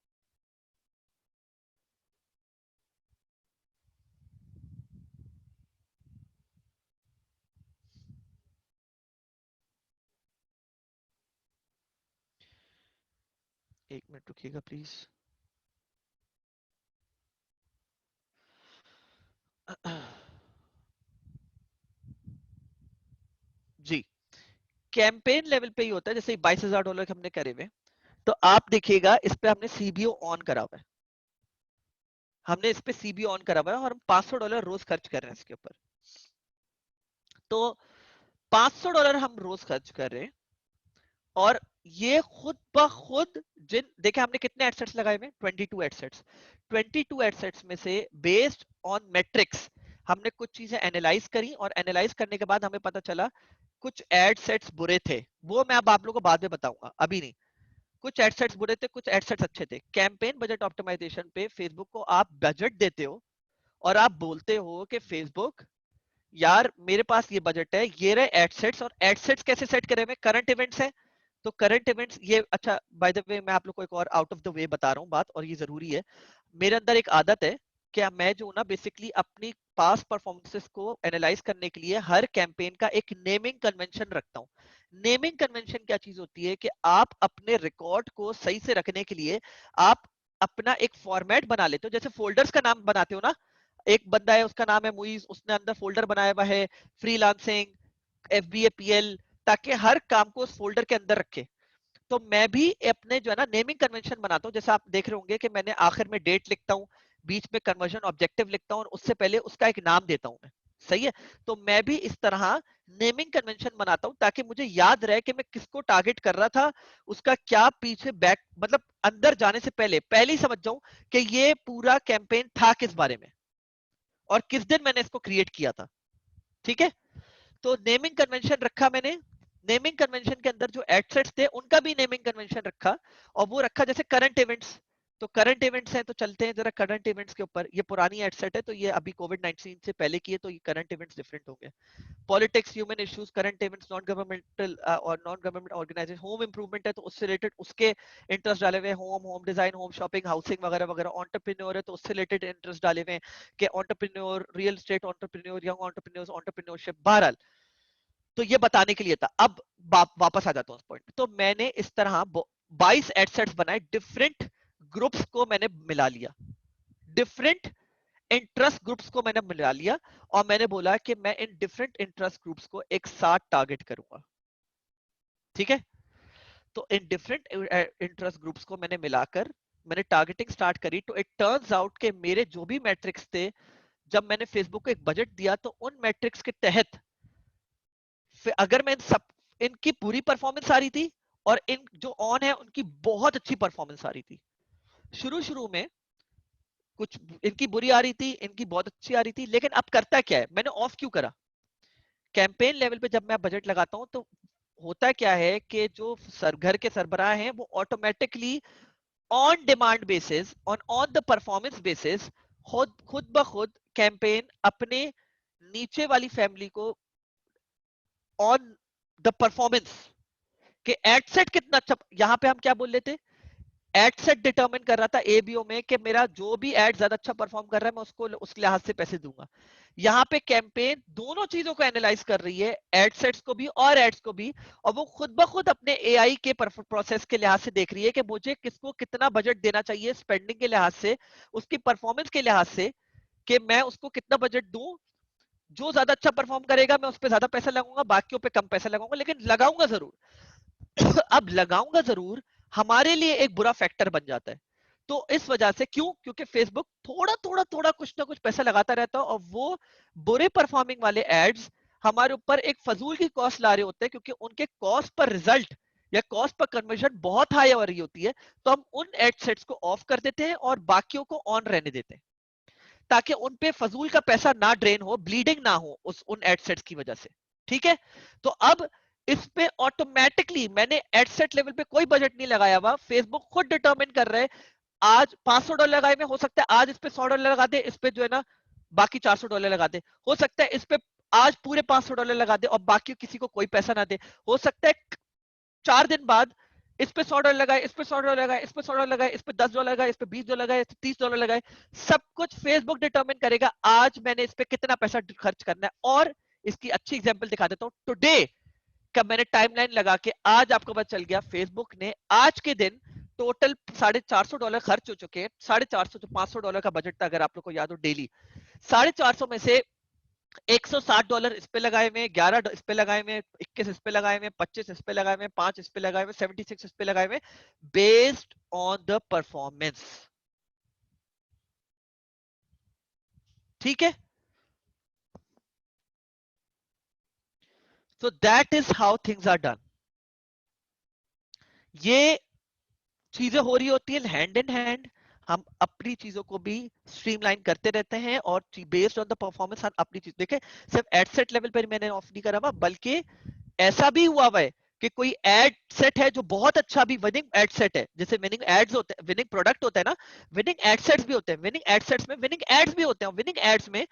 एक मिनट रुकिएगा प्लीज। जी, कैंपेन लेवल पे ही होता है, जैसे $22,000 हमने करे हुए, तो आप देखिएगा इस पे हमने सीबीओ ऑन करा हुआ है, हमने इस पे सीबीओ ऑन करा हुआ है, और हम $500 रोज खर्च कर रहे हैं इसके ऊपर। तो $500 हम रोज खर्च कर रहे हैं, और ये खुद ब खुद, जिन देखे हमने कितने एडसेट्स लगाए हुए, 22 एडसेट्स, 22 एडसेट्स में से बेस्ड ऑन मेट्रिक्स हमने कुछ चीजें एनालाइज करी और एनालाइज करने के बाद हमें पता चला कुछ एड सेट्स बुरे थे, वो मैं अब आप लोगों को बाद में बताऊंगा, अभी नहीं। कुछ एड सेट्स बुरे थे, कुछ एड सेट्स अच्छे थे। कैंपेन बजट ऑप्टिमाइजेशन पे फेसबुक को आप बजट देते हो और आप बोलते हो कि फेसबुक यार मेरे पास ये बजट है, ये रहे एडसेट्स, और एडसेट्स कैसे सेट करें? में करंट इवेंट्स है, तो करंट इवेंट्स ये अच्छा, बाय द वे मैं आप लोग को एक और आउट ऑफ द वे बता रहा हूँ बात, और ये जरूरी है। मेरे अंदर एक आदत है कि मैं जो ना बेसिकली अपनी पास परफॉर्मेंसेस को एनालाइज करने के लिए हर कैंपेन का एक नेमिंग कन्वेंशन रखता हूँ। नेमिंग कन्वेंशन क्या चीज होती है कि आप अपने रिकॉर्ड को सही से रखने के लिए आप अपना एक फॉर्मेट बना लेते हो, जैसे फोल्डर्स का नाम बनाते हो ना। एक बंदा है उसका नाम है मुइज, उसने अंदर फोल्डर बनाया हुआ है फ्रीलांसिंग, FBA PL, ताकि हर काम को उस फोल्डर के अंदर रखे। तो मैं भी अपने जो है ना नेमिंग कन्वेंशन बनाता हूँ। जैसे आप देख रहे होंगे कि मैंने आखिर में डेट लिखता हूँ, बीच में कन्वर्जन ऑब्जेक्टिव लिखता हूँ और उससे पहले उसका एक नाम देता हूँ मैं। सही है? तो मैं भी इस तरह नेमिंग कन्वेंशन बनाता हूँ ताकि मुझे याद रहे कि मैं किसको टारगेट कर रहा था, उसका क्या पीछे बैक, मतलब अंदर जाने से पहले पहले ही समझ जाऊं कि ये पूरा कैंपेन था किस बारे में और किस दिन मैंने इसको क्रिएट किया था। ठीक है? तो नेमिंग कन्वेंशन रखा मैंने। नेमिंग कन्वेंशन के अंदर जो एडसेट्स थे उनका भी नेमिंग कन्वेंशन रखा, और वो रखा जैसे करंट इवेंट्स। तो करंट इवेंट्स हैं तो चलते हैं जरा करंट इवेंट्स के ऊपर। ये पुरानी एडसेट है, तो ये अभी कोविड-19 से पहले की है, तो ये करंट इवेंट्स डिफरेंट होंगे। Politics, human issues, current events, non governmental और non government organisation, home improvement है तो उससे रिलेटेड उसके इंटरेस्ट डाले हुए, home home design, home shopping, housing वगैरह वगैरह। एंटरप्रेन्योर है तो उससे रिलेटेड इंटरेस्ट डाले हुए कि entrepreneur, real estate entrepreneur, young entrepreneurs, entrepreneurship, बहरहाल। तो ये बताने के लिए था। अब वापस आ जाता हूँ उस पॉइंट पे। तो मैंने इस तरह 22 एडसेट्स बनाए, डिफरेंट ग्रुप्स को मैंने मिला लिया, डिफरेंट इंटरेस्ट ग्रुप्स को मैंने मिला लिया, और मैंने बोला कि मैं इन डिफरेंट इंटरेस्ट ग्रुप्स को एक साथ टारगेट करूंगा। ठीक है? तो इन डिफरेंट इंटरेस्ट ग्रुप्स को मैंने मिलाकर मैंने टारगेटिंग स्टार्ट करी। तो इट टर्न्स आउट के मेरे जो भी मैट्रिक्स थे, जब मैंने फेसबुक को एक बजट दिया तो उन मैट्रिक्स के तहत अगर मैं इन सब, इनकी पूरी परफॉर्मेंस आ रही थी और इन जो ऑन है उनकी बहुत अच्छी परफॉर्मेंस आ रही थी। शुरू शुरू में कुछ इनकी बुरी आ रही थी, इनकी बहुत अच्छी आ रही थी, लेकिन अब करता क्या है, मैंने ऑफ क्यों करा? कैंपेन लेवल पे जब मैं बजट लगाता हूं तो होता क्या है कि जो घर के सरबराह हैं वो automatically on demand basis, on the performance basis, खुद खुद ब खुद कैंपेन अपने नीचे वाली फैमिली को ऑन द परफॉर्मेंस कि एड सेट कितना अच्छा, यहां पे हम क्या बोल लेते, एड सेट डिटरमिन कर रहा था एबीओ में कि मेरा जो भी एड ज्यादा अच्छा परफॉर्म कर रहा है मैं उसको उस लिहाज से पैसे दूंगा। यहाँ पे कैंपेन दोनों चीजों को एनालाइज कर रही है, एड सेट्स को भी और एड्स को भी, और वो खुद ब खुद अपने एआई के प्रोसेस के लिहाज से देख रही है कि मुझे किसको कितना बजट देना चाहिए, स्पेंडिंग के लिहाज से, उसकी परफॉर्मेंस के लिहाज से, कि मैं उसको कितना बजट दूं। जो ज्यादा अच्छा परफॉर्म करेगा मैं उस पर ज्यादा पैसा लगाऊंगा, बाकियों पे कम पैसा लगाऊंगा, लेकिन लगाऊंगा जरूर। अब लगाऊंगा जरूर हमारे लिए एक बुरा फैक्टर बन जाता है। तो इस वजह से, क्यों? क्योंकि फेसबुक थोड़ा थोड़ा थोड़ा कुछ ना कुछ पैसा लगाता रहता है, और वो बुरे परफॉर्मिंग वाले एड्स हमारे ऊपर एक फजूल की कॉस्ट ला रहे होते हैं, क्योंकि उनके कॉस्ट पर रिजल्ट या कॉस्ट पर कन्वर्जन बहुत हाई हो रही होती है। तो हम उन एड सेट्स को ऑफ कर देते हैं और बाकियों को ऑन रहने देते हैं, ताकि उन पे फजूल का पैसा ना ड्रेन हो, ब्लीडिंग ना हो उस उन एडसेट्स की वजह से। ठीक है? तो अब इस पे ऑटोमेटिकली मैंने एडसेट लेवल पे कोई बजट नहीं लगाया हुआ, फेसबुक खुद डिटरमिन कर रहे हैं। आज $500 लगाए में, हो सकता है आज इस पे $100 लगा दे, इस पे जो है ना बाकी $400 लगा दे। हो सकता है इस पे आज पूरे $500 लगा दे और बाकी किसी को कोई पैसा ना दे। हो सकता है 4 दिन बाद इस पे $100 लगाए, इस पे $100 लगाए, इस पे $100 लगाए, इस पे $10 लगाए, इस पे $20 लगाए, इस पे $30 लगाए। सब कुछ फेसबुक डिटरमिन करेगा आज मैंने इस पे कितना पैसा खर्च करना है। और इसकी अच्छी एग्जांपल दिखा देता हूँ। टुडे का मैंने टाइमलाइन लगा के आज आपको पता चल गया, फेसबुक ने आज के दिन टोटल $450 खर्च हो चुके हैं। 450 जो $500 का बजट था, अगर आप लोग को याद हो, डेली 450 में से $160 इस पे लगाए हुए, 11 इस पे लगाए हुए, 21 इस पे लगाए हुए, 25 इस पे लगाए हुए, 5 इस पे लगाए हुए, 76 इस पे लगाए हुए, बेस्ड ऑन द परफॉर्मेंस। ठीक है? So that is how things are done. ये चीजें हो रही होती है हैंड इन हैंड। हम अपनी चीजों को भी स्ट्रीमलाइन करते रहते हैं और बेस्ड ऑन द परफॉर्मेंस हम अपनी चीज देखें। सिर्फ एड सेट लेवल पर मैंने ऑफ नहीं करा हुआ, बल्कि ऐसा भी हुआ हुआ है कि कोई एड सेट है जो बहुत अच्छा भी विनिंग एड सेट है, जैसे विनिंग एड्स होते हैं, विनिंग प्रोडक्ट होता है ना, विनिंग एड सेट्स भी होते हैं, विनिंग एड सेट्स में विनिंग एड्स भी होते हैं। विनिंग एड्स में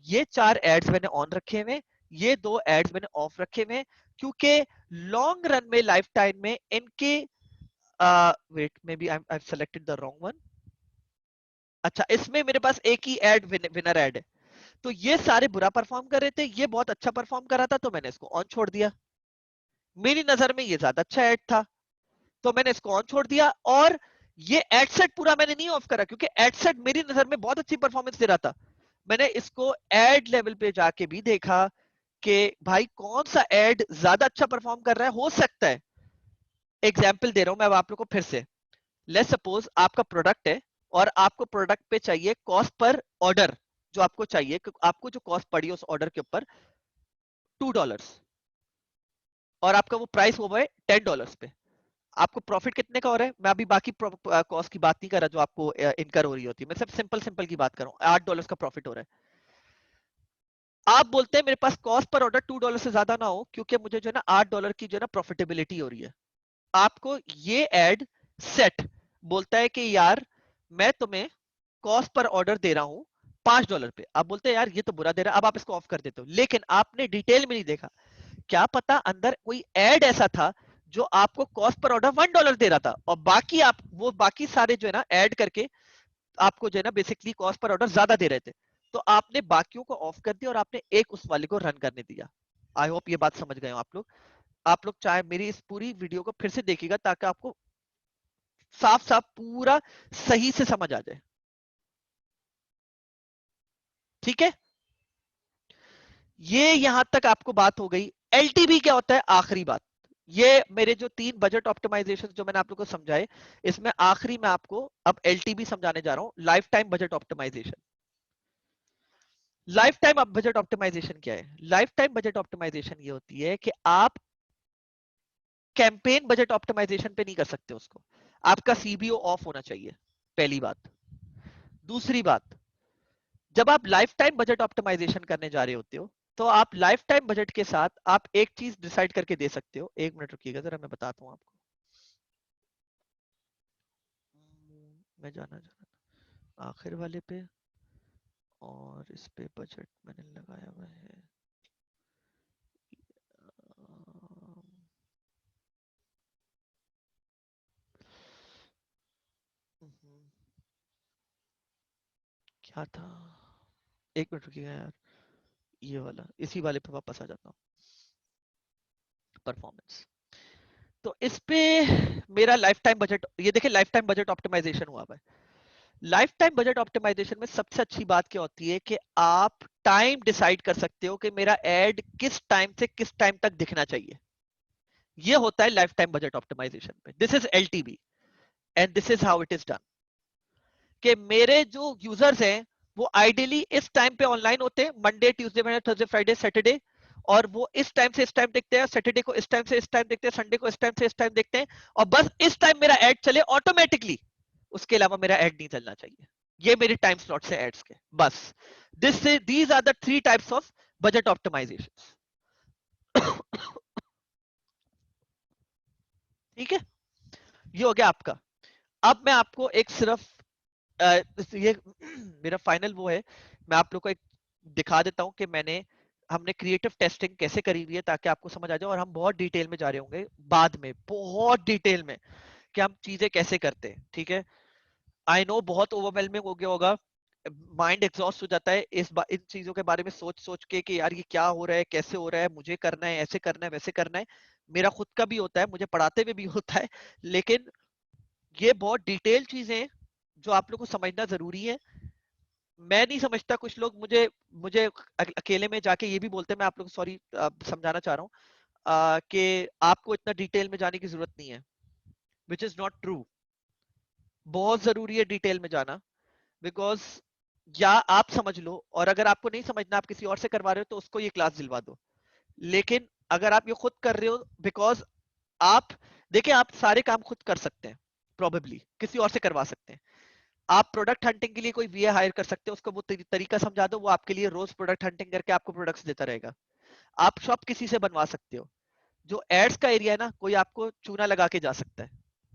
ये 4 एड्स मैंने ऑन रखे हुए, ये 2 एड्स मैंने ऑफ रखे हुए, क्योंकि लॉन्ग रन में लाइफ टाइम में इनके wait maybe I selected the wrong one. अच्छा, इसमें मेरे पास एक ही एड विनर एड है, तो ये सारे बुरा परफॉर्म कर रहे थे, ये बहुत अच्छा परफॉर्म कर रहा था, तो मैंने इसको ऑन छोड़ दिया। मेरी नजर में ये ज्यादा अच्छा एड था, तो मैंने इसको ऑन छोड़ दिया। और ये एड सेट पूरा मैंने नहीं ऑफ करा, क्योंकि एड सेट मेरी नजर में बहुत अच्छी परफॉर्मेंस दे रहा था। मैंने इसको एड लेवल पे जाके भी देखा कि भाई कौन सा एड ज्यादा अच्छा परफॉर्म कर रहा है। हो सकता है, एग्जाम्पल दे रहा हूं मैं अब आप लोग को फिर से। लेट्स सपोज आपका प्रोडक्ट है और आपको प्रोडक्ट पे चाहिए कॉस्ट पर ऑर्डर, जो आपको चाहिए, आपको जो कॉस्ट पड़ी है उस ऑर्डर के ऊपर $2, और आपका वो प्राइस हुआ है $10 पे। आपको प्रॉफिट कितने का हो रहा है? मैं अभी बाकी कॉस्ट की बात नहीं कर रहा जो आपको इनकर हो रही होती है, मैं सिर्फ सिंपल सिंपल की बात कर रहा हूँ। $8 का प्रॉफिट हो रहा है। आप बोलते हैं मेरे पास कॉस्ट पर ऑर्डर $2 से ज्यादा ना हो, क्योंकि मुझे जो है ना $8 की जो है ना प्रॉफिटेबिलिटी हो रही है। आपको ये एड सेट बोलता है कि यार मैं तुम्हें कॉस्ट पर ऑर्डर दे रहा हूं $5 पे। आप बोलते हैं यार ये तो बुरा दे रहा है, अब आप इसको ऑफ कर देते हो। लेकिन आपने डिटेल में नहीं देखा, क्या पता अंदर कोई एड ऐसा था जो आपको कॉस्ट पर ऑर्डर $1 दे रहा था, और बाकी आप वो बाकी सारे जो है ना ऐड करके आपको जो है ना बेसिकली कॉस्ट पर ऑर्डर ज्यादा दे रहे थे। तो आपने बाकियों को ऑफ कर दिया और आपने एक उस वाले को रन करने दिया। आई होप ये बात समझ गए हो आप लोग। आप लोग चाहे मेरी इस पूरी वीडियो को फिर से देखिएगा, ताकि आपको साफ साफ पूरा सही से समझ आ जाए। ठीक है, ये यहां तक आपको बात हो गई। एलटीवी क्या होता है, आखिरी बात। ये मेरे जो 3 बजट ऑप्टिमाइजेशन जो मैंने आप लोगों को समझाए, इसमें आखिरी मैं आपको अब एलटीवी समझाने जा रहा हूं, life time budget optimisation. Life time budget optimisation क्या है? लाइफ टाइम बजट ऑप्टिमाइजेशन ये होती है कि आप कैंपेन बजट ऑप्टिमाइजेशन पे नहीं कर सकते उसको। आपका सीबीओ ऑफ होना चाहिए, पहली बात। दूसरी बात, जब आप लाइफ टाइम बजट ऑप्टिमाइजेशन करने जा रहे होते हो, तो आप लाइफ टाइम बजट के साथ आप एक चीज डिसाइड करके दे सकते हो। एक मिनट रुकिएगा जरा, मैं बताता हूँ आपको। मैं जाना जाना आखिर वाले पे, और इस पे बजट मैंने लगाया हुआ है। क्या था, एक मिनट रुकिएगा यार, ये वाला, इसी वाले पे वापस आ जाता हूँ, परफॉर्मेंस। तो इस पे मेरा लाइफ टाइम बजट, ये देखिए लाइफ टाइम बजट ऑप्टिमाइजेशन हुआ है। लाइफ टाइम बजट ऑप्टिमाइजेशन में सबसे अच्छी बात क्या होती है कि आप टाइम डिसाइड कर सकते हो कि मेरा एड किस टाइम से किस टाइम तक दिखना चाहिए। ये होता है लाइफ टाइम बजट ऑप्टिमाइजेशन में। This is LTB and this is how it is done. कि मेरे जो यूजर्स हैं वो आइडियली इस टाइम पे ऑनलाइन होते हैं, Monday Tuesday Thursday Friday Saturday, और वो इस टाइम से इस टाइम देखते हैं, सैटरडे को इस टाइम से इस टाइम देखते हैं, संडे को इस टाइम से इस टाइम देखते हैं, और बस इस टाइम मेरा एड चले ऑटोमेटिकली, उसके अलावा मेरा एड नहीं चलना चाहिए। ये मेरे टाइम स्लॉट्स है एड्स के, बस। These are the 3 types of budget optimisation. ठीक है, ये हो गया आपका। अब मैं आपको एक सिर्फ ये मेरा फाइनल वो है, मैं आप लोग को एक दिखा देता हूं कि हमने क्रिएटिव टेस्टिंग कैसे करी हुई है, ताकि आपको समझ आ जाए। और हम बहुत डिटेल में जा रहे होंगे बाद में, बहुत डिटेल में, कि हम चीजें कैसे करते हैं। ठीक है, आई नो बहुत ओवरवेलमिंग हो गया होगा, माइंड एग्जॉस्ट हो जाता है इन चीजों के बारे में सोच सोच के कि यार ये क्या हो रहा है, कैसे हो रहा है, मुझे करना है, ऐसे करना है, वैसे करना है। मेरा खुद का भी होता है, मुझे पढ़ाते हुए भी होता है। लेकिन ये बहुत डिटेल चीजें हैं जो आप लोग को समझना जरूरी है। मैं नहीं समझता, कुछ लोग मुझे मुझे अकेले में जाके ये भी बोलते हैं, मैं आप लोग को सॉरी समझाना चाह रहा हूँ कि आपको इतना डिटेल में जाने की जरूरत नहीं है, विच इज नॉट ट्रू। बहुत जरूरी है डिटेल में जाना, बिकॉज या आप समझ लो, और अगर आपको नहीं समझना, आप किसी और से करवा रहे हो, तो उसको ये क्लास दिलवा दो। लेकिन अगर आप ये खुद कर रहे हो, बिकॉज आप देखिए, आप सारे काम खुद कर सकते हैं, प्रोबेबली किसी और से करवा सकते हैं, आप प्रोडक्ट हंटिंग के लिए कोई वीए हायर कर सकते हो, उसको वो तरीका समझा दो, वो आपके लिए रोज प्रोडक्ट हंटिंग करके आपको प्रोडक्ट्स देता रहेगा। आप शॉप किसी से बनवा सकते हो। जो एड्स का एरिया है ना, कोई आपको चूना लगा के जा सकता है,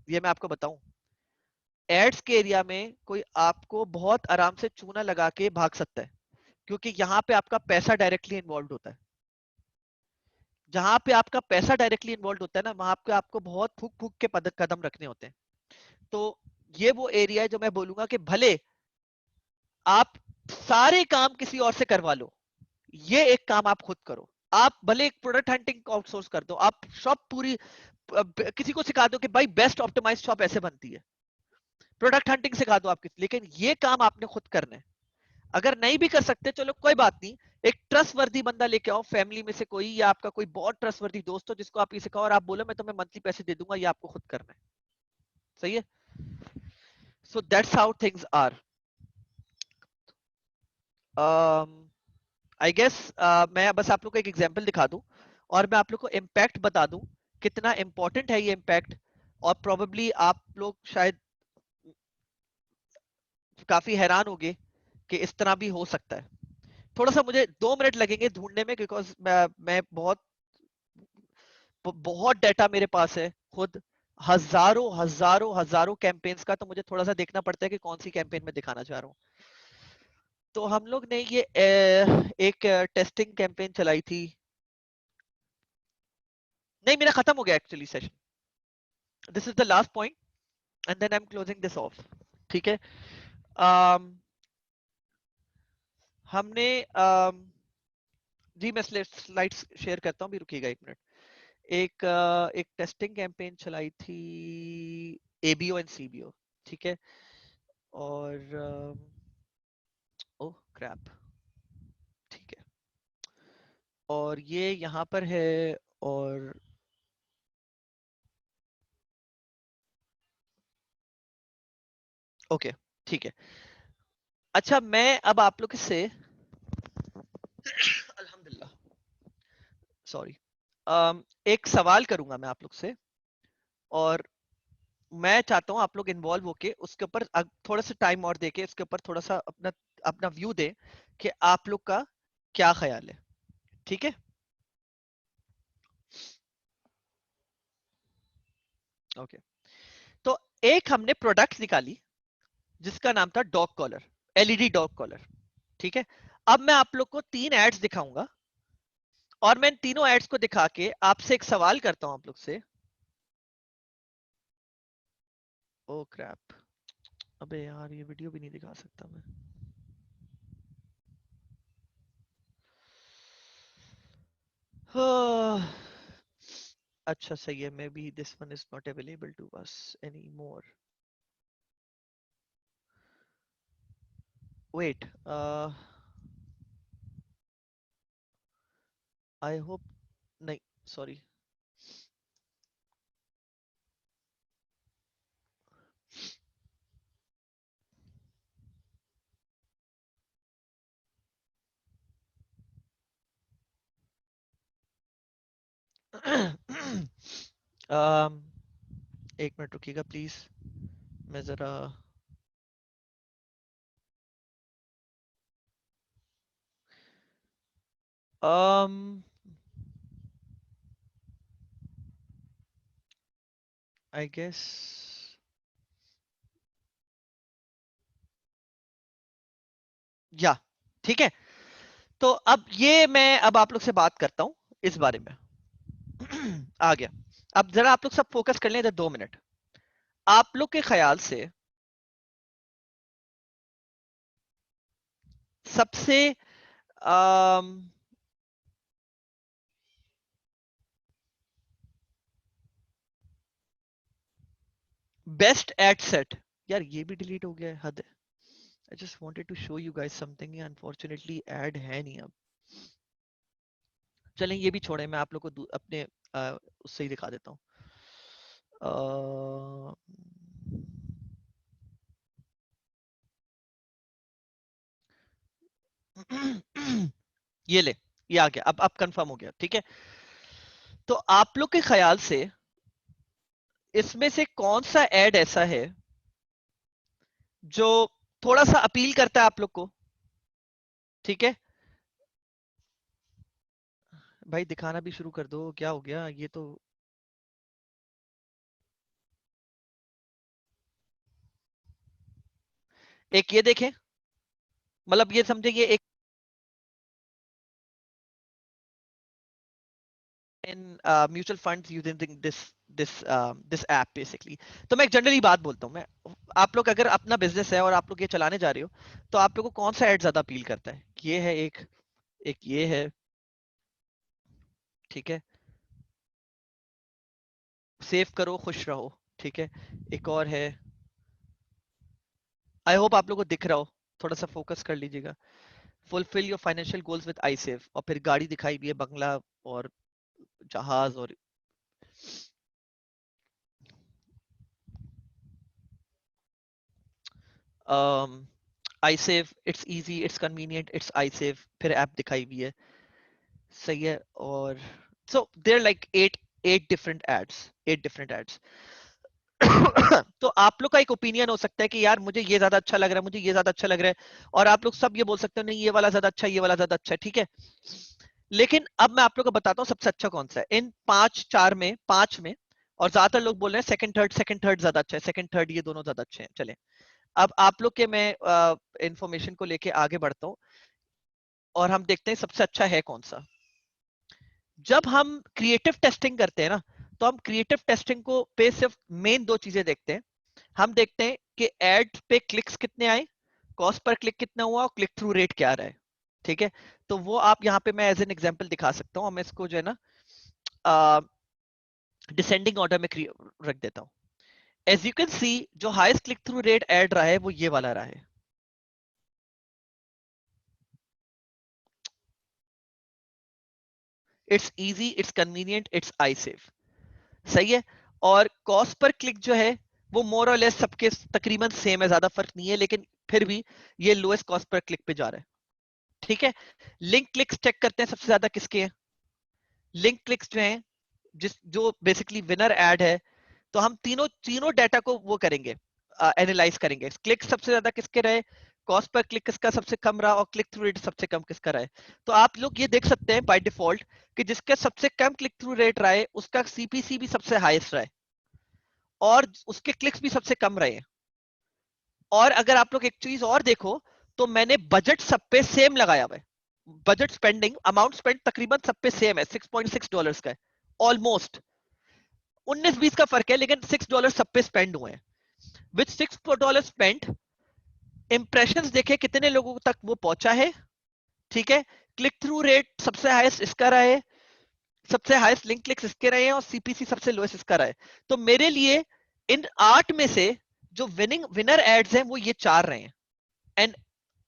ये मैं आपको बताऊं। एड्स के एरिया में कोई आपको बहुत आराम से चूना लगा के भाग सकता है, क्योंकि यहाँ पे आपका पैसा डायरेक्टली इन्वॉल्व होता है। जहां पे आपका पैसा डायरेक्टली इन्वॉल्व होता है ना, वहां पे आपको बहुत फूक फूक के कदम रखने होते हैं। तो ये वो एरिया है जो मैं बोलूंगा कि भले आप सारे काम किसी और से करवा लो, ये एक काम आप खुद करो। आप भले एक प्रोडक्ट हंटिंग आउटसोर्स कर दो, आप शॉप पूरी किसी को सिखा दो कि भाई बेस्ट ऑप्टिमाइज शॉप ऐसे बनती है, प्रोडक्ट हंटिंग सिखा दो आप किसी, लेकिन ये काम आपने खुद करना है। अगर नहीं भी कर सकते चलो कोई बात नहीं, एक ट्रस्ट वर्दी बंदा लेके आओ, फैमिली में से कोई या आपका कोई बहुत ट्रस्ट वर्दी दोस्त हो जिसको आप ये सिखाओ और आप बोलो मैं तुम्हें मंथली पैसे दे दूंगा, ये आपको खुद करना है। सही है। So that's how things are. I guess मैं बस आप लोग को एक एग्जांपल दिखा दूं और मैं आप लोग को इम्पैक्ट बता दूं कितना इंपॉर्टेंट है ये इम्पैक्ट। और प्रोबेबली आप लोग शायद काफी हैरान होंगे कि इस तरह भी हो सकता है। थोड़ा सा मुझे 2 मिनट लगेंगे ढूंढने में, बिकॉज मैं बहुत डाटा मेरे पास है खुद, हजारों हजारों हजारों कैंपेन्स का, तो मुझे थोड़ा सा देखना पड़ता है कि कौन सी कैंपेन में दिखाना चाह रहा हूँ। तो हम लोग ने ये एक टेस्टिंग कैंपेन चलाई थी। नहीं, मेरा खत्म हो गया actually session. This is the last point and then I am closing this off. ठीक है। um, हमने जी मैं स्लाइड्स शेयर करता हूँ, भी रुकिएगा 1 मिनट। एक टेस्टिंग कैंपेन चलाई थी, एबीओ एंड सीबीओ। ठीक है। और ओह क्रैप, ठीक है। और ये यहाँ पर है। और ओके, ठीक है। अच्छा, मैं अब आप लोग से अल्हम्दुलिल्लाह, सॉरी, एक सवाल करूंगा मैं आप लोग से, और मैं चाहता हूं आप लोग इन्वॉल्व होके उसके ऊपर थोड़ा सा टाइम और देके इसके ऊपर थोड़ा सा अपना अपना व्यू दें कि आप लोग का क्या ख्याल है। ठीक है। ओके। तो एक हमने प्रोडक्ट निकाली जिसका नाम था dog collar, LED dog collar. ठीक है। अब मैं आप लोग को 3 एड्स दिखाऊंगा और मैं इन तीनों एड्स को दिखा के आपसे एक सवाल करता हूं आप लोग से। ओ क्रैप, अबे यार ये वीडियो भी नहीं दिखा सकता मैं। अच्छा सही है, maybe this one is not available to us any more. Wait, I hope, नहीं, सॉरी। um, 1 मिनट रुकिएगा प्लीज, मैं जरा आई गेस, या ठीक है। तो अब ये मैं अब आप लोग से बात करता हूं इस बारे में। आ गया। अब जरा आप लोग सब फोकस कर लें इधर 2 मिनट। आप लोग के ख्याल से सबसे बेस्ट एड सेट, यार ये भी डिलीट हो गया है, हद है। I just wanted to show you guys something, unfortunately ad है नहीं अब। चलें ये भी छोड़ें, मैं आप लोग को अपने उससे ही दिखा देता हूँ। ये ले, ये आ गया, अब कंफर्म हो गया। ठीक है। तो आप लोग के ख्याल से इसमें से कौन सा एड ऐसा है जो थोड़ा सा अपील करता है आप लोग को, ठीक है। भाई दिखाना भी शुरू कर दो, क्या हो गया ये तो। एक ये देखें, मतलब ये समझे ये एक in mutual funds using this app basically. तो मैं एक जनरली बात बोलता हूँ मैं, आप लोग अगर अपना बिजनेस है और आप लोग ये चलाने जा रहे हो, तो आप लोग को कौन सा ऐड ज्यादा अपील करता है? ये है एक, एक ये है, ठीक है, सेव करो खुश रहो, ठीक है। एक और है, आई होप आप लोग को दिख रहा हो, थोड़ा सा फोकस कर लीजिएगा। Fulfil your financial goals with I save, और फिर गाड़ी दिखाई भी है, बंगला और जहाज और I save, it's easy, it's convenient, it's I save, फिर ऐप दिखाई भी है, सही है। और so there like eight different ads, eight different ads. तो आप लोग का एक ओपिनियन हो सकता है कि यार मुझे ये ज्यादा अच्छा लग रहा है, मुझे ये ज्यादा अच्छा लग रहा है, और आप लोग सब ये बोल सकते हो नहीं ये वाला ज्यादा अच्छा है, ये वाला ज्यादा अच्छा है, ठीक है। लेकिन अब मैं आप लोग को बताता हूँ सबसे अच्छा कौन सा है इन पांच, चार में, पांच में। और ज्यादातर लोग बोल रहे हैं सेकंड थर्ड ज्यादा अच्छा है, सेकंड थर्ड ये दोनों ज्यादा अच्छे हैं, चले। अब आप लोग के मैं इंफॉर्मेशन को लेके आगे बढ़ता हूँ, और हम देखते हैं सबसे अच्छा है कौन सा। जब हम क्रिएटिव टेस्टिंग करते हैं ना, तो हम क्रिएटिव टेस्टिंग को पे सिर्फ मेन दो चीजें देखते हैं। हम देखते हैं कि एड पे क्लिक्स कितने आए, कॉस्ट पर क्लिक कितना हुआ, और क्लिक थ्रू रेट क्या रहा है, ठीक है। तो वो आप यहाँ पे मैं एज एन एग्जांपल दिखा सकता हूँ, और मैं इसको जो है ना डिसेंडिंग ऑर्डर में रख देता हूँ। एज यू कैन सी, जो highest click through rate add रहा है वो ये वाला रहा है। It's easy, it's convenient, it's I safe, सही है। और कॉस्ट पर क्लिक जो है वो मोर और लेस सबके तकरीबन सेम है, ज्यादा फर्क नहीं है, लेकिन फिर भी ये लोएस्ट कॉस्ट पर क्लिक पे जा रहा है, ठीक है। लिंक क्लिक्स चेक करते हैं सबसे ज्यादा किसके हैं। लिंक क्लिक्स जो हैं, जिस जो बेसिकली विनर ऐड है, तो हम तीनों तीनों डाटा को वो करेंगे, एनालाइज करेंगे। क्लिक सबसे ज्यादा किसके रहे, कॉस्ट पर क्लिक किसका सबसे कम रहा, और क्लिक थ्रू रेट सबसे कम किसका रहा है। तो आप लोग ये देख सकते हैं बाय डिफॉल्ट कि जिसका सबसे कम क्लिक थ्रू रेट रहा है उसका सीपीसी भी सबसे हाईएस्ट रहा है, और उसके क्लिक्स भी सबसे कम रहे हैं। और अगर आप लोग एक चीज और देखो, तो मैंने बजट सब पे सेम लगाया हुआ है। बजट स्पेंडिंग अमाउंट स्पेंड तकरीबन सब पे सेम है, $6.6 का है, ऑलमोस्ट 19-20 का फर्क है, लेकिन $6 सब पे स्पेंड हुए हैं। विथ $6 स्पेंड, इंप्रेशंस देखे कितने लोगों तक वो पहुंचा है, ठीक है। क्लिक थ्रू रेट सबसे हाईएस्ट इसका रहा है, सबसे हाईएस्ट लिंक क्लिक्स इसके रहे हैं, और सीपीसी सबसे लोएस्ट इसका रहा है। तो मेरे लिए इन 8 में से जो विनर एड्स हैं वो ये चार रहे हैं। एंड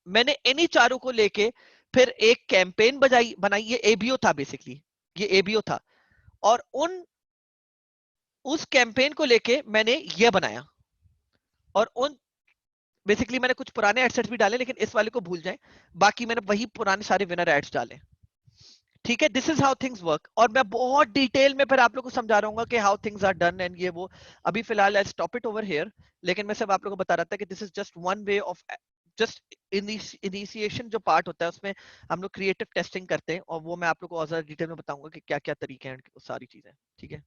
मैंने इन्हीं चारों को लेके फिर एक कैंपेन बनाई, ये एबीओ था बेसिकली, ये एबीओ था। और उन उस कैंपेन को लेके मैंने ये बनाया, और उन बेसिकली मैंने कुछ पुराने एडसेट्स भी डाले, लेकिन इस वाले को भूल जाएं, बाकी मैंने वही पुराने सारे विनर एड्स डाले, ठीक है। This is how things work, और मैं बहुत डिटेल में फिर आप लोग को समझा रहा हूँ कि how things are done and ये वो। अभी फिलहाल I stop it over here, लेकिन मैं सब आप लोग को बता रहा था कि this is just one way of, just initiation जो पार्ट होता है उसमें हम लोग क्रिएटिव टेस्टिंग करते हैं, और वो मैं आप लोग को और ज्यादा डिटेल में बताऊंगा कि क्या क्या तरीके हैं, सारी चीजें, ठीक है।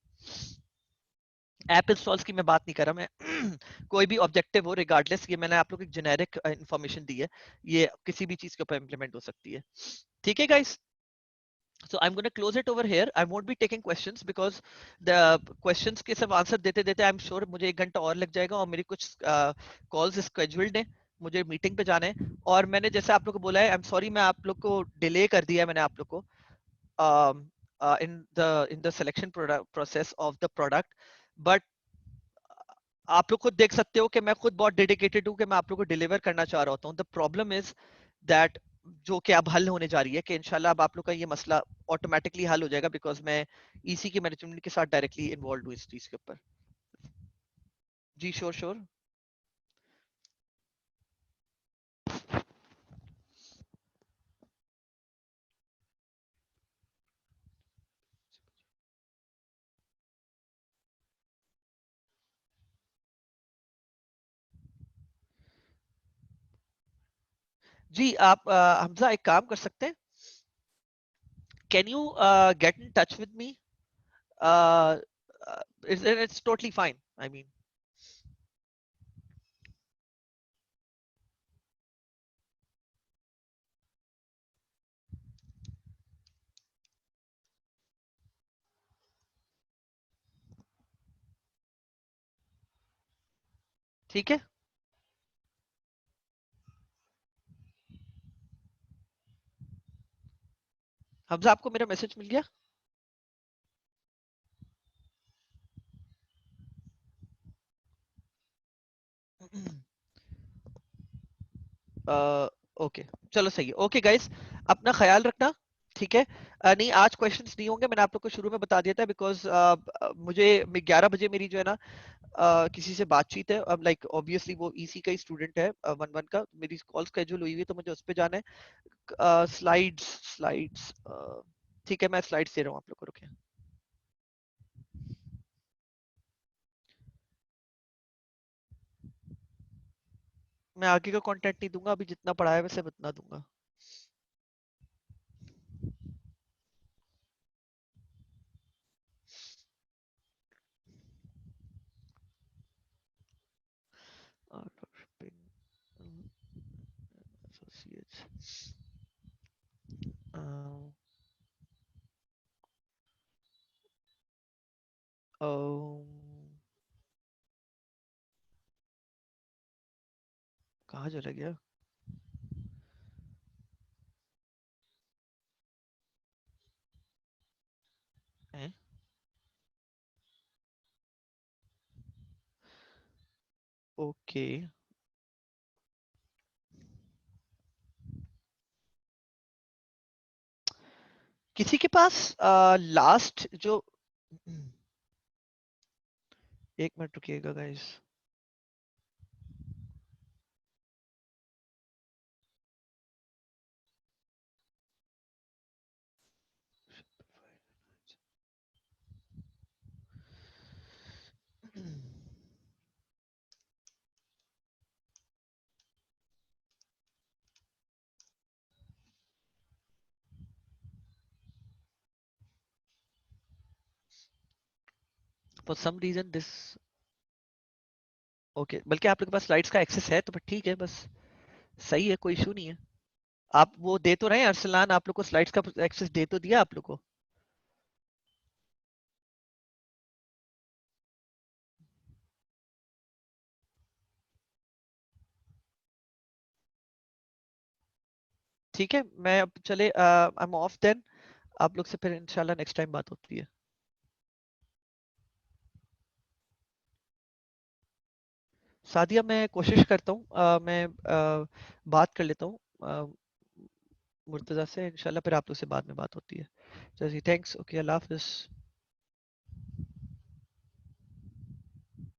ऐप इंस्टॉल्स की मैं बात नहीं कर रहा, मैं कोई भी ऑब्जेक्टिव हो रिगार्डलेस, ये मैंने आप लोग को एक जेनेरिक इंफॉर्मेशन दी है, ये किसी भी चीज के ऊपर इंप्लीमेंट हो सकती है, ठीक है guys. So I'm going to close it over here. I won't be taking questions because the questions के सब आंसर देते देते I'm sure मुझे 1 घंटा और लग जाएगा, और मेरी कुछ कॉल्स स्केड्यूल्ड हैं, मुझे मीटिंग पे जाना है। और मैंने जैसे आप लोग को बोला है, आई एम सॉरी मैं आप लोग को डिले कर दिया है, मैंने आप लोग को in the selection process of the product. But आप लोग खुद देख सकते हो कि मैं खुद बहुत डेडिकेटेड हूँ कि मैं आप लोग को डिलीवर करना चाह रहा होता हूँ। द प्रॉब्लम इज दैट, जो कि अब हल होने जा रही है, कि इंशाल्लाह अब आप लोग का ये मसला ऑटोमेटिकली हल हो जाएगा, बिकॉज मैं ईसी के मैनेजमेंट के साथ डायरेक्टली इन्वॉल्व हूँ इस चीज के ऊपर। जी श्योर श्योर। जी आप हमजा एक काम कर सकते हैं, can you get in touch with me, it's totally fine, I mean. ठीक है, हमजा आपको मेरा मैसेज मिल गया? ओके, चलो सही है। ओके गाइस, अपना ख्याल रखना, ठीक है। नहीं आज क्वेश्चंस नहीं होंगे, मैंने आप लोग को शुरू में बता दिया था, बिकॉज मुझे 11 बजे मेरी जो है ना किसी से बातचीत है। अब लाइक ऑब्वियसली वो ईसी का ही स्टूडेंट है, 1-1 का, मेरी कॉल स्केड्यूल हुई हुई है, तो मुझे उस पर जाना है। स्लाइड्स स्लाइड्स ठीक है, मैं स्लाइड्स दे रहा हूँ आप लोग को, रुके। मैं आगे का कंटेंट नहीं दूंगा, अभी जितना पढ़ा है वैसे उतना दूंगा। Art of shipping, associates, uh, um, कहाँ चला गया? हैं? ओके, किसी के पास लास्ट जो, एक मिनट रुकिएगा guys. For some reason this, okay, बल्कि आप लोग के पास स्लाइड्स का एक्सेस है तो फिर ठीक है, बस सही है, कोई इशू नहीं है। आप वो दे तो रहे हैं, अरसलान आप लोग को स्लाइड्स का एक्सेस दे तो दिया आप लोग को? ठीक है, मैं अब चले, आई एम ऑफ देन। आप लोग से फिर इंशाल्लाह नेक्स्ट टाइम बात होती है। सादिया मैं कोशिश करता हूँ, मैं बात कर लेता हूँ मुर्तज़ा से, इंशाल्लाह फिर आप लोग से बाद में बात होती है। चलिए थैंक्स, ओके, अल्लाह हाफिज़।